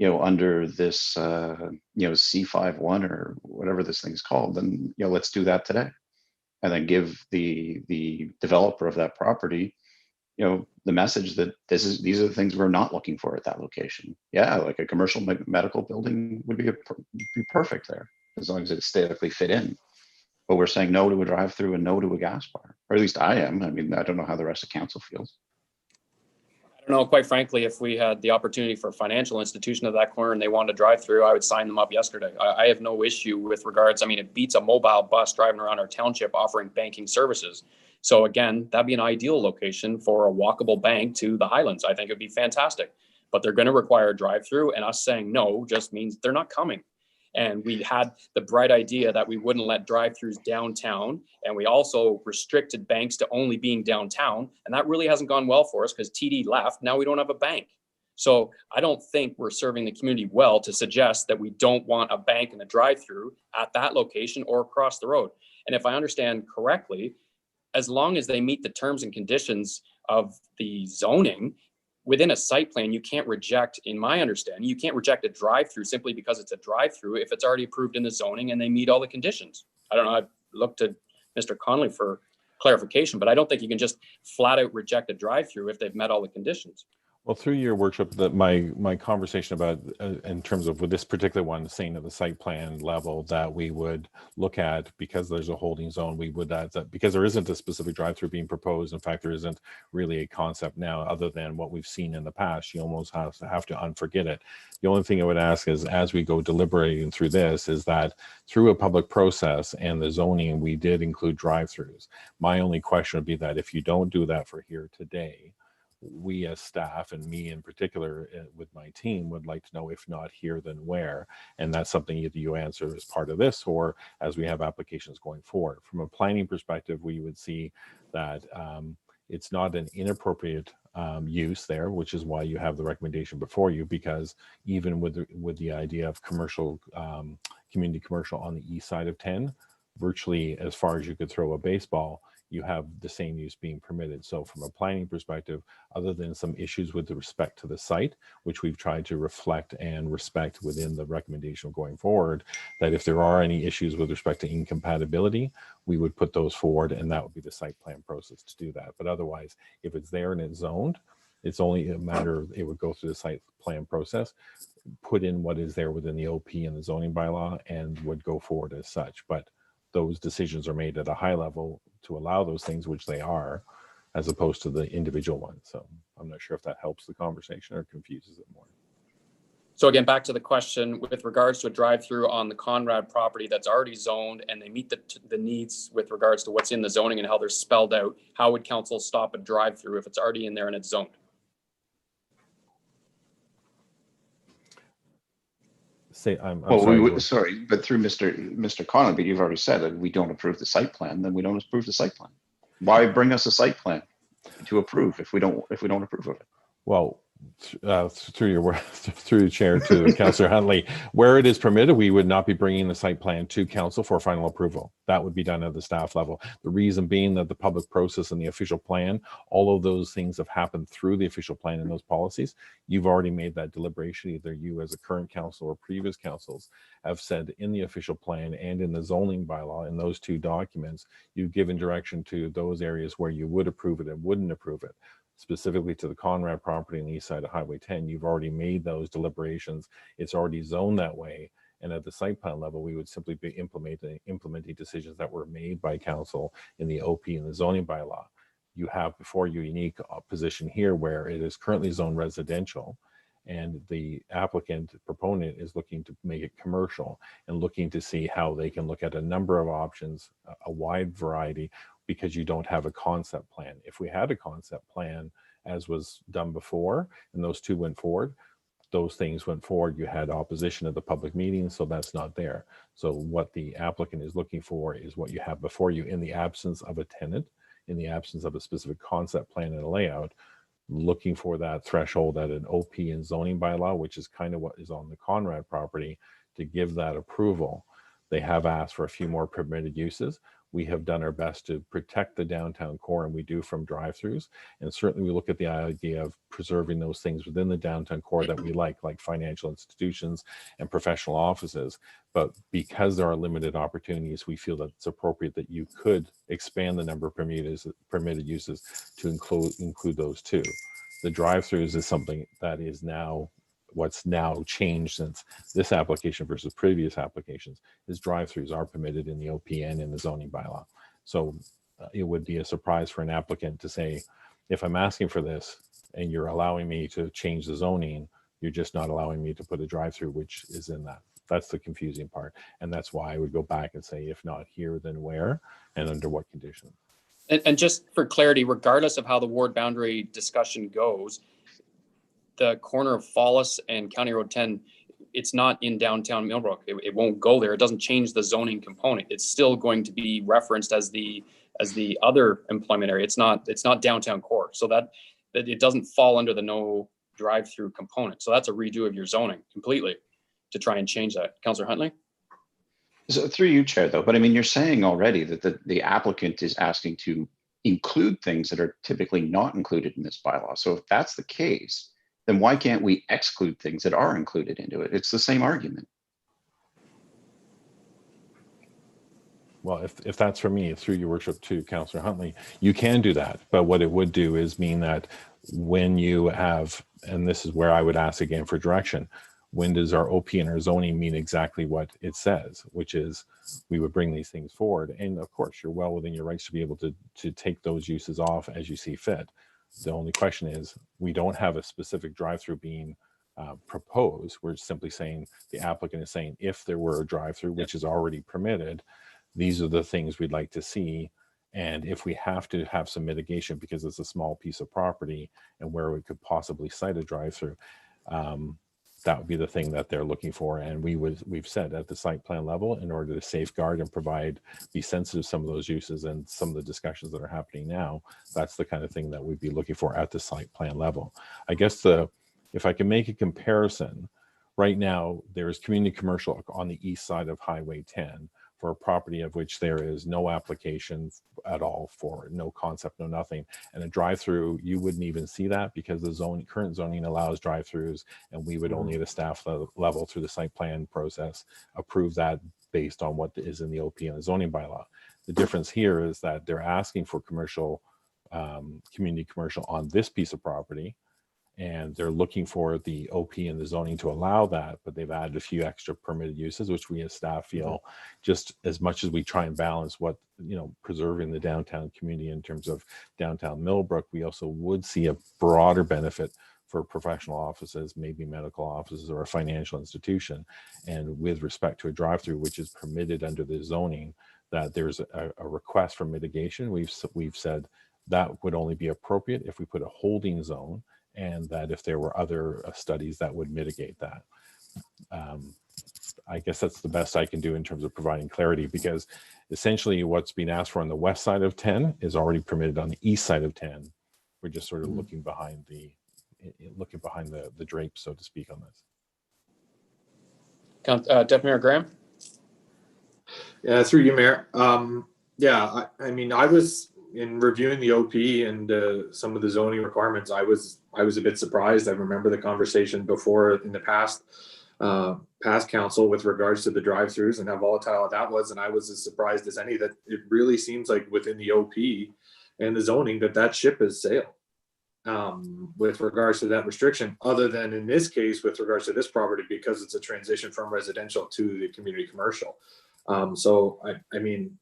under this, C51 or whatever this thing's called, then, let's do that today. And then give the developer of that property, the message that these are the things we're not looking for at that location. Yeah, like a commercial medical building would be perfect there, as long as it aesthetically fit in. But we're saying no to a drive-through and no to a gas bar, or at least I am. I mean, I don't know how the rest of council feels. I don't know, quite frankly, if we had the opportunity for a financial institution of that corner and they wanted to drive through, I would sign them up yesterday. I have no issue with regards. I mean, it beats a mobile bus driving around our township offering banking services. So again, that'd be an ideal location for a walkable bank to the Highlands. I think it'd be fantastic, but they're going to require a drive-through, and us saying no just means they're not coming. And we had the bright idea that we wouldn't let drive-throughs downtown, and we also restricted banks to only being downtown, and that really hasn't gone well for us because TD left. Now we don't have a bank. So I don't think we're serving the community well to suggest that we don't want a bank and a drive-through at that location or across the road. And if I understand correctly, as long as they meet the terms and conditions of the zoning within a site plan, you can't reject, in my understanding, you can't reject a drive-through simply because it's a drive-through if it's already approved in the zoning and they meet all the conditions. I don't know, I've looked at Mr. Connolly for clarification, but I don't think you can just flat out reject a drive-through if they've met all the conditions. Well, through your workshop, that my conversation about in terms of with this particular one, saying at the site plan level that we would look at, because there's a holding zone, we would that because there isn't a specific drive-through being proposed. In fact, there isn't really a concept now other than what we've seen in the past. You almost have to unforget it. The only thing I would ask is, as we go deliberating through this, is that through a public process and the zoning, we did include drive-throughs. My only question would be that if you don't do that for here today, we as staff, and me in particular with my team, would like to know, if not here, then where. And that's something either you answer as part of this or as we have applications going forward. From a planning perspective, we would see that it's not an inappropriate use there, which is why you have the recommendation before you, because even with the idea of commercial, community commercial on the east side of 10, virtually as far as you could throw a baseball, you have the same use being permitted. So from a planning perspective, other than some issues with respect to the site, which we've tried to reflect and respect within the recommendation going forward, that if there are any issues with respect to incompatibility, we would put those forward, and that would be the site plan process to do that. But otherwise, if it's there and it's zoned, it's only a matter of, it would go through the site plan process, put in what is there within the OP and the zoning bylaw, and would go forward as such. But those decisions are made at a high level to allow those things, which they are, as opposed to the individual ones. So I'm not sure if that helps the conversation or confuses it more. So again, back to the question with regards to a drive-through on the Conrad property that's already zoned and they meet the needs with regards to what's in the zoning and how they're spelled out, how would council stop a drive-through if it's already in there and it's zoned? Say, I'm Well, sorry. sorry, but through Mr. Conlon, but you've already said that we don't approve the site plan, then we don't approve the site plan. Why bring us a site plan to approve if we don't approve of it? Well, through the chair to Councillor Huntley, where it is permitted, we would not be bringing the site plan to council for final approval. That would be done at the staff level. The reason being that the public process and the official plan, all of those things have happened through the official plan and those policies. You've already made that deliberation. Either you as a current council or previous councils have said in the official plan and in the zoning bylaw, in those two documents, you've given direction to those areas where you would approve it and wouldn't approve it. Specifically to the Conrad property on the east side of Highway 10, you've already made those deliberations. It's already zoned that way. And at the site plan level, we would simply be implementing decisions that were made by council in the OP and the zoning bylaw. You have before you a unique position here where it is currently zoned residential, and the applicant proponent is looking to make it commercial and looking to see how they can look at a number of options, a wide variety, because you don't have a concept plan. If we had a concept plan, as was done before, and those two went forward, those things went forward, you had opposition at the public meeting, so that's not there. So what the applicant is looking for is what you have before you in the absence of a tenant, in the absence of a specific concept plan and a layout, looking for that threshold at an OP and zoning bylaw, which is kind of what is on the Conrad property, to give that approval. They have asked for a few more permitted uses. We have done our best to protect the downtown core, and we do from drive-throughs. And certainly we look at the idea of preserving those things within the downtown core that we like financial institutions and professional offices. But because there are limited opportunities, we feel that it's appropriate that you could expand the number of permitted uses to include those too. The drive-throughs is something that is now what's now changed since this application versus previous applications is drive-throughs are permitted in the OPN and the zoning bylaw. So it would be a surprise for an applicant to say, if I'm asking for this and you're allowing me to change the zoning, you're just not allowing me to put a drive-through, which is in that. That's the confusing part. And that's why I would go back and say, if not here, then where and under what conditions. And just for clarity, regardless of how the ward boundary discussion goes, the corner of Fallis and County Road 10, it's not in downtown Millbrook. It won't go there. It doesn't change the zoning component. It's still going to be referenced as the other employment area. It's not downtown core. So that it doesn't fall under the no drive-through component. So that's a redo of your zoning completely to try and change that. Councillor Huntley? So through you, Chair, though, but I mean, you're saying already that the applicant is asking to include things that are typically not included in this bylaw. So if that's the case, then why can't we exclude things that are included into it? It's the same argument. well, if that's for me, through your worship to Councillor Huntley, you can do that. But what it would do is mean that when you have, and this is where I would ask again for direction, when does our OP and our zoning mean exactly what it says, which is we would bring these things forward. And of course, you're well within your rights to be able to take those uses off as you see fit. The only question is, we don't have a specific drive-through being proposed. We're simply saying, the applicant is saying, if there were a drive-through, which is already permitted, these are the things we'd like to see. And if we have to have some mitigation because it's a small piece of property and where we could possibly site a drive-through, that would be the thing that they're looking for. And we've said at the site plan level, in order to safeguard and be sensitive to some of those uses and some of the discussions that are happening now, that's the kind of thing that we'd be looking for at the site plan level. I guess if I can make a comparison, right now there's community commercial on the east side of Highway 10 for a property of which there is no application at all for, no concept, no nothing. And a drive-through, you wouldn't even see that because the current zoning allows drive-throughs, and we would only at a staff level through the site plan process approve that based on what is in the OP and the zoning bylaw. The difference here is that they're asking for commercial, community commercial on this piece of property, and they're looking for the OP and the zoning to allow that, but they've added a few extra permitted uses, which we as staff feel, just as much as we try and balance what, preserving the downtown community in terms of downtown Millbrook, we also would see a broader benefit for professional offices, maybe medical offices or a financial institution. And with respect to a drive-through, which is permitted under the zoning, that there's a request for mitigation. We've said that would only be appropriate if we put a holding zone, and that if there were other studies that would mitigate that. I guess that's the best I can do in terms of providing clarity, because essentially what's being asked for on the west side of 10 is already permitted on the east side of 10. We're just sort of looking behind the drapes, so to speak, on this. Deputy Mayor Graham? Yeah, through you, Mayor. I mean, I was in reviewing the OP and some of the zoning requirements, I was a bit surprised. I remember the conversation before in the past council with regards to the drive-throughs and how volatile that was. And I was as surprised as any that it really seems like within the OP and the zoning that ship has sailed with regards to that restriction, other than in this case, with regards to this property, because it's a transition from residential to the community commercial. So I mean,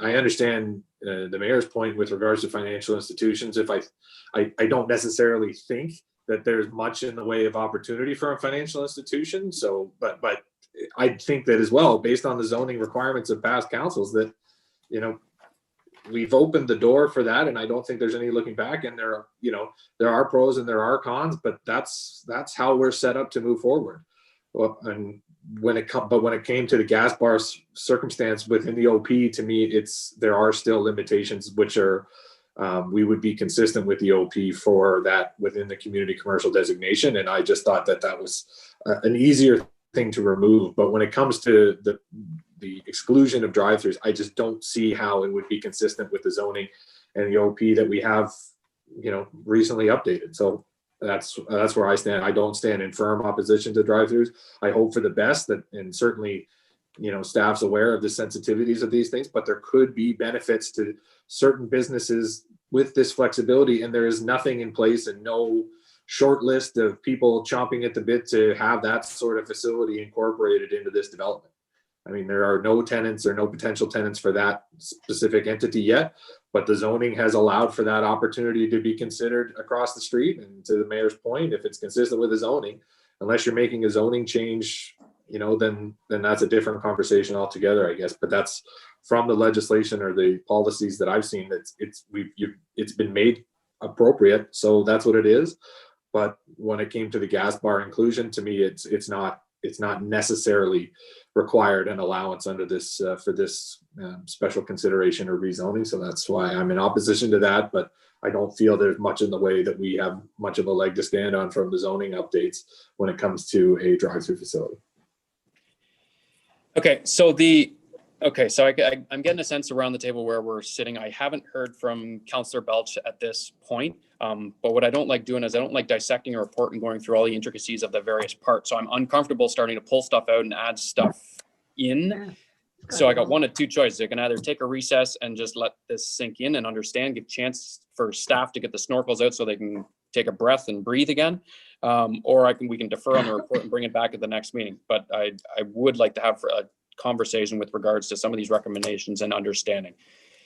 I understand the mayor's point with regards to financial institutions. If I don't necessarily think that there's much in the way of opportunity for a financial institution. So, but I think that as well, based on the zoning requirements of past councils, that, we've opened the door for that. And I don't think there's any looking back. And there are pros and there are cons, but that's how we're set up to move forward. Well, and when it came to the gas bar circumstance within the OP, to me, there are still limitations, which are, we would be consistent with the OP for that within the community commercial designation. And I just thought that was an easier thing to remove. But when it comes to the exclusion of drive-throughs, I just don't see how it would be consistent with the zoning and the OP that we have, recently updated. So that's where I stand. I don't stand in firm opposition to drive-throughs. I hope for the best, and certainly, staff's aware of the sensitivities of these things, but there could be benefits to certain businesses with this flexibility, and there is nothing in place and no short list of people chomping at the bit to have that sort of facility incorporated into this development. I mean, there are no tenants or no potential tenants for that specific entity yet, but the zoning has allowed for that opportunity to be considered across the street. And to the mayor's point, if it's consistent with the zoning, unless you're making a zoning change, then that's a different conversation altogether, I guess. But that's from the legislation or the policies that I've seen, that it's been made appropriate. So that's what it is. But when it came to the gas bar inclusion, to me, it's not necessarily required an allowance under this for this special consideration or rezoning. So that's why I'm in opposition to that. But I don't feel there's much in the way that we have much of a leg to stand on from the zoning updates when it comes to a drive-through facility. Okay, so I'm getting a sense around the table where we're sitting. I haven't heard from Councillor Belch at this point, but what I don't like doing is I don't like dissecting a report and going through all the intricacies of the various parts. So I'm uncomfortable starting to pull stuff out and add stuff in. So I got one of two choices. I can either take a recess and just let this sink in and understand, give chance for staff to get the snorkels out so they can take a breath and breathe again. Or we can defer on the report and bring it back at the next meeting. But I would like to have a conversation with regards to some of these recommendations and understanding.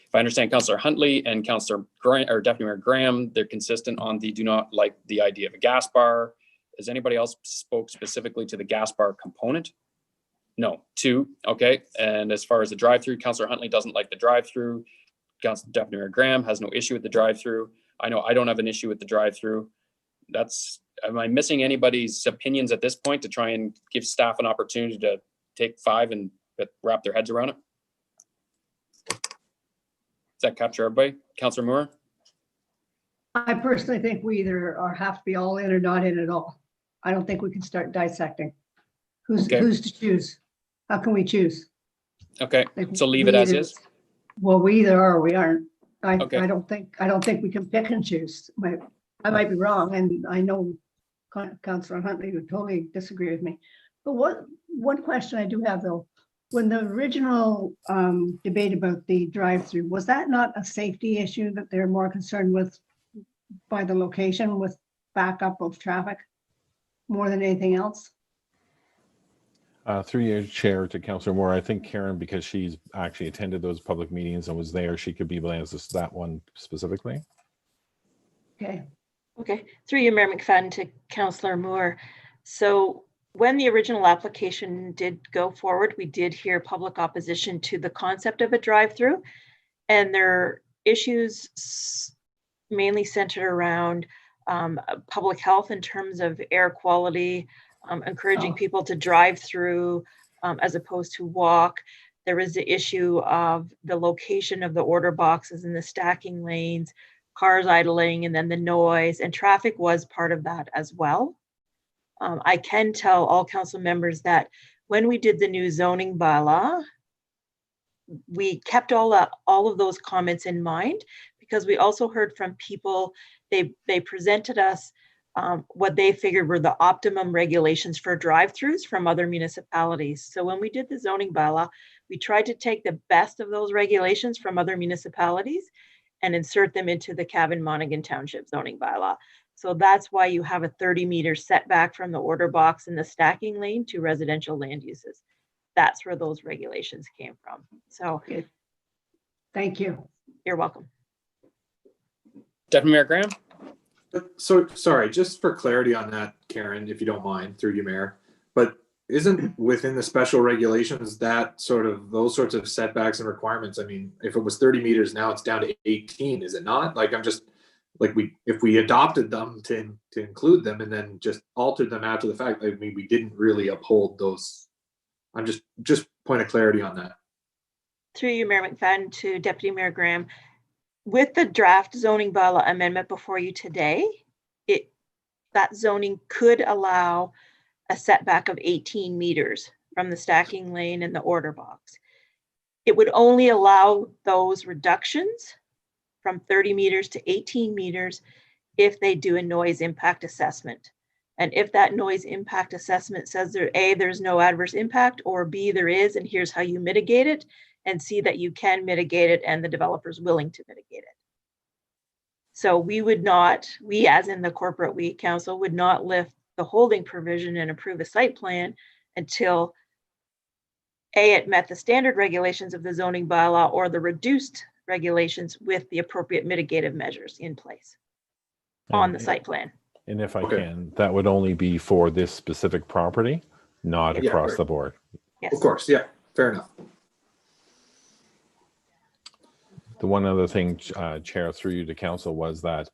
If I understand Councillor Huntley and Councillor or Deputy Mayor Graham, they're consistent on the do not like the idea of a gas bar. Has anybody else spoke specifically to the gas bar component? No. 2, okay. And as far as the drive-through, Councillor Huntley doesn't like the drive-through. Councillor Deputy Mayor Graham has no issue with the drive-through. I know I don't have an issue with the drive-through. Am I missing anybody's opinions at this point to try and give staff an opportunity to take 5 and wrap their heads around it? Does that capture everybody? Councillor Moore? I personally think we either have to be all in or not in at all. I don't think we can start dissecting. Who's to choose? How can we choose? Okay, Like, so leave we it as either- is. Well, we either are or we aren't. Okay. I don't think we can pick and choose. I might be wrong, and I know Councillor Huntley would totally disagree with me. But one question I do have though, when the original debate about the drive-through, was that not a safety issue that they're more concerned with by the location with backup of traffic more than anything else? Through your chair to Councillor Moore, I think Karen, because she's actually attended those public meetings and was there, she could be able to answer that one specifically. Okay. Okay, through you, Mayor McFadden, to Councillor Moore. So when the original application did go forward, we did hear public opposition to the concept of a drive-through, and there are issues mainly centered around public health in terms of air quality, encouraging people to drive through as opposed to walk. There is the issue of the location of the order boxes and the stacking lanes, cars idling, and then the noise, and traffic was part of that as well. I can tell all council members that when we did the new zoning bylaw, we kept all of those comments in mind, because we also heard from people, they presented us what they figured were the optimum regulations for drive-throughs from other municipalities. So when we did the zoning bylaw, we tried to take the best of those regulations from other municipalities and insert them into the Cavan Monaghan Township zoning bylaw. So that's why you have a 30-meter setback from the order box in the stacking lane to residential land uses. That's where those regulations came from. So Okay. Thank you. You're welcome. Deputy Mayor Graham? So, sorry, just for clarity on that, Karen, if you don't mind, through you, Mayor, but isn't within the special regulations that those sorts of setbacks and requirements? I mean, if it was 30 meters, now it's down to 18, is it not? Like, I'm just, like, if we adopted them to include them and then just altered them after the fact, I mean, we didn't really uphold those. I'm just point of clarity on that. Through you, Mayor McFadden, to Deputy Mayor Graham. With the draft zoning bylaw amendment before you today, that zoning could allow a setback of 18 meters from the stacking lane and the order box. It would only allow those reductions from 30 meters to 18 meters if they do a noise impact assessment. And if that noise impact assessment says there's no adverse impact, or B, there is, and here's how you mitigate it, and see that you can mitigate it and the developer's willing to mitigate it. So we as in the corporate council would not lift the holding provision and approve a site plan until A, it met the standard regulations of the zoning bylaw or the reduced regulations with the appropriate mitigative measures in place on the site plan. And if I can, that would only be for this specific property, not Yeah, across right. the board. Yes. Of course, yeah, fair enough. The one other thing, Chair, through you to council, was that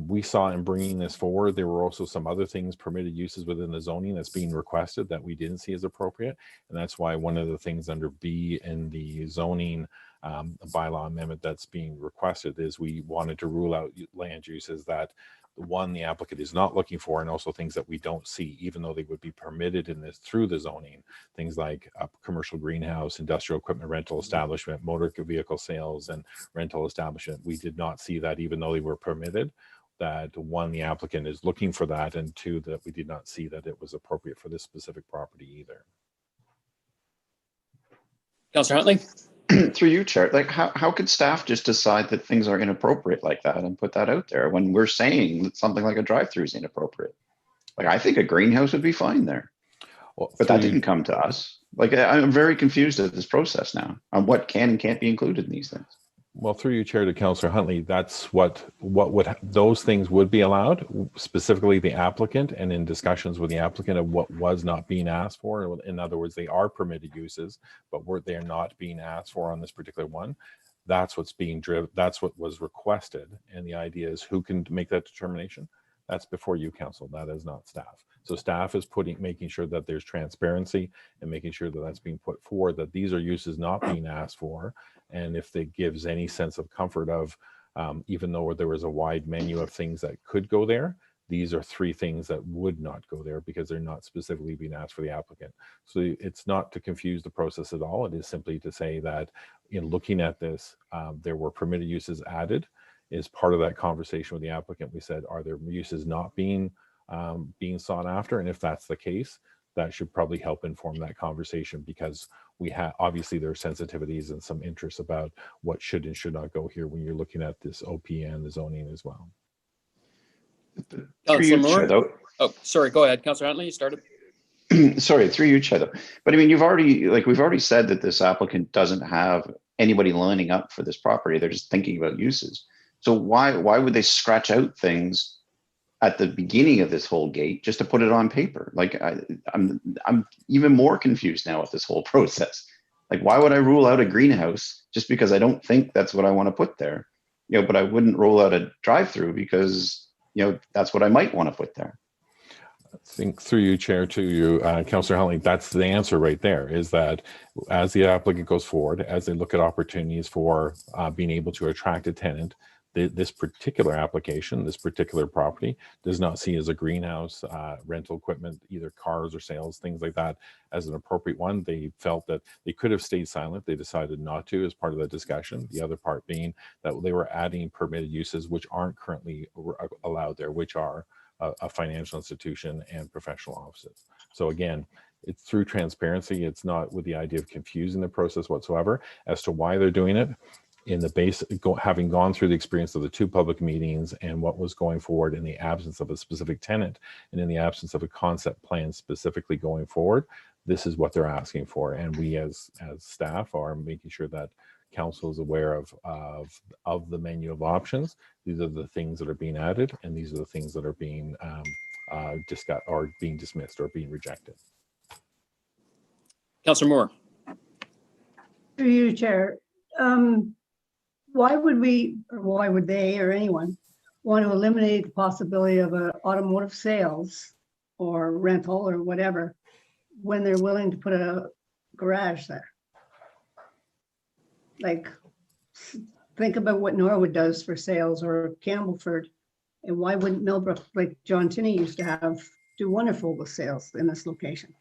we saw in bringing this forward, there were also some other things, permitted uses within the zoning that's being requested that we didn't see as appropriate. And that's why one of the things under B in the zoning bylaw amendment that's being requested is we wanted to rule out land uses that the applicant is not looking for, and also things that we don't see, even though they would be permitted in this through the zoning. Things like a commercial greenhouse, industrial equipment rental establishment, motor vehicle sales and rental establishment. We did not see that, even though they were permitted. That one, the applicant is looking for that, and two, that we did not see that it was appropriate for this specific property either. Councillor Huntley? Through you, Chair, like how could staff just decide that things are inappropriate like that and put that out there when we're saying that something like a drive-through is inappropriate? Like, I think a greenhouse would be fine there, Well, but that through you- didn't come to us. Like, I'm very confused at this process now on what can and can't be included in these things. Well, through you, Chair, to Councillor Huntley, that's what would those things would be allowed, specifically the applicant, and in discussions with the applicant of what was not being asked for. In other words, they are permitted uses, but they're not being asked for on this particular one. That's what's being driven. That's what was requested, and the idea is who can make that determination. That's before you, council. That is not staff. So staff is making sure that there's transparency and making sure that that's being put forward, that these are uses not being asked for. And if it gives any sense of comfort of, even though there was a wide menu of things that could go there, these are 3 things that would not go there because they're not specifically being asked for the applicant. So it's not to confuse the process at all. It is simply to say that in looking at this, there were permitted uses added. As part of that conversation with the applicant, we said, are there uses not being sought after? And if that's the case, that should probably help inform that conversation, because we have, obviously there are sensitivities and some interests about what should and should not go here when you're looking at this OP and the zoning as well. Through Councillor you, Chair, Moore? though. Oh, sorry, go ahead. Councillor Huntley, you started. Sorry, through you, Chair, though. But I mean, we've already said that this applicant doesn't have anybody lining up for this property. They're just thinking about uses. So why would they scratch out things at the beginning of this whole gate just to put it on paper? Like, I'm even more confused now with this whole process. Like, why would I rule out a greenhouse just because I don't think that's what I want to put there? You know, but I wouldn't rule out a drive-through because, you know, that's what I might want to put there. I think through you, Chair, to you, Councillor Huntley, that's the answer right there, is that as the applicant goes forward, as they look at opportunities for being able to attract a tenant, this particular application, this particular property does not see as a greenhouse, rental equipment, either cars or sales, things like that, as an appropriate one. They felt that they could have stayed silent. They decided not to as part of the discussion. The other part being that they were adding permitted uses which aren't currently allowed there, which are a financial institution and professional offices. So again, it's through transparency. It's not with the idea of confusing the process whatsoever as to why they're doing it. In the base, having gone through the experience of the 2 public meetings and what was going forward in the absence of a specific tenant and in the absence of a concept plan specifically going forward, this is what they're asking for. And we as staff are making sure that council is aware of the menu of options. These are the things that are being added, and these are the things that are being discussed or being dismissed or being rejected. Councillor Moore? Through you, Chair. Why would we, or why would they or anyone want to eliminate the possibility of automotive sales or rental or whatever when they're willing to put a garage there? Like, think about what Norwood does for sales, or Campbellford, and why wouldn't Millbrook, like John Tinney used to have, do wonderful with sales in this location?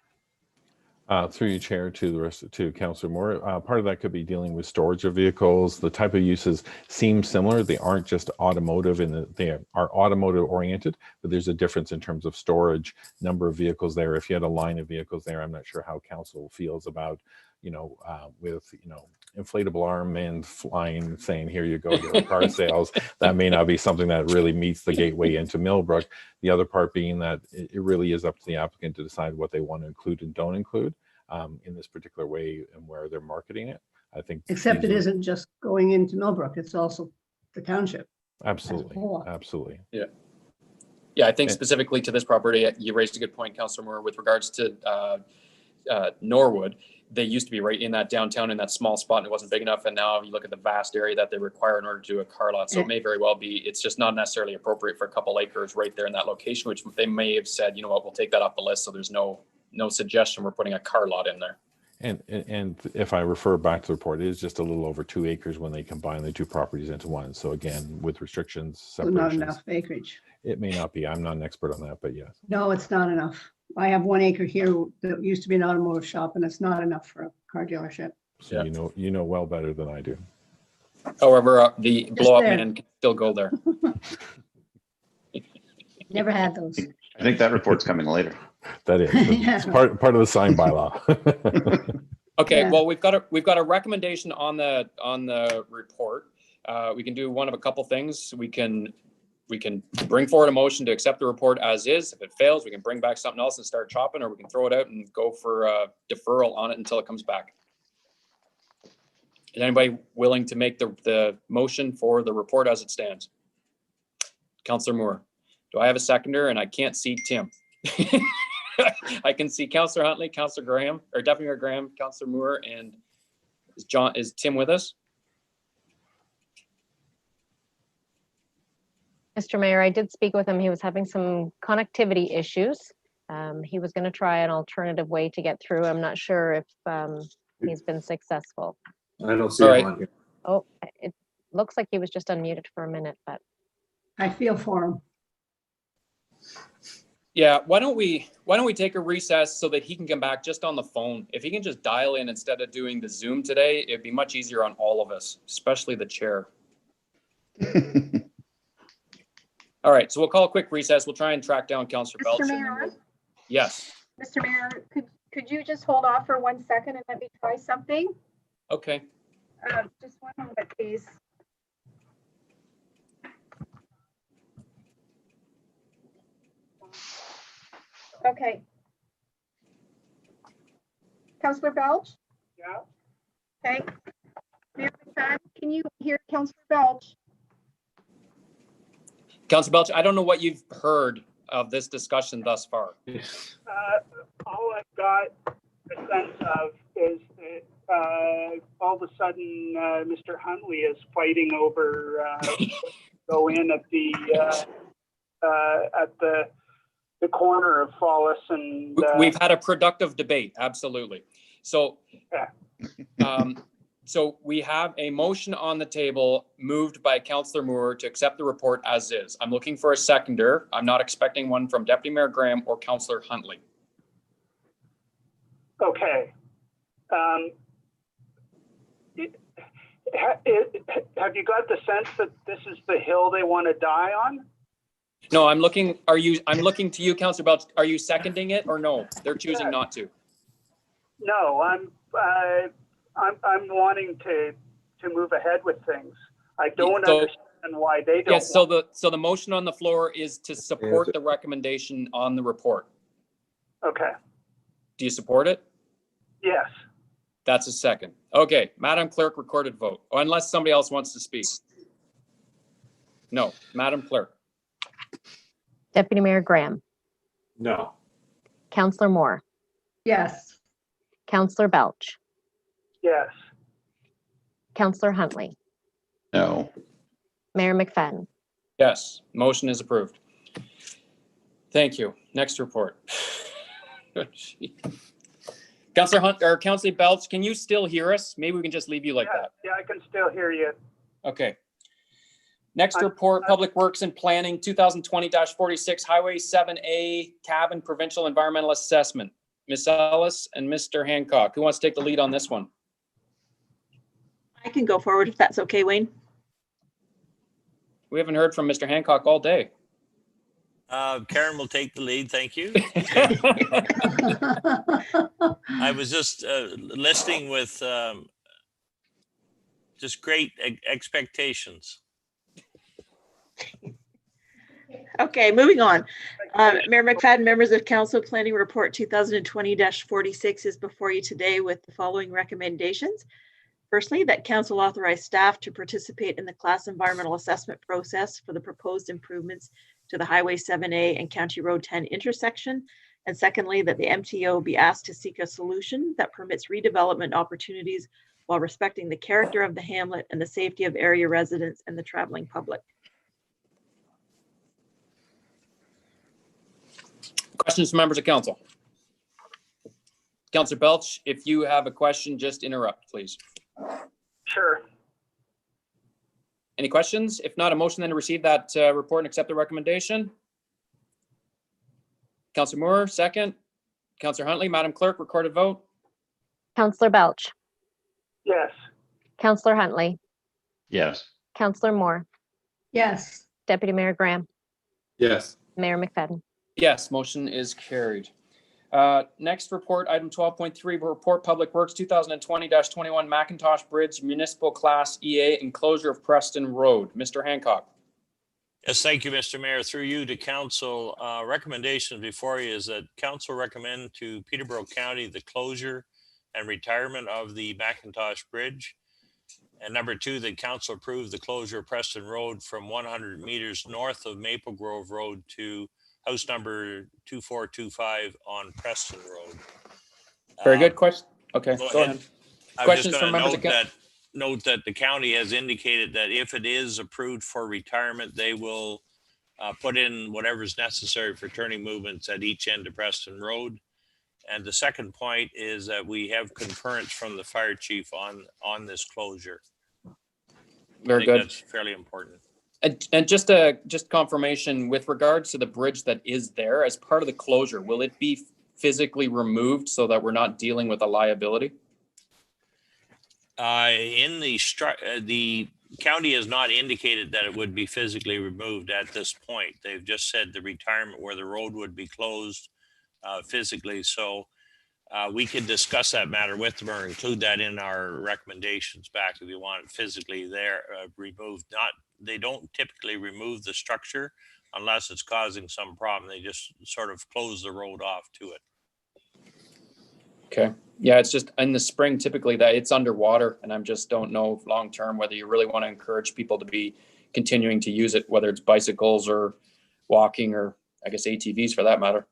Through you, Chair, to Councillor Moore, part of that could be dealing with storage of vehicles. The type of uses seem similar. They aren't just automotive, they are automotive oriented, but there's a difference in terms of storage, number of vehicles there. If you had a line of vehicles there, I'm not sure how council feels about, with inflatable arm men flying, saying, here you go, to car sales. That may not be something that really meets the gateway into Millbrook. The other part being that it really is up to the applicant to decide what they want to include and don't include in this particular way and where they're marketing it. I think. Except it isn't just going into Millbrook, it's also the township. Absolutely, absolutely. Yeah. Yeah, I think specifically to this property, you raised a good point, Councillor Moore, with regards to Norwood. They used to be right in that downtown, in that small spot, and it wasn't big enough. And now you look at the vast area that they require in order to do a car lot. So it may very well be, it's just not necessarily appropriate for a couple acres right there in that location, which they may have said, you know what, we'll take that off the list. So there's no suggestion we're putting a car lot in there. And if I refer back to the report, it is just a little over 2 acres when they combine the 2 properties into one. So again, with restrictions, separations, Not enough acreage. It may not be. I'm not an expert on that, but yes. No, it's not enough. I have 1 acre here that used to be an automotive shop, and it's not enough for a car dealership. So you know well better than I do. However, the blow up man can still go there. Never had those. I think that report's coming later. That is. It's part of the sign bylaw. Okay, Yeah. well, we've got a recommendation on the report. We can do one of a couple things. We can bring forward a motion to accept the report as is. If it fails, we can bring back something else and start chopping, or we can throw it out and go for a deferral on it until it comes back. Is anybody willing to make the motion for the report as it stands? Councillor Moore. Do I have a seconder? And I can't see Tim. I can see Councillor Huntley, Councillor Graham, or Deputy Mayor Graham, Councillor Moore, and is Tim with us? Mr. Mayor, I did speak with him. He was having some connectivity issues. He was going to try an alternative way to get through. I'm not sure if he's been successful. I don't see All him right. on here. Oh, it looks like he was just unmuted for a minute, but I feel for him. Yeah, why don't we take a recess so that he can come back just on the phone? If he can just dial in instead of doing the Zoom today, it'd be much easier on all of us, especially the chair. All right, so we'll call a quick recess. We'll try and track down Councillor Belch. Mr. and then Mayor? we'll- Yes, Mr. Mayor, could you just hold off for 1 second and let me try something? okay. Just one moment, please. Okay. Councillor Belch? Yeah. Okay. Mayor McFadden, can you hear Councillor Belch? Councillor Belch, I don't know what you've heard of this discussion thus far. All I've got a sense of is that all of a sudden Mr. Huntley is fighting over go in at the corner of Follis and We've had a productive debate, absolutely. So, so we have a motion on the table moved by Councillor Moore to accept the report as is. I'm looking for a seconder. I'm not expecting one from Deputy Mayor Graham or Councillor Huntley. okay. Have you got the sense that this is the hill they want to die on? No, I'm looking to you, Councillor Belch. Are you seconding it or no? They're choosing not to. No, I'm wanting to move ahead with things. I don't So- understand why they don't. Yes, so the motion on the floor is to support the recommendation on the report. Okay, Do you support it? yes. That's a second. Okay, Madam Clerk, recorded vote, or unless somebody else wants to speak. No, Madam Clerk. Deputy Mayor Graham, No. Councillor Moore, Yes. Councillor Belch, Yes. Councillor Huntley, No. Mayor McFadden. Yes, motion is approved. Thank you. Next report. Councillor Hunt or Councillor Belch, can you still hear us? Maybe we can just leave you like that. Yeah, I can still hear you. Okay. Next report, Public Works and Planning, 2020-46, Highway 7A, Cabin Provincial Environmental Assessment. Ms. Ellis and Mr. Hancock, who wants to take the lead on this one? I can go forward if that's okay, Wayne. We haven't heard from Mr. Hancock all day. Karen will take the lead. Thank you. I was just listening with just great expectations. Okay, moving on. Mayor McFadden, members of council, planning report 2020-46 is before you today with the following recommendations. Firstly, that council authorize staff to participate in the class environmental assessment process for the proposed improvements to the Highway 7A and County Road 10 intersection. And secondly, that the MTO be asked to seek a solution that permits redevelopment opportunities while respecting the character of the hamlet and the safety of area residents and the traveling public. Questions from members of council? Councillor Belch, if you have a question, just interrupt, please. Sure. Any questions? If not, a motion then to receive that report and accept the recommendation. Councillor Moore, second. Councillor Huntley, Madam Clerk, recorded vote. Councillor Belch, Yes. Councillor Huntley, Yes. Councillor Moore, Yes. Deputy Mayor Graham, Yes. Mayor McFadden. Yes, motion is carried. Next report, item 12.3, report Public Works 2020-21 Macintosh Bridge Municipal Class EA enclosure of Preston Road. Mr. Hancock. Yes, thank you, Mr. Mayor. Through you to council, recommendations before you is that council recommend to Peterborough County the closure and retirement of the Macintosh Bridge. And number two, that council approve the closure of Preston Road from 100 meters north of Maple Grove Road to house number 2425 on Preston Road. Very good question. Okay, Go go ahead. ahead. I was Questions just from going to members of note that the county has indicated that if it is approved for retirement, they will put in whatever's necessary for turning movements at each end of Preston Road. And the second point is that we have concurrence from the fire chief on this closure. Very I think good. that's fairly important. And just confirmation with regards to the bridge that is there as part of the closure, will it be physically removed so that we're not dealing with a liability? The county has not indicated that it would be physically removed at this point. They've just said the retirement where the road would be closed physically. So we can discuss that matter with them or include that in our recommendations back if you want it physically there removed. They don't typically remove the structure unless it's causing some problem. They just sort of close the road off to it. Okay. Yeah, it's just in the spring, typically that it's underwater, and I just don't know long term whether you really want to encourage people to be continuing to use it, whether it's bicycles or walking or I guess ATVs for that matter,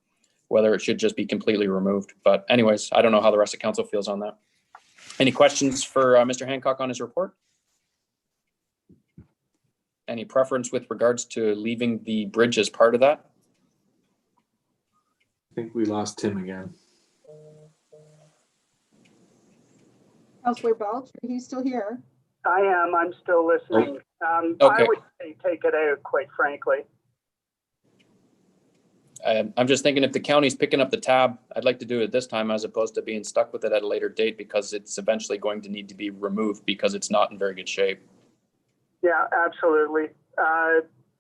whether it should just be completely removed. But anyways, I don't know how the rest of council feels on that. Any questions for Mr. Hancock on his report? Any preference with regards to leaving the bridge as part of that? I think we lost Tim again. Councillor Balch, are you still here? I am. I'm still listening. I Okay. would say take it out, quite frankly. I'm just thinking if the county's picking up the tab, I'd like to do it this time as opposed to being stuck with it at a later date because it's eventually going to need to be removed because it's not in very good shape. Yeah, absolutely.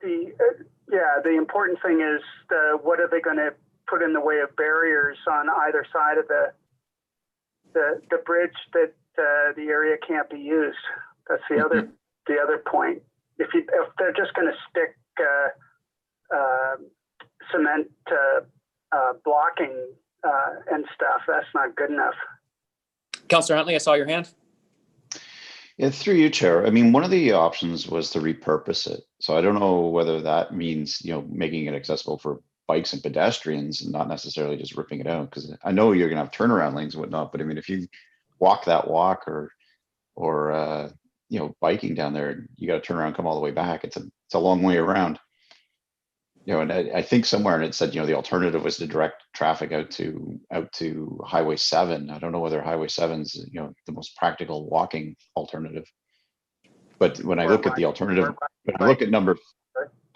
The important thing is what are they going to put in the way of barriers on either side of the bridge that the area can't be used. That's the other point. If they're just going to stick cement blocking and stuff, that's not good enough. Councillor Huntley, I saw your hand. Yeah, through you, Chair. I mean, one of the options was to repurpose it. So I don't know whether that means, making it accessible for bikes and pedestrians and not necessarily just ripping it out. Because I know you're going to have turnaround lanes and whatnot, but I mean, if you walk that walk or biking down there, you got to turn around, come all the way back. It's a long way around. And I think somewhere and it said, the alternative was to direct traffic out to Highway 7. I don't know whether Highway 7's, the most practical walking alternative. But when I look at the alternative, when I look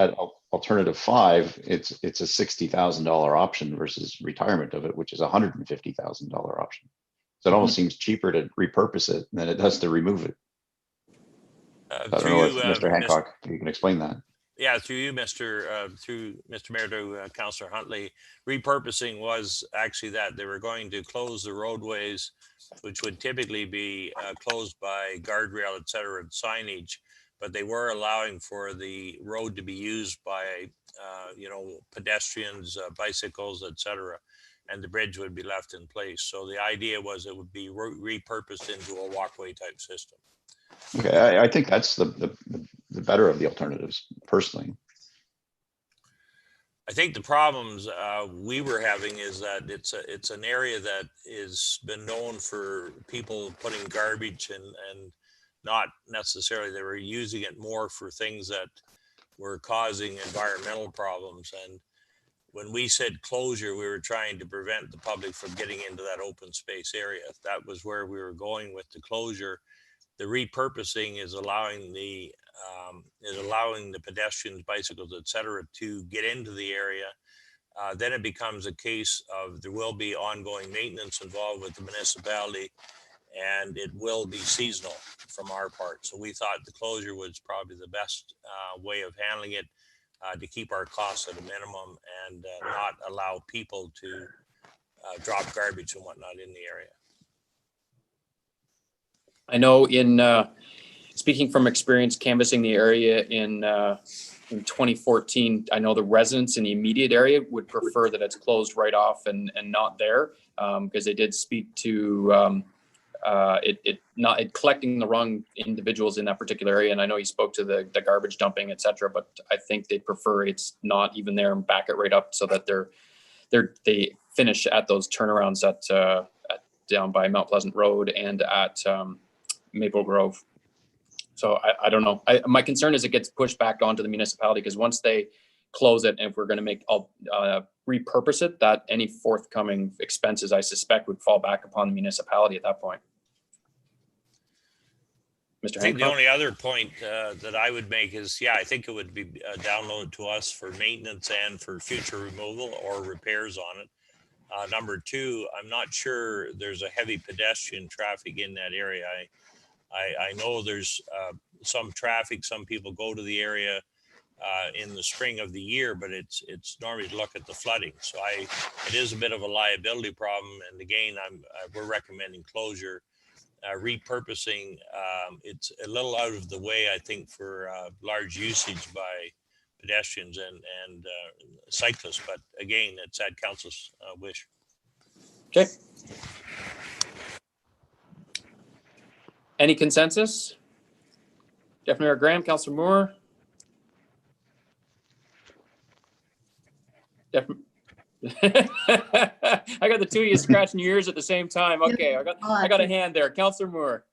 at alternative 5, it's a $60,000 option versus retirement of it, which is a $150,000 option. So it almost seems cheaper to repurpose it than it does to remove it. I don't know if Mr. Hancock, you can explain that. Yeah, through you, Mr. Mayor, to Councillor Huntley, repurposing was actually that they were going to close the roadways, which would typically be closed by guardrail, et cetera, and signage, but they were allowing for the road to be used by, pedestrians, bicycles, et cetera, and the bridge would be left in place. So the idea was it would be repurposed into a walkway type system. Okay, I think that's the better of the alternatives, personally. I think the problems we were having is that it's an area that is been known for people putting garbage and not necessarily, they were using it more for things that were causing environmental problems. And when we said closure, we were trying to prevent the public from getting into that open space area. That was where we were going with the closure. The repurposing is allowing the pedestrians, bicycles, et cetera, to get into the area. Then it becomes a case of there will be ongoing maintenance involved with the municipality, and it will be seasonal from our part. So we thought the closure was probably the best way of handling it to keep our costs at a minimum and not allow people to drop garbage and whatnot in the area. I know in speaking from experience canvassing the area in 2014, I know the residents in the immediate area would prefer that it's closed right off and not there, because they did speak to it collecting the wrong individuals in that particular area. And I know he spoke to the garbage dumping, et cetera, but I think they prefer it's not even there and back it right up so that they finish at those turnarounds at down by Mount Pleasant Road and at Maple Grove. So I don't know. My concern is it gets pushed back onto the municipality, because once they close it, and if we're going to repurpose it, that any forthcoming expenses, I suspect, would fall back upon the municipality at that point. Mr. I think the Hancock? only other point that I would make is, yeah, I think it would be downloaded to us for maintenance and for future removal or repairs on it. Number two, I'm not sure there's a heavy pedestrian traffic in that area. I know there's some traffic. Some people go to the area in the spring of the year, but it's normally to look at the flooding. So it is a bit of a liability problem. And again, we're recommending closure. Repurposing, it's a little out of the way, I think, for large usage by pedestrians and cyclists. But again, it's at council's wish. Okay. Any consensus? Deputy Mayor Graham, Councillor Moore? I got the two of you scratching your ears at the same time. Okay, I got a hand there. Councillor Moore.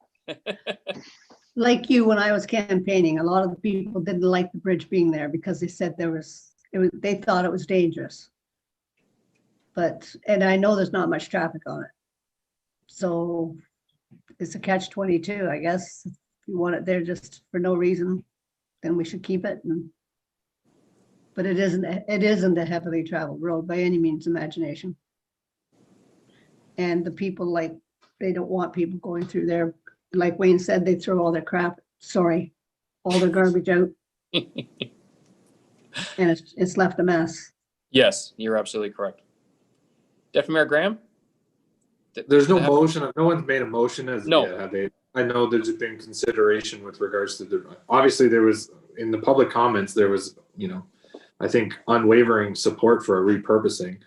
Like you, when I was campaigning, a lot of the people didn't like the bridge being there because they said they thought it was dangerous. And I know there's not much traffic on it. So it's a catch-22, I guess. If you want it there just for no reason, then we should keep it. But it isn't a heavily traveled road by any means imagination. And the people, they don't want people going through there. Like Wayne said, they throw all their all their garbage out. And it's left a mess. Yes, you're absolutely correct. Deputy Mayor Graham? There's no motion. No one's made a motion as No. yet, have they? I know there's been consideration with regards to obviously there was, in the public comments, there was, I think unwavering support for a repurposing.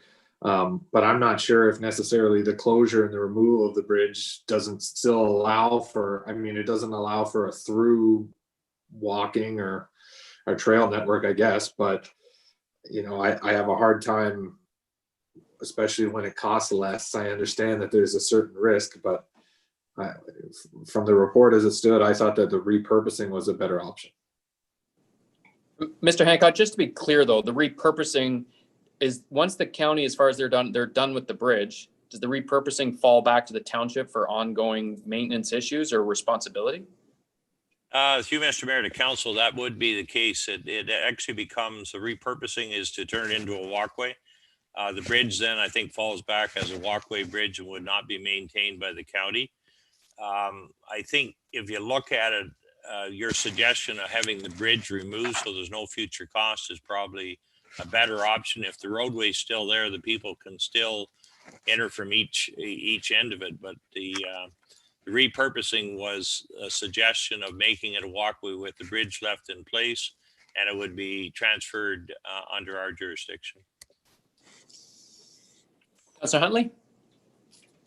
But I'm not sure if necessarily the closure and the removal of the bridge doesn't still allow for, it doesn't allow for a through walking or a trail network, I guess. But, I have a hard time, especially when it costs less. I understand that there's a certain risk, but from the report as it stood, I thought that the repurposing was a better option. Mr. Hancock, just to be clear though, the repurposing is, once the county, as far as they're done with the bridge, does the repurposing fall back to the township for ongoing maintenance issues or responsibility? Through Mr. Mayor to council, that would be the case. It actually becomes, the repurposing is to turn it into a walkway. The bridge then, I think, falls back as a walkway bridge and would not be maintained by the county. I think if you look at it, your suggestion of having the bridge removed so there's no future cost is probably a better option. If the roadway's still there, the people can still enter from each end of it. But the repurposing was a suggestion of making it a walkway with the bridge left in place, and it would be transferred under our jurisdiction. Councillor Huntley?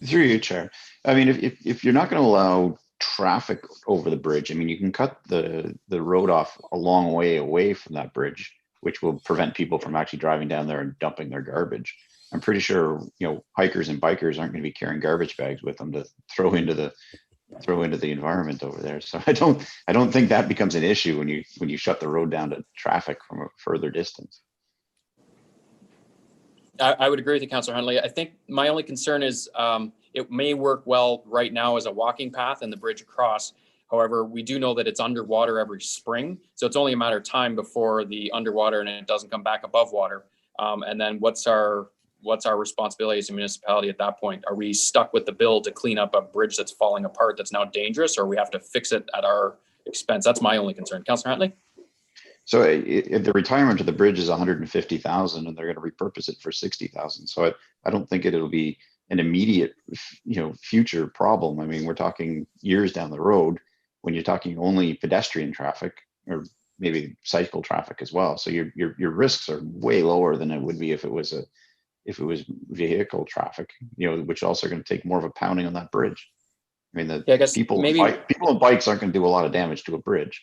Through you, Chair. If you're not going to allow traffic over the bridge, you can cut the road off a long way away from that bridge, which will prevent people from actually driving down there and dumping their garbage. I'm pretty sure, hikers and bikers aren't going to be carrying garbage bags with them to throw into the environment over there. So I don't think that becomes an issue when you shut the road down to traffic from a further distance. I would agree with you, Councillor Huntley. I think my only concern is it may work well right now as a walking path and the bridge across. However, we do know that it's underwater every spring. So it's only a matter of time before the underwater and it doesn't come back above water. And then what's our responsibility as a municipality at that point? Are we stuck with the bill to clean up a bridge that's falling apart that's now dangerous, or we have to fix it at our expense? That's my only concern. Councillor Huntley? So if the retirement of the bridge is 150,000 and they're going to repurpose it for 60,000. So I don't think it'll be an immediate, future problem. I mean, we're talking years down the road when you're talking only pedestrian traffic or maybe cycle traffic as well. So your risks are way lower than it would be if it was vehicle traffic, which also are going to take more of a pounding on that bridge. I mean, Yeah, I guess people maybe. on bikes aren't going to do a lot of damage to a bridge.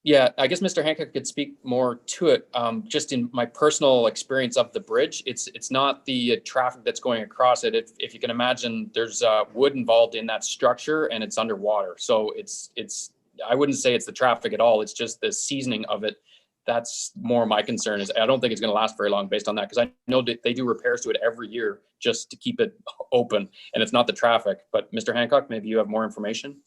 Yeah, I guess Mr. Hancock could speak more to it. Just in my personal experience of the bridge, it's not the traffic that's going across it. If you can imagine, there's wood involved in that structure and it's underwater. So it's I wouldn't say it's the traffic at all. It's just the seasoning of it. That's more my concern. Is I don't think it's going to last very long based on that, because I know that they do repairs to it every year just to keep it open, and it's not the traffic. But Mr. Hancock, maybe you have more information.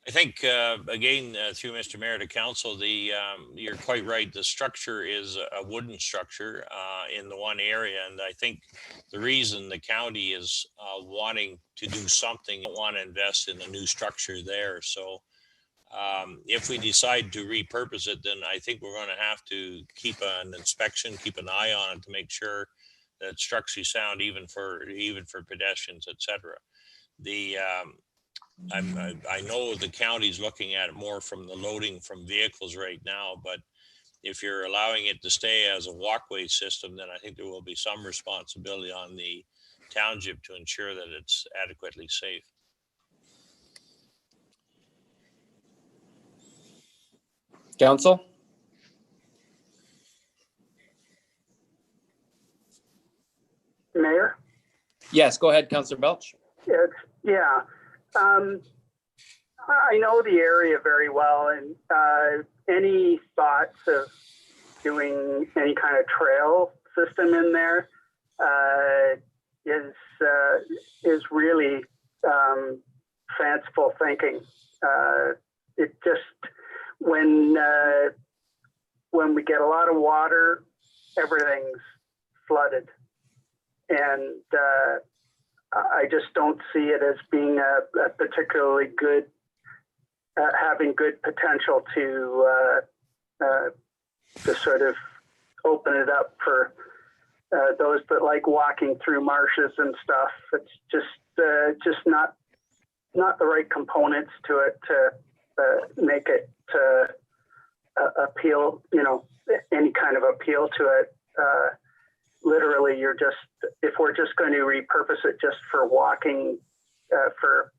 I think, again, through Mr. Mayor to council, you're quite right. The structure is a wooden structure in the one area. And I think the reason the county is wanting to do something, want to invest in a new structure there. So if we decide to repurpose it, then I think we're going to have to keep an inspection, keep an eye on it to make sure that it's structurally sound, even for pedestrians, et cetera. I know the county's looking at it more from the loading from vehicles right now, but if you're allowing it to stay as a walkway system, then I think there will be some responsibility on the township to ensure that it's adequately safe. Council? Mayor? Yes, go ahead, Councillor Belch. Yeah. I know the area very well, and any thoughts of doing any kind of trail system in there is really fanciful thinking. It just when we get a lot of water, everything's flooded, and I just don't see it as being a particularly good, having good potential to sort of open it up for those that like walking through marshes and stuff. It's just not the right components to it to make it appeal, any kind of appeal to it. Literally, if we're just going to repurpose it just for walking for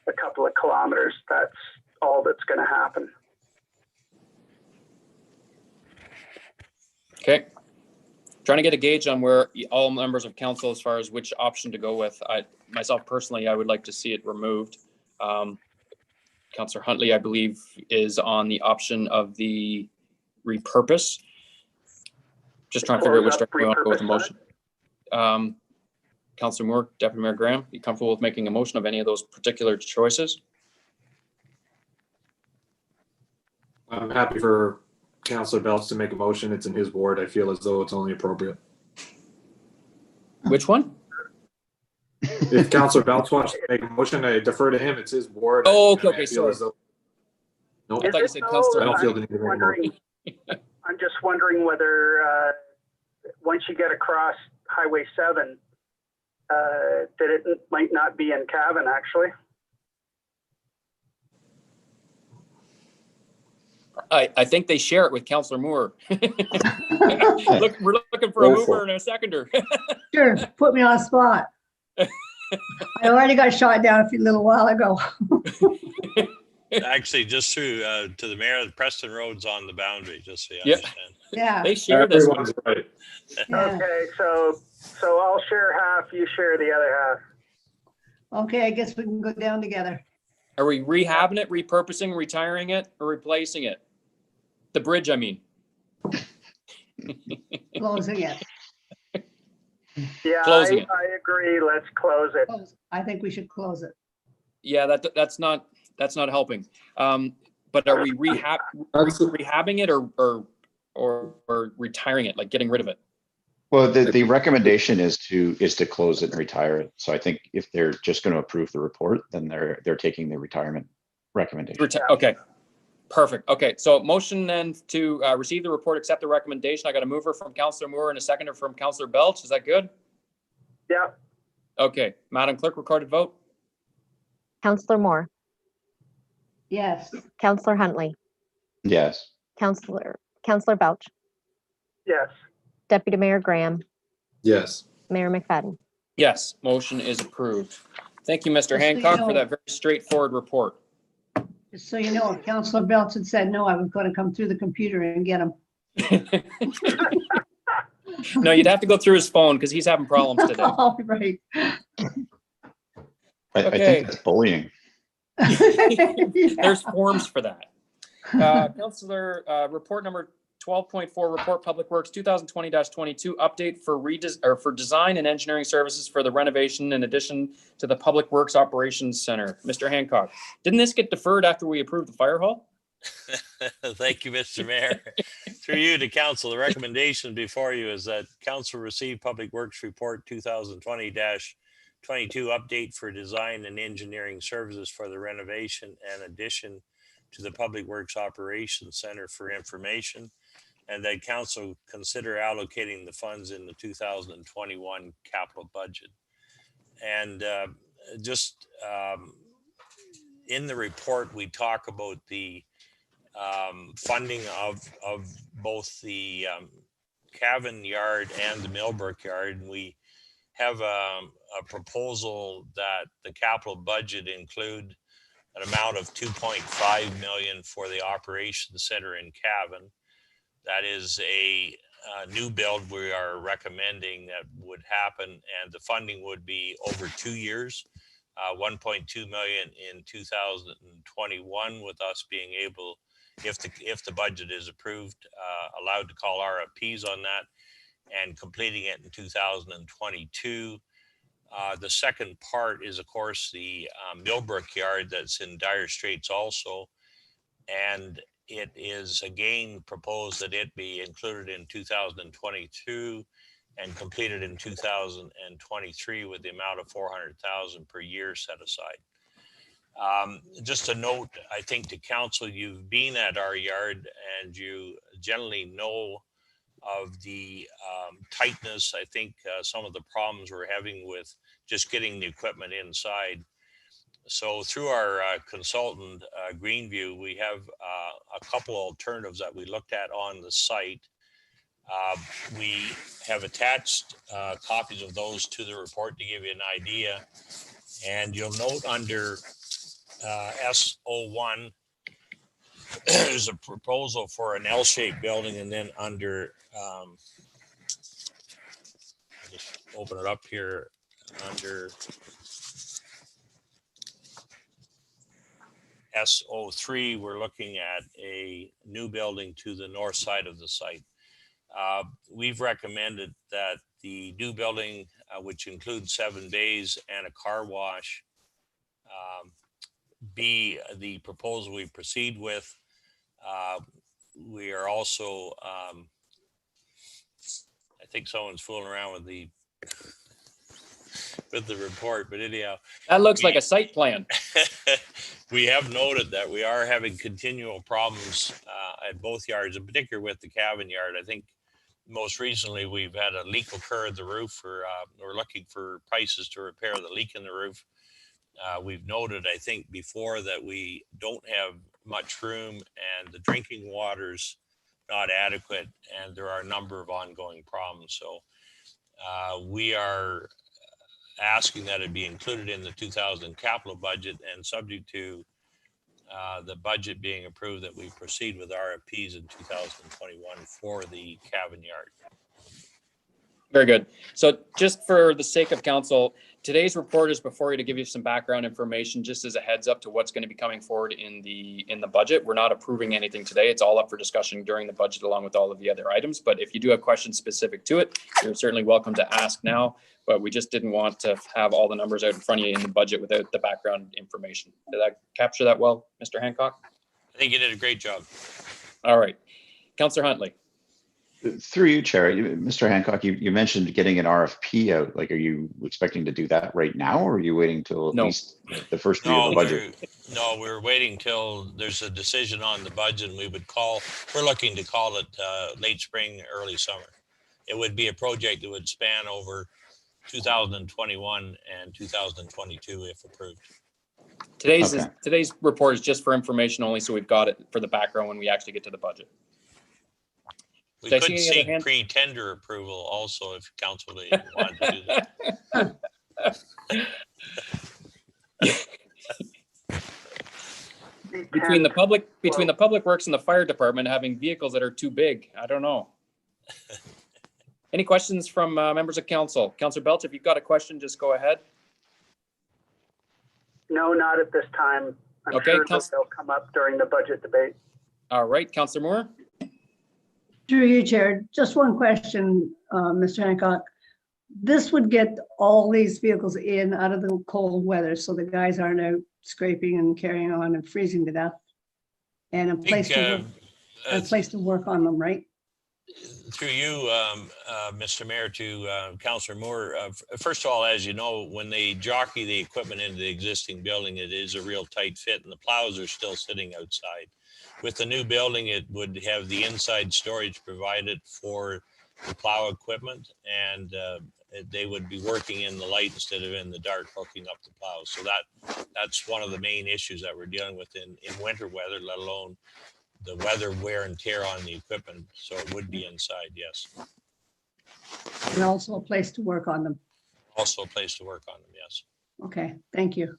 a couple of kilometers, that's all that's going to happen. Okay. Trying to get a gauge on where all members of council, as far as which option to go with. Myself personally, I would like to see it removed. Councillor Huntley, I believe, is on the option of the repurpose. Just trying to figure out which direction we want to go with the motion. Councillor Moore, Deputy Mayor Graham, you comfortable with making a motion of any of those particular choices? I'm happy for Councillor Belch to make a motion. It's in his ward. I feel as though it's only appropriate. Which one? If Councillor Belch wants to make a motion, I defer to him. It's his ward. Oh, and I okay, feel sorry. as though- Nope. I thought you said Councillor. I don't feel the need to make a motion. I'm just wondering whether once you get across Highway 7, that it might not be in Cavan, actually. I think they share it with Councillor Moore. Look, we're looking for a mover and a seconder. Sure, put me on the spot. I already got shot down a little while ago. Actually, just through to the mayor, Preston Road's on the boundary, just so you Yep. understand. Yeah. They share this one. Everyone's right. Yeah. Okay, so I'll share half, you share the other half. Okay, I guess we can go down together. Are we rehabbing it, repurposing, retiring it, or replacing it? The bridge, I mean. Closing it. Yeah, Closing it. I agree. Let's close it. I think we should close it. Yeah, that's not helping. But are we rehabbing it or retiring it, like getting rid of it? Well, the recommendation is to close it and retire it. So I think if they're just going to approve the report, then they're taking the retirement recommendation. Okay. Perfect. Okay, so motion then to receive the report, accept the recommendation. I got a mover from Councillor Moore and a seconder from Councillor Belch. Is that good? Yeah, Okay, Madam Clerk, recorded vote. Councillor Moore, Yes. Councillor Huntley, Yes. Councillor Belch, yes. Deputy Mayor Graham, Yes. Mayor McFadden. Yes, motion is approved. Thank you, Mr. Just so you Hancock, for know- that very straightforward report. Just so you know, if Councillor Belch had said no, I was going to come through the computer and get him. No, you'd have to go through his phone because he's having problems today. All right. I Okay. think that's bullying. There's forms for that. Councillor, report number 12.4, report Public Works 2020-22 update for design and engineering services for the renovation in addition to the Public Works Operations Center. Mr. Hancock, didn't this get deferred after we approved the fire hall? Thank you, Mr. Mayor. Through you to council, the recommendation before you is that council receive Public Works Report 2020-22 update for design and engineering services for the renovation and addition to the Public Works Operations Center for information, and that council consider allocating the funds in the 2021 capital budget. And in the report, we talk about the funding of both the Cavan Yard and the Millbrook Yard. And we have a proposal that the capital budget include an amount of 2.5 million for the operations center in Cavan. That is a new build we are recommending that would happen, and the funding would be over 2 years. 1.2 million in 2021, with us being able, if the budget is approved, allowed to call RFPs on that, and completing it in 2022. The second part is, of course, the Millbrook Yard that's in dire straits also, and it is again proposed that it be included in 2022 and completed in 2023 with the amount of 400,000 per year set aside. Just a note, I think to council, you've been at our yard and you generally know of the tightness. I think some of the problems we're having with just getting the equipment inside. So through our consultant, Greenview, we have a couple alternatives that we looked at on the site. We have attached copies of those to the report to give you an idea. And you'll note under S01, there's a proposal for an L-shaped building, and then under, just open it up here, under S03, we're looking at a new building to the north side of the site. We've recommended that the new building, which includes 7 bays and a car wash, be the proposal we proceed with. We are also, I think someone's fooling around with the report, but anyhow. That looks like a site plan. We have noted that we are having continual problems at both yards, in particular with the Cavan Yard. I think most recently we've had a leak occur at the roof. We're looking for prices to repair the leak in the roof. We've noted, I think, before that we don't have much room and the drinking water's not adequate, and there are a number of ongoing problems. So we are asking that it be included in the 2000 capital budget, and subject to the budget being approved, that we proceed with RFPs in 2021 for the Cavan Yard. Very good. So just for the sake of council, today's report is before you to give you some background information, just as a heads up to what's going to be coming forward in the budget. We're not approving anything today. It's all up for discussion during the budget, along with all of the other items. But if you do have questions specific to it, you're certainly welcome to ask now. But we just didn't want to have all the numbers out in front of you in the budget without the background information. Did I capture that well, Mr. Hancock? I think you did a great job. All right. Councillor Huntley. Through you, Chair, Mr. Hancock, you mentioned getting an RFP out. Like, are you expecting to do that right now, or are you waiting till at No. least the first read of No, the budget? we're waiting till there's a decision on the budget, and we're looking to call it late spring, early summer. It would be a project that would span over 2021 and 2022 if approved. Today's report is just for information only, so we've got it for the background when we actually get to the budget. We Did I see could any other seek hand? pre-tender approval also if council wanted to do that. Between the public works and the fire department having vehicles that are too big, I don't know. Any questions from members of council? Councillor Belch, if you've got a question, just go ahead. No, not at this time. I'm Okay, sure that they'll come up during the budget debate. All right, Councillor Moore. Through you, Chair, just one question, Mr. Hancock. This would get all these vehicles in out of the cold weather, so the guys aren't out scraping and carrying on and freezing to death. And a place to work on them, right? Through you, Mr. Mayor, to Councillor Moore. First of all, as you know, when they jockey the equipment into the existing building, it is a real tight fit, and the plows are still sitting outside. With the new building, it would have the inside storage provided for the plow equipment, and they would be working in the light instead of in the dark, hooking up the plows. So that's one of the main issues that we're dealing with in winter weather, let alone the weather wear and tear on the equipment. So it would be inside, yes. And also a place to work on them. Also a place to work on them, yes. Okay, thank you.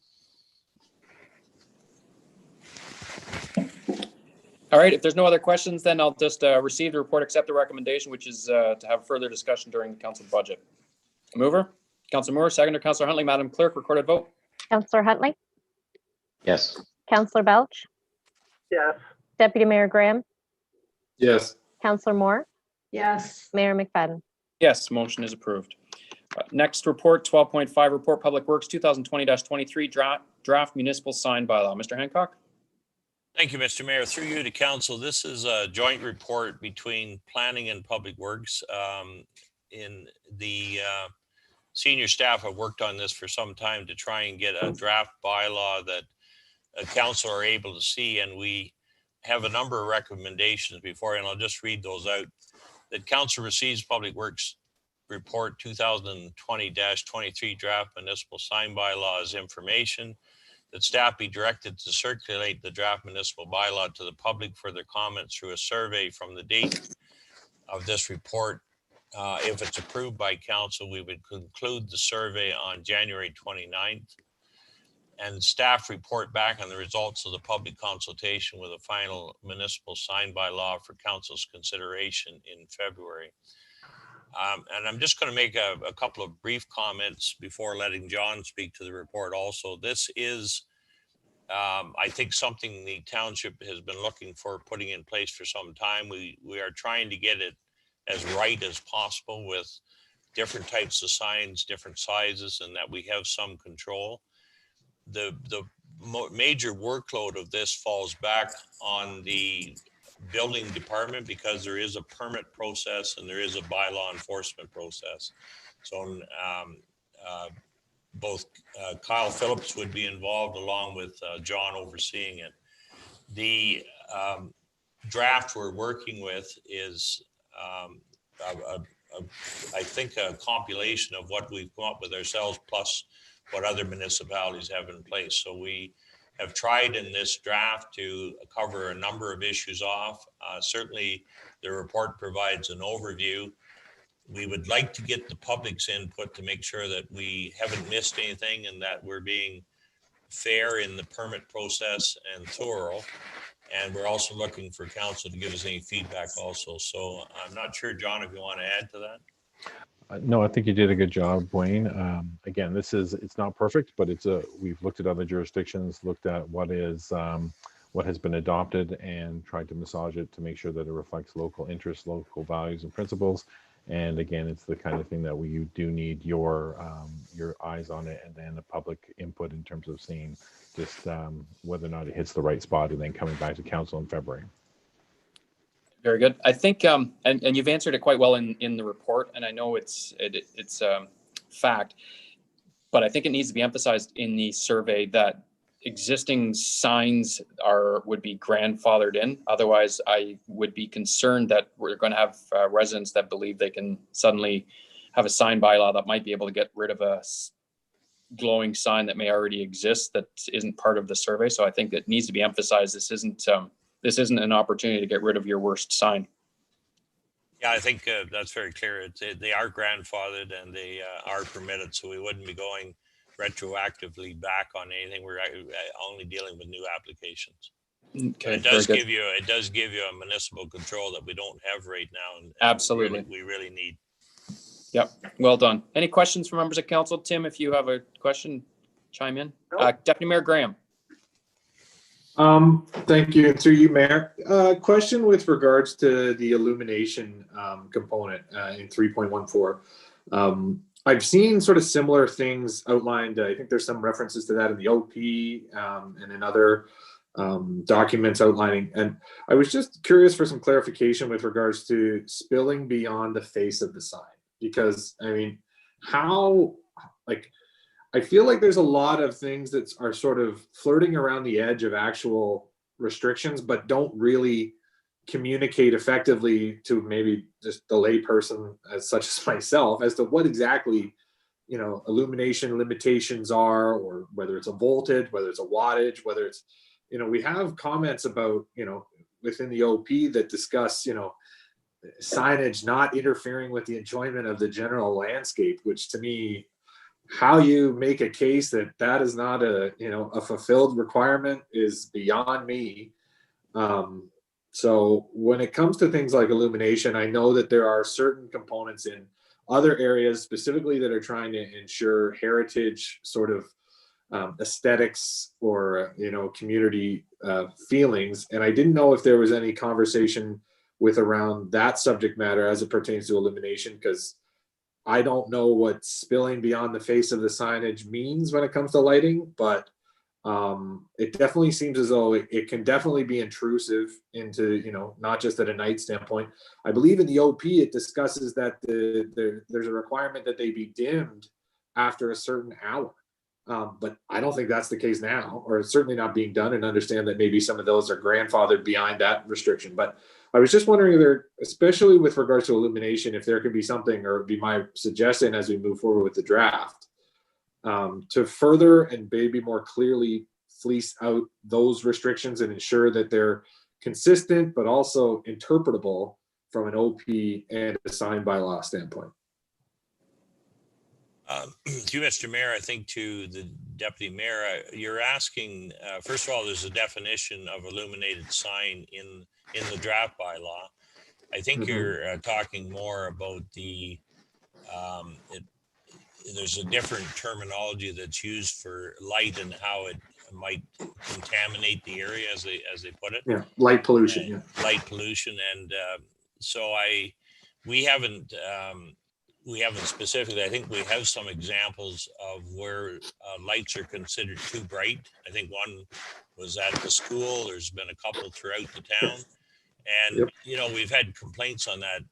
All right, if there's no other questions, then I'll just receive the report, accept the recommendation, which is to have further discussion during the council budget. Mover, Councillor Moore, seconder, Councillor Huntley. Madam Clerk, recorded vote. Councillor Huntley, Yes. Councillor Belch, Yes. Deputy Mayor Graham, Yes. Councillor Moore, Yes. Mayor McFadden. Yes, motion is approved. Next report, 12.5, Report Public Works 2020-23 Draft Municipal Sign Bylaw. Mr. Hancock? Thank you, Mr. Mayor. Through you to council, this is a joint report between Planning and Public Works. In the senior staff have worked on this for some time to try and get a draft bylaw that council are able to see, and we have a number of recommendations before, and I'll just read those out. That council receives Public Works Report 2020-23 Draft Municipal Sign Bylaw as information. That staff be directed to circulate the draft municipal bylaw to the public for their comments through a survey from the date of this report. If it's approved by council, we would conclude the survey on January 29th. And staff report back on the results of the public consultation with a final municipal sign bylaw for council's consideration in February. And I'm just going to make a couple of brief comments before letting John speak to the report also. This is, I think, something the township has been looking for putting in place for some time. We are trying to get it as right as possible with different types of signs, different sizes, and that we have some control. The major workload of this falls back on the building department because there is a permit process and there is a bylaw enforcement process. So both Kyle Phillips would be involved along with John overseeing it. The draft we're working with is I think a compilation of what we've come up with ourselves plus what other municipalities have in place. So we have tried in this draft to cover a number of issues off. Certainly the report provides an overview. We would like to get the public's input to make sure that we haven't missed anything and that we're being fair in the permit process and thorough. And we're also looking for council to give us any feedback also. So I'm not sure, John, if you want to add to that. No, I think you did a good job, Wayne. Again, it's not perfect, but we've looked at other jurisdictions, looked at what has been adopted and tried to massage it to make sure that it reflects local interests, local values and principles. And again, it's the kind of thing that we do need your eyes on it and then the public input in terms of seeing just whether or not it hits the right spot and then coming back to council in February. Very good. I think, and you've answered it quite well in the report, and I know it's fact, but I think it needs to be emphasized in the survey that existing signs would be grandfathered in. Otherwise, I would be concerned that we're going to have residents that believe they can suddenly have a sign bylaw that might be able to get rid of a glowing sign that may already exist that isn't part of the survey. So I think it needs to be emphasized. This isn't an opportunity to get rid of your worst sign. Yeah, I think that's very clear. They are grandfathered and they are permitted, so we wouldn't be going retroactively back on anything. We're only dealing with new applications. Okay, it does give you a municipal control that we don't have right now, and absolutely we really need. Yep, well done. Any questions from members of council? Tim, if you have a question, chime in. Deputy Mayor Graham. Thank you. And through you, Mayor. Question with regards to the illumination component in 3.14. I've seen sort of similar things outlined. I think there's some references to that in the OP and in other documents outlining. And I was just curious for some clarification with regards to spilling beyond the face of the sign. Because, I mean, I feel like there's a lot of things that are sort of flirting around the edge of actual restrictions, but don't really communicate effectively to maybe just the layperson as such as myself as to what exactly, illumination limitations are, or whether it's a voltage, whether it's a wattage, whether it's, we have comments about, within the OP that discuss, signage not interfering with the enjoyment of the general landscape, which to me, how you make a case that is not a fulfilled requirement is beyond me. So when it comes to things like illumination, I know that there are certain components in other areas specifically that are trying to ensure heritage sort of aesthetics or community feelings, and I didn't know if there was any conversation with around that subject matter as it pertains to illumination, because I don't know what spilling beyond the face of the signage means when it comes to lighting, but it definitely seems as though it can definitely be intrusive into, not just at a night standpoint. I believe in the OP, it discusses that there's a requirement that they be dimmed after a certain hour. But I don't think that's the case now, or it's certainly not being done, and understand that maybe some of those are grandfathered behind that restriction. But I was just wondering there, especially with regards to illumination, if there could be something, or be my suggestion as we move forward with the draft, to further and maybe more clearly fleece out those restrictions and ensure that they're consistent, but also interpretable from an OP and a sign bylaw standpoint. To you, Mr. Mayor, I think to the Deputy Mayor, you're asking, first of all, there's a definition of illuminated sign in the draft bylaw. I think you're talking more about there's a different terminology that's used for light and how it might contaminate the area, as they put it. Yeah, light pollution. Light pollution, and so we haven't specifically. I think we have some examples of where lights are considered too bright. I think one was at the school. There's been a couple throughout the town, and we've had complaints on that.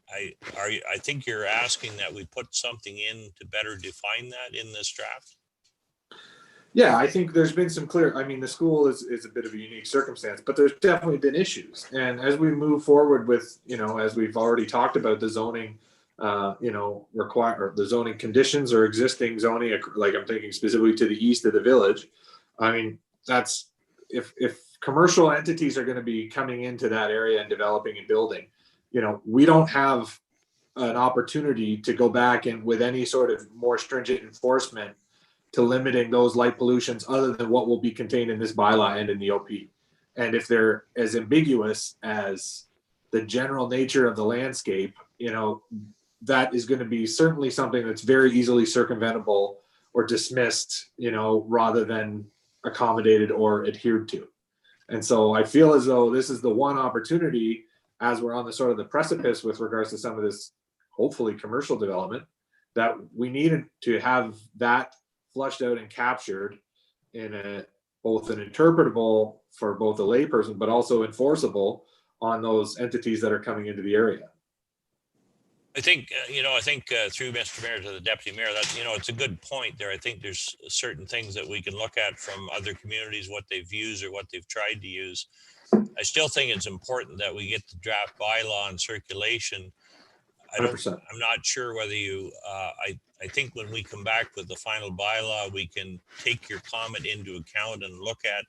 I think you're asking that we put something in to better define that in this draft. Yeah, I think there's been some clear, the school is a bit of a unique circumstance, but there's definitely been issues. And as we move forward with, as we've already talked about the zoning, the zoning conditions or existing zoning, like I'm thinking specifically to the east of the village. That's, if commercial entities are going to be coming into that area and developing and building, we don't have an opportunity to go back and with any sort of more stringent enforcement to limiting those light pollutions other than what will be contained in this bylaw and in the OP. And if they're as ambiguous as the general nature of the landscape, that is going to be certainly something that's very easily circumventable or dismissed, rather than accommodated or adhered to. And so I feel as though this is the one opportunity, as we're on the sort of the precipice with regards to some of this, hopefully commercial development, that we needed to have that flushed out and captured in both an interpretable for both a layperson, but also enforceable on those entities that are coming into the area. I think, through Mr. Mayor to the Deputy Mayor, that, it's a good point there. I think there's certain things that we can look at from other communities, what they've used or what they've tried to use. I still think it's important that we get the draft bylaw in circulation. 100%. I'm not sure whether I think when we come back with the final bylaw, we can take your comment into account and look at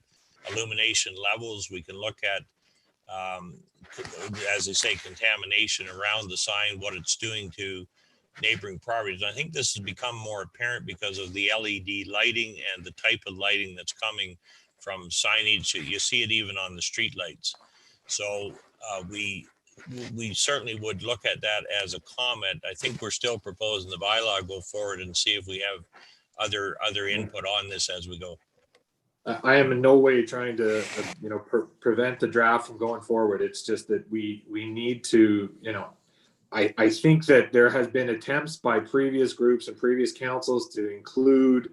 illumination levels. We can look at, as they say, contamination around the sign, what it's doing to neighboring properties. I think this has become more apparent because of the LED lighting and the type of lighting that's coming from signage. You see it even on the street lights. So we certainly would look at that as a comment. I think we're still proposing the bylaw go forward and see if we have other input on this as we go. I am in no way trying to, prevent the draft from going forward. It's just that we need to, I think that there has been attempts by previous groups and previous councils to include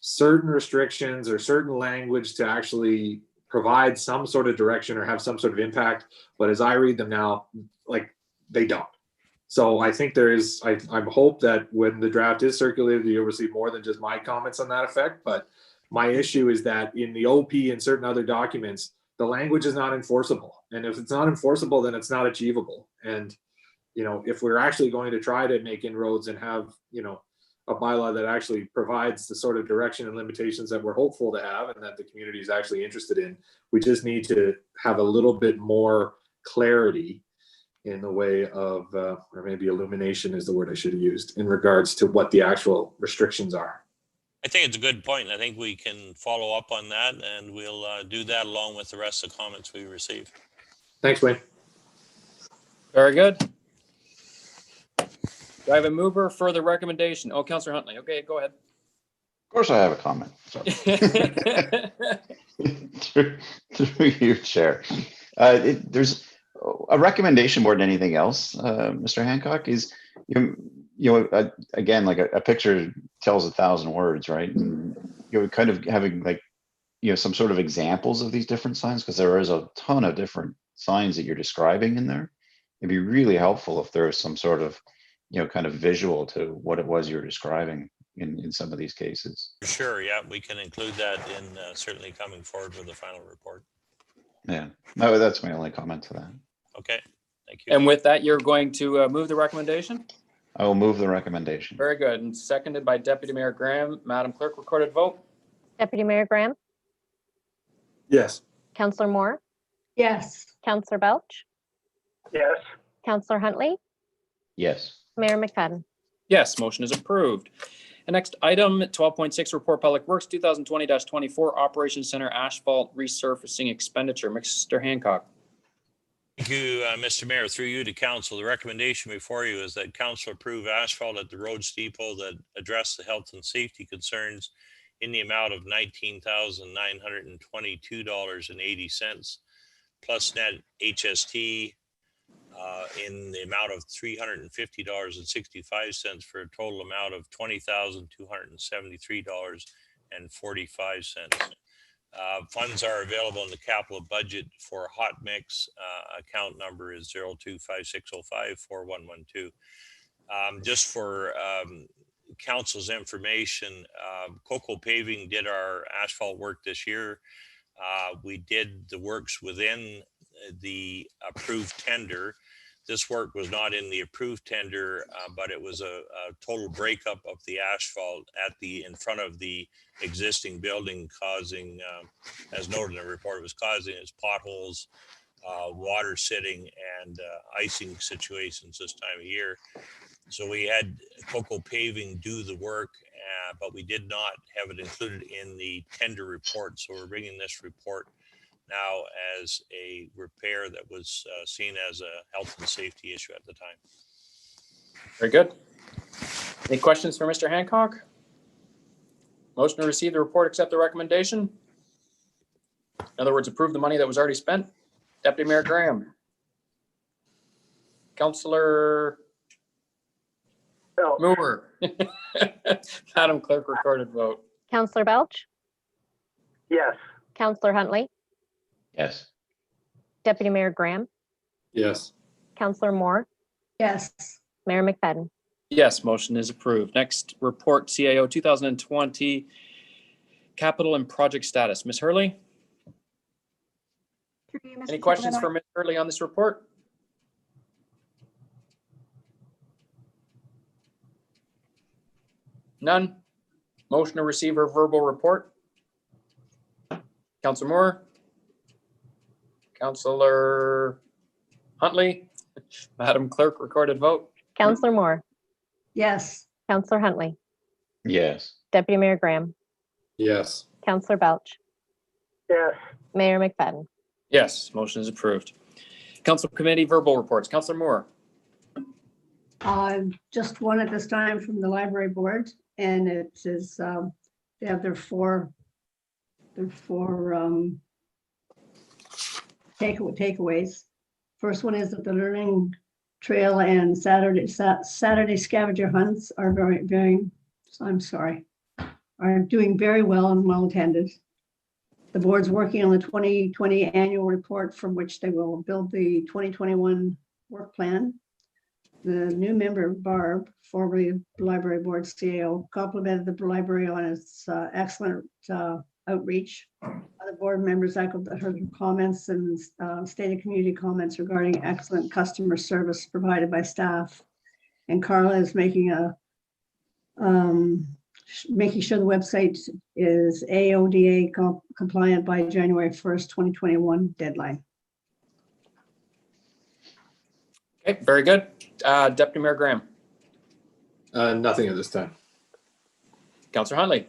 certain restrictions or certain language to actually provide some sort of direction or have some sort of impact. But as I read them now, they don't. So I think I hope that when the draft is circulated, you'll receive more than just my comments on that effect. But my issue is that in the OP and certain other documents, the language is not enforceable. And if it's not enforceable, then it's not achievable. And, if we're actually going to try to make inroads and have, a bylaw that actually provides the sort of direction and limitations that we're hopeful to have and that the community is actually interested in, we just need to have a little bit more clarity in the way of, or maybe illumination is the word I should have used, in regards to what the actual restrictions are. I think it's a good point. I think we can follow up on that, and we'll do that along with the rest of the comments we receive. Thanks, Wayne. Very good. Do I have a mover for the recommendation? Oh, Councillor Huntley. Okay, go ahead. Of course I have a comment. Through you, Chair. There's a recommendation more than anything else, Mr. Hancock, is, again, like a picture tells 1,000 words, right? And kind of having some sort of examples of these different signs, because there is a ton of different signs that you're describing in there. It'd be really helpful if there was some sort of, kind of visual to what it was you're describing in some of these cases. Sure, yeah, we can include that in certainly coming forward with the final report. Yeah, no, that's my only comment to that. Okay, thank you. And with that, you're going to move the recommendation? I will move the recommendation. Very good. And seconded by Deputy Mayor Graham. Madam Clerk, recorded vote. Deputy Mayor Graham, Yes. Councillor Moore, Yes. Councillor Belch, Yes. Councillor Huntley, Yes. Mayor McFadden. Yes, motion is approved. And next item, 12.6, Report Public Works 2020-24 Operations Center Asphalt Resurfacing Expenditure. Mr. Hancock. Thank you, Mr. Mayor. Through you to council, the recommendation before you is that council approve asphalt at the Rhodes Depot that address the health and safety concerns in the amount of $19,922.80 plus net HST in the amount of $350.65 for a total amount of $20,273.45. Funds are available in the capital budget for hot mix. Account number is 0256054112. Just for council's information, Coco Paving did our asphalt work this year. We did the works within the approved tender. This work was not in the approved tender, but it was a total breakup of the asphalt in front of the existing building, causing, as noted in the report, it was causing its potholes, water sitting, and icing situations this time of year. So we had Coco Paving do the work, but we did not have it included in the tender report. So we're bringing this report now as a repair that was seen as a health and safety issue at the time. Very good. Any questions for Mr. Hancock? Motion to receive the report, accept the recommendation. In other words, approve the money that was already spent. Deputy Mayor Graham. Councillor Moore. Madam Clerk, recorded vote. Councillor Belch, Yes. Councillor Huntley, Yes. Deputy Mayor Graham, Yes. Counselor Moore, Yes. Mayor McFadden. Yes, motion is approved. Next report, CAO 2020 capital and project status. Ms. Hurley, any questions for Ms. Hurley on this report? None. Motion to receive her verbal report. Councilor Moore. Councilor Huntley. Madam Clerk, recorded vote. Counselor Moore, Yes. Counselor Huntley, Yes. Deputy Mayor Graham, Yes. Counselor Belch, Yes. Mayor McFadden. Yes, motion is approved. Council committee verbal reports. Councilor Moore. Just one at this time from the library board, and it is, they have their four takeaways. First one is that the learning trail and Saturday scavenger hunts are are doing very well and well attended. The board's working on the 2020 annual report from which they will build the 2021 work plan. The new member, Barb, formerly library board CAO, complimented the library on its excellent outreach. Other board members echoed her comments and stated community comments regarding excellent customer service provided by staff. And Carla is making sure the website is AODA compliant by January 1st, 2021 deadline. Okay, very good. Deputy Mayor Graham. Nothing at this time. Councilor Huntley.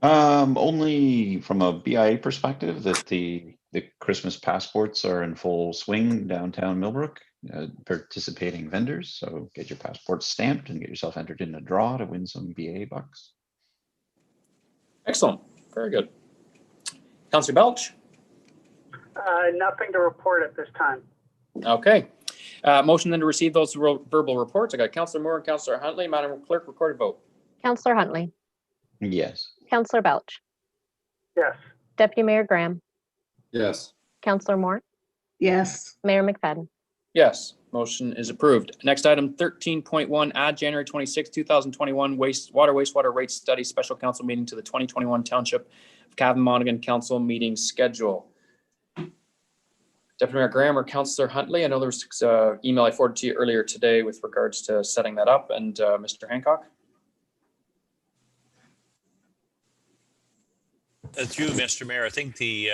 Only from a BIA perspective that the Christmas passports are in full swing downtown Millbrook, participating vendors. So get your passports stamped and get yourself entered in a draw to win some BIA bucks. Excellent. Very good. Councilor Belch. Nothing to report at this time. Okay. Motion then to receive those verbal reports. I got Councilor Moore and Councilor Huntley. Madam Clerk, recorded vote. Counselor Huntley, Yes. Counselor Belch, Yes. Deputy Mayor Graham, Yes. Counselor Moore, Yes. Mayor McFadden. Yes, motion is approved. Next item, 13.1, add January 26, 2021 wastewater rate study special council meeting to the 2021 Township of Cavan Monaghan Council meeting schedule. Deputy Mayor Graham or Councilor Huntley, I know there was an email I forwarded to you earlier today with regards to setting that up, and Mr. Hancock. Through Mr. Mayor, I think we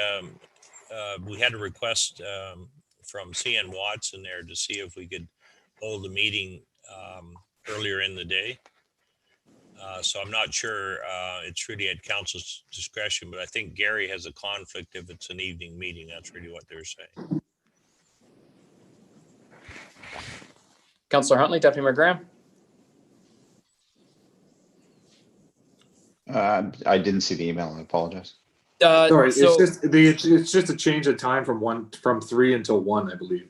had a request from CN Watson there to see if we could hold a meeting earlier in the day. So I'm not sure, it's really at council's discretion, but I think Gary has a conflict if it's an evening meeting. That's really what they're saying. Councilor Huntley, Deputy Mayor Graham. I didn't see the email. I apologize. Sorry, so- it's just a change of time from 3 until 1, I believe.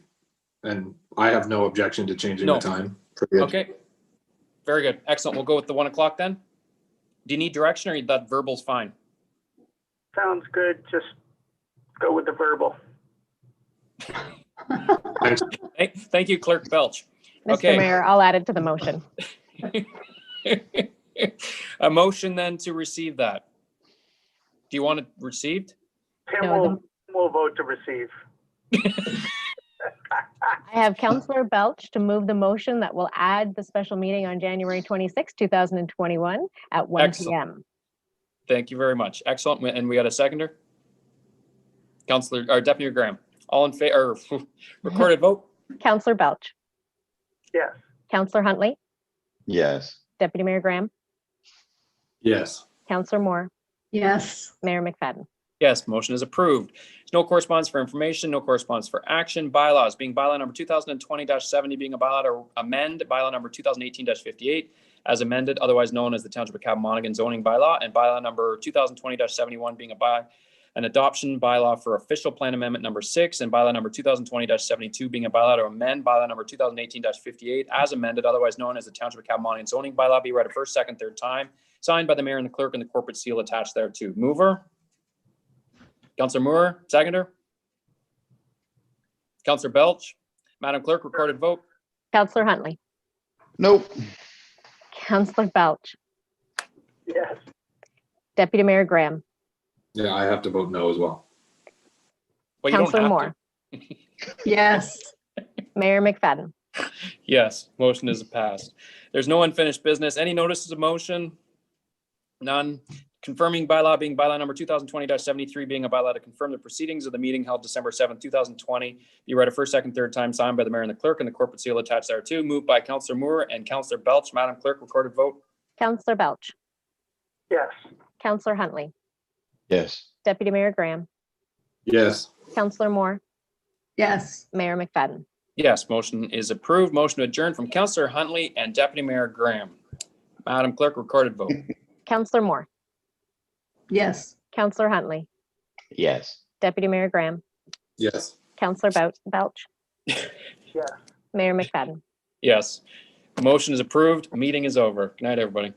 And I have no objection to changing No. the time. For the Okay. Very good. Excellent. We'll go with the 1 o'clock then. Do you need direction or that verbal's fine? Sounds good. Just go with the verbal. Thank you, Clerk Belch. Mr. Okay. Mayor, I'll add it to the motion. A motion then to receive that. Do you want it received? Tim No, will vote to receive. I have Counselor Belch to move the motion that will add the special meeting on January 26, 2021 at 1 Excellent. p.m. Thank you very much. Excellent. And we got a seconder? Councilor, or Deputy Graham, all in favor, recorded vote? Counselor Belch, Yes. Counselor Huntley, Yes. Deputy Mayor Graham, Yes. Counselor Moore, Yes. Mayor McFadden. Yes, motion is approved. There's no correspondence for information, no correspondence for action. Bylaws, being bylaw number 2020-70, being a bylaw to amend bylaw number 2018-58 as amended, otherwise known as the Township of Cavan Monaghan zoning bylaw, and bylaw number 2020-71 being an adoption bylaw for official plan amendment number 6, and bylaw number 2020-72 being a bylaw to amend bylaw number 2018-58 as amended, otherwise known as the Township of Cavan Monaghan zoning bylaw, be read a first, second, third time, signed by the mayor and the clerk and the corporate seal attached thereto. Mover? Councilor Moore, seconder? Counselor Belch. Madam Clerk, recorded vote. Counselor Huntley, Nope. Counselor Belch, Yes. Deputy Mayor Graham, Yeah, I have to vote no as well. Well, you don't Counselor have Moore, to. Yes. Mayor McFadden. Yes, motion is passed. There's no unfinished business. Any notices of motion? None. Confirming bylaw being bylaw number 2020-73 being a bylaw to confirm the proceedings of the meeting held December 7th, 2020. Be read a first, second, third time, signed by the mayor and the clerk, and the corporate seal attached thereto. Moved by Counselor Moore and Counselor Belch. Madam Clerk, recorded vote. Counselor Belch, Yes. Counselor Huntley, Yes. Deputy Mayor Graham, Yes. Counselor Moore, Yes. Mayor McFadden. Yes, motion is approved. Motion to adjourn from Counselor Huntley and Deputy Mayor Graham. Madam Clerk, recorded vote. Counselor Moore, Yes. Counselor Huntley, Yes. Deputy Mayor Graham, Yes. Counselor Belch, Yes. Mayor McFadden. Yes, motion is approved. Meeting is over. Good night, everybody.